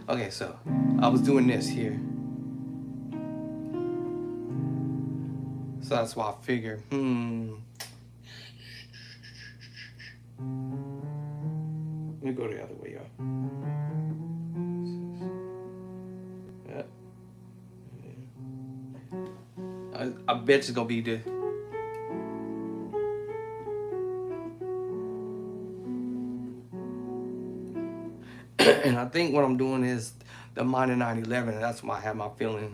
Okay, so I was doing this here. So that's why I figured, Let me go the other way, y'all. Yeah. I bet it's gonna be the. And I think what I'm doing is the minor 9/11, and that's why I have my feeling.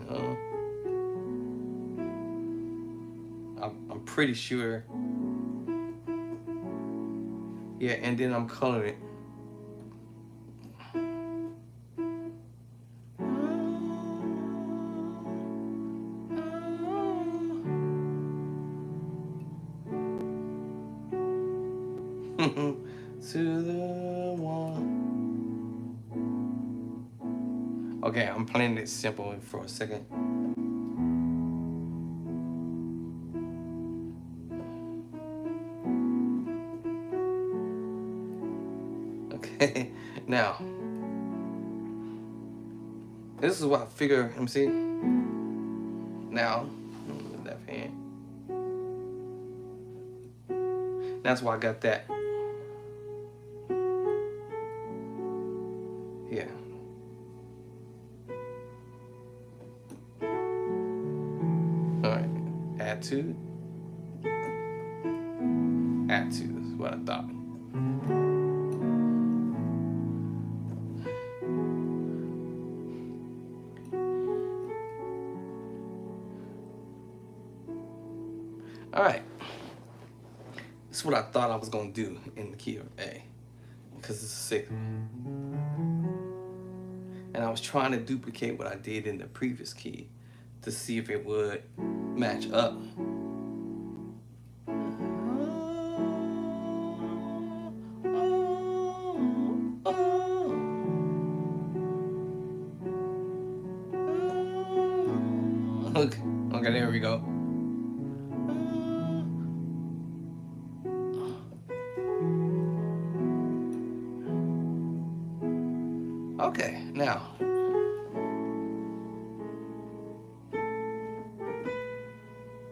I'm pretty sure. Yeah, and then I'm coloring it. To the one. Okay, I'm playing it simple for a second. Okay, now this is what I figure. Let me see. Now, left hand. That's why I got that. Yeah. All right. Add two. Add two is what I thought. All right. This is what I thought I was gonna do in the key of A, because it's a 6. And I was trying to duplicate what I did in the previous key to see if it would match up. Okay, there we go. Okay, now.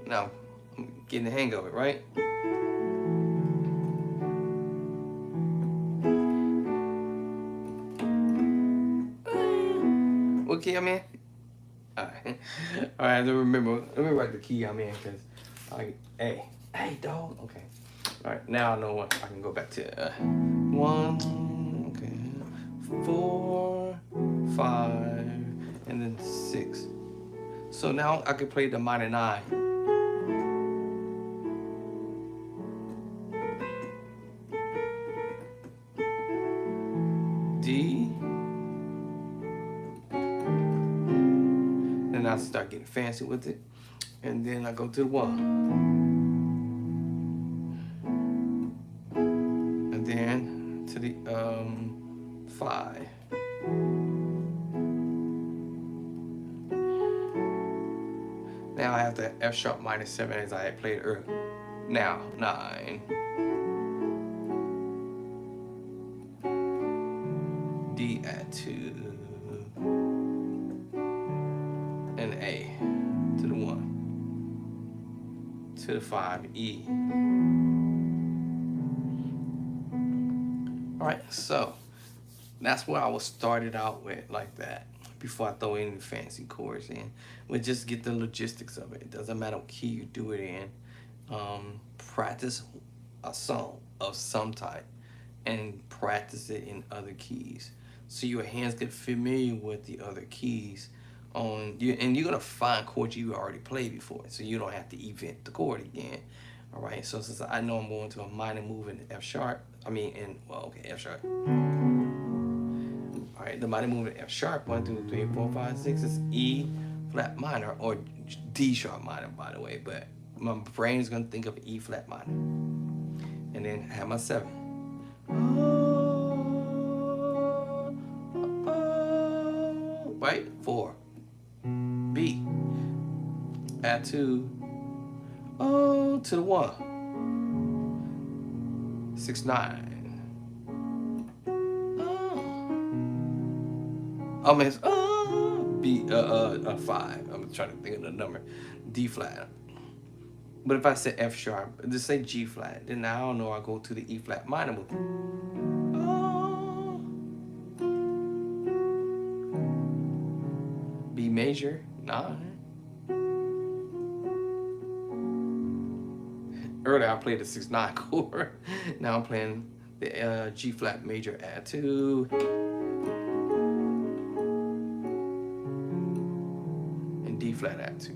Now, I'm getting the hang of it, right? What key I'm in? Alright. Alright, remember. Let me write the key I'm in, because A. Hey, dog. Okay. Alright, now I know what I can go back to. 1, okay. 4, 5, and then 6. So now I can play the minor 9. D. Then I start getting fancy with it. And then I go to the 1. And then to the 5. Now I have the F sharp minor 7 as I had played earlier. Now 9. D at 2. And A to the 1. To the 5, E. All right, so that's what I was started out with like that before I throw any fancy chords in. We just get the logistics of it. It doesn't matter what key you do it in. Practice a song of some type and practice it in other keys so your hands get familiar with the other keys on you, and you're gonna find chords you already played before, so you don't have to invent the chord again. All right, so since I know I'm going to a minor move in F sharp, F sharp. All right, the minor move in F sharp, 1, 2, 3, 4, 5, 6 is E flat minor, or D sharp minor, by the way, but my brain is gonna think of E flat minor. And then have my 7. Right? 4. B. Add 2. To the 1. 6, 9. B, 5. I'm trying to think of the number. D flat. But if I say F sharp, just say G flat, then I don't know, I go to the E flat minor move. B major, 9. Earlier I played the 6/9 chord. Now I'm playing the G flat major, add 2. And D flat, add 2.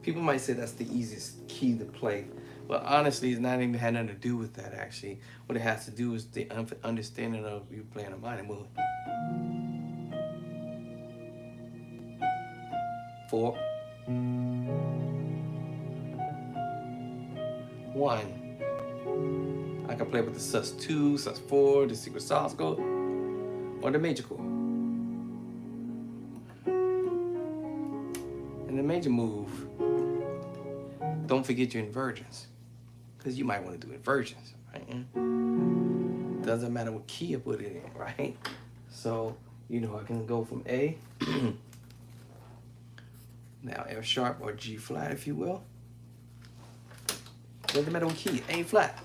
People might say that's the easiest key to play, but honestly, it's not even had nothing to do with that. Actually, what it has to do is the understanding of you playing a minor move. 4, 1. I can play with the sus2, sus4, the secret sauce chord, or the major chord. And the major move, don't forget your inversions, because you might want to do inversions, right? Doesn't matter what key you put it in, right? So, you know, I can go from A, now F sharp or G flat, if you will. Doesn't matter what key, A flat.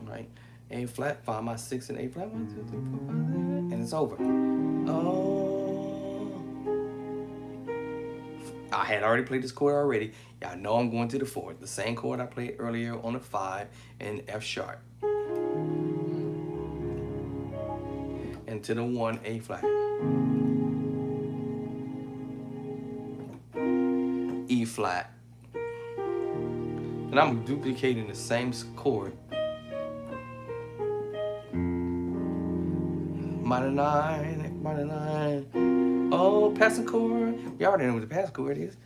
Right? A flat, find my 6 and A flat, 1, 2, 3, 4, 5, 6, and it's over. I had already played this chord already. Y'all know I'm going to the 4. The same chord I played earlier on the 5 and F sharp. And to the 1, A flat. E flat. And I'm duplicating the same chord. Minor 9, minor 9. Oh, passing chord. You already know what the passing chord is.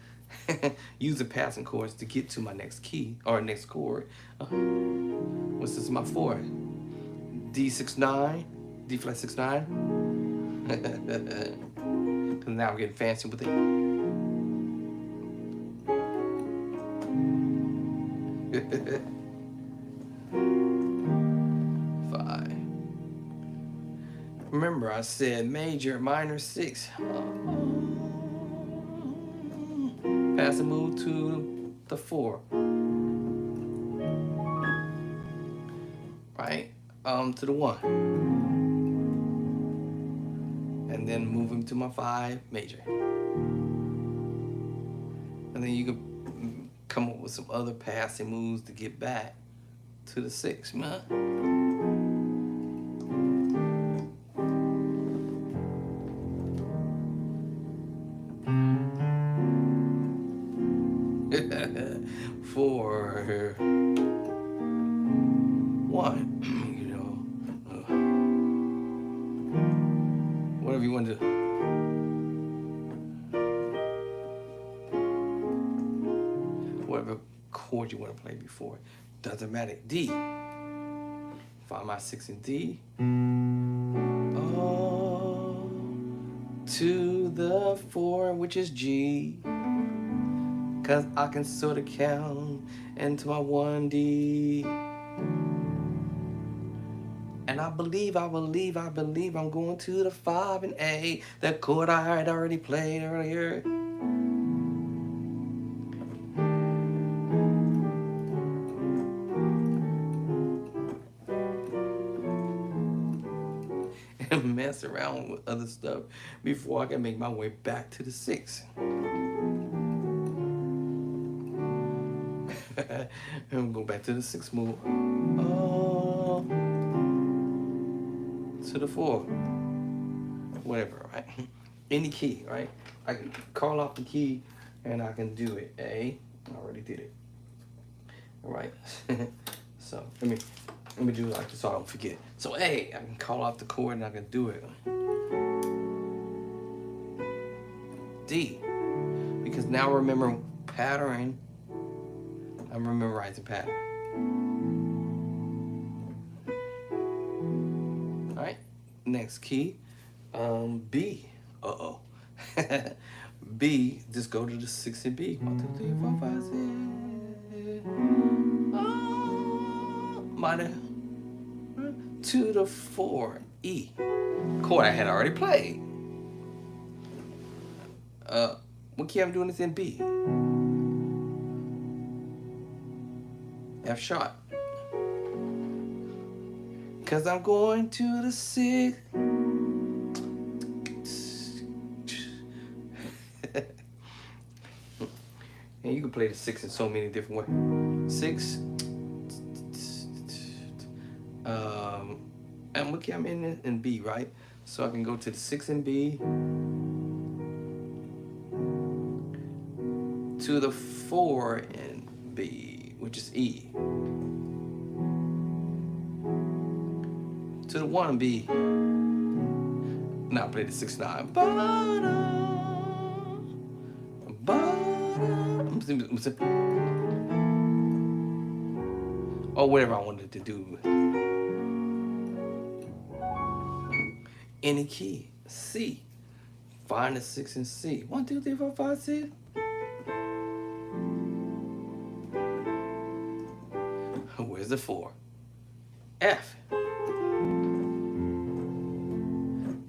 Use the passing chords to get to my next key or next chord. What's this? My 4. D6/9. D flat 6/9. Because now I'm getting fancy with it. Remember, I said major, minor 6. Pass the move to the 4. Right? To the 1. And then move him to my 5, major. And then you can come up with some other passing moves to get back to the 6. For 1, you know, whatever you want to do. Whatever chord you want to play before, doesn't matter. D, find my 6 in D. Oh, to the 4, which is G. Cause I can sort of count into my 1D. And I believe I'm going to the 5 and A, the chord I had already played earlier. around with other stuff before I can make my way back to the 6. And go back to the 6 move. To the 4. Whatever, right? Any key, right? I can call off the key and I can do it. A, I already did it. All right. So let me do it like this so I don't forget. So A, I can call off the chord and I can do it. D, because now remember pattern. I'm memorizing pattern. All right. Next key, B. Uh-oh. B, just go to the 6 and B. 1, 2, 3, 4, 5, 6. Minor to the 4, E. Chord I had already played. What key I'm doing is in B. F sharp. Cause I'm going to the 6. And you can play the 6 in so many different ways. 6. And look, I'm in B, right? So I can go to the 6 and B, to the 4 and B, which is E, to the 1 and B. Now I play the 6 9. Or whatever I wanted to do. Any key. C. Find the 6 and C. 1, 2, 3, 4, 5, 6. Where's the 4? F.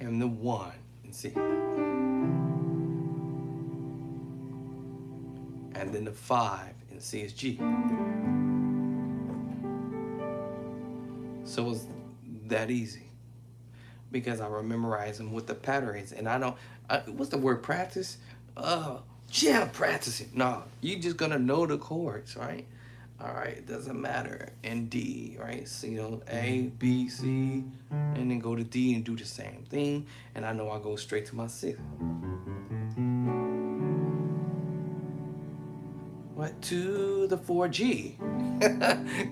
And the 1 and C. And then the 5 and C is G. So it's that easy. Because I memorize them with the patterns, and I don't. What's the word? Practice? Yeah, practicing. No, you just gonna know the chords, right? All right, it doesn't matter. And D, right? So, you know, A, B, C, and then go to D and do the same thing. And I know I go straight to my 6. What? To the 4 G.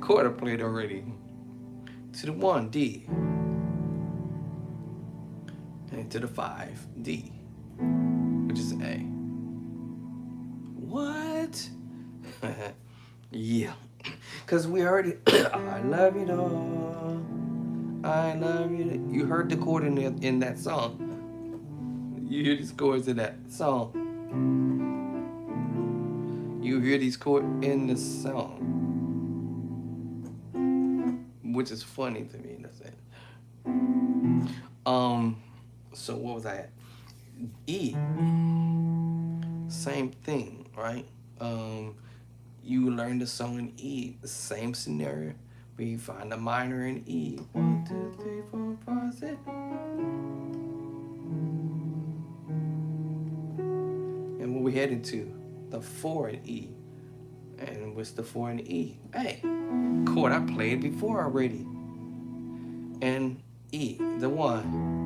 Chord I played already. To the 1 D. And to the 5 D, which is A. What? Yeah, because we already. I love you, though. I love you. You heard the chord in that song. You hear these chords in that song. You hear these chords in the song, which is funny to me in a sense. So what was I at? E. Same thing, right? You learn the song in E. The same scenario. Where you find the minor in E. 1, 2, 3, 4, 5, 6. And what we headed to? The 4 in E. And what's the 4 in E? Hey, chord I played before already. And E, the 1.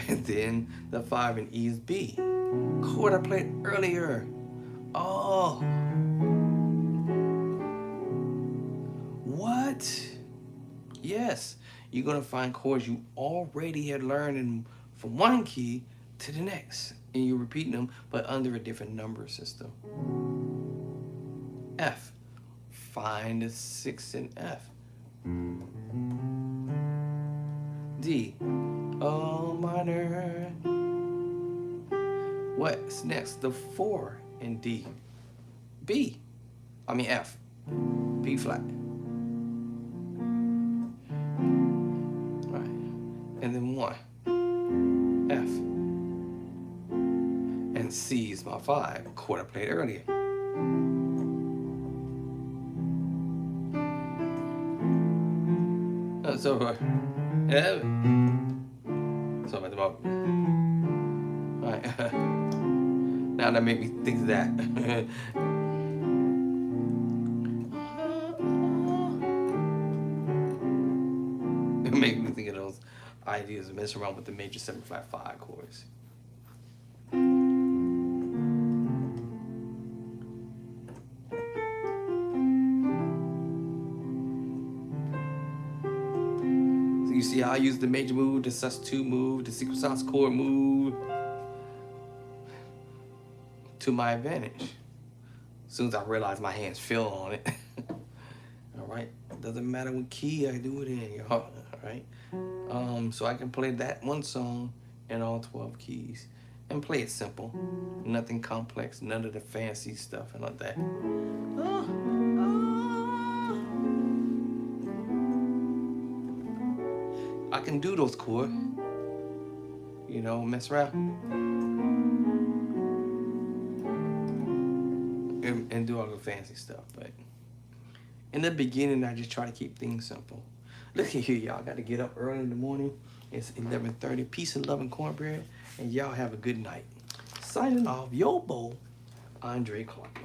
And then the 5 in E is B. Chord I played earlier. Oh. What? Yes, you're going to find chords you already had learned from one key to the next. And you're repeating them, but under a different number system. F. Find the 6 in F. D. Oh, minor. What's next? The 4 in D. B. I mean F. B flat. Right. And then 1. F. And C is my 5. Chord I played earlier. So Yeah. So about alright. Now that make me think of that. It make me think of those ideas of messing around with the major 7-5 chords. You see how I use the major move, the substitute move, the sequence chord move to my advantage. As soon as I realize my hands feel on it. Alright, doesn't matter what key I do it in, y'all. Alright. So I can play that one song in all 12 keys and play it simple. Nothing complex, none of the fancy stuff and like that. I can do those chords, you know, mess around and do all the fancy stuff. But in the beginning, I just try to keep things simple. Look at here, y'all. Got to get up early in the morning. It's 11:30. Peace and love and cornbread. And y'all have a good night. Signing off, yo, Bo, Andre Clark.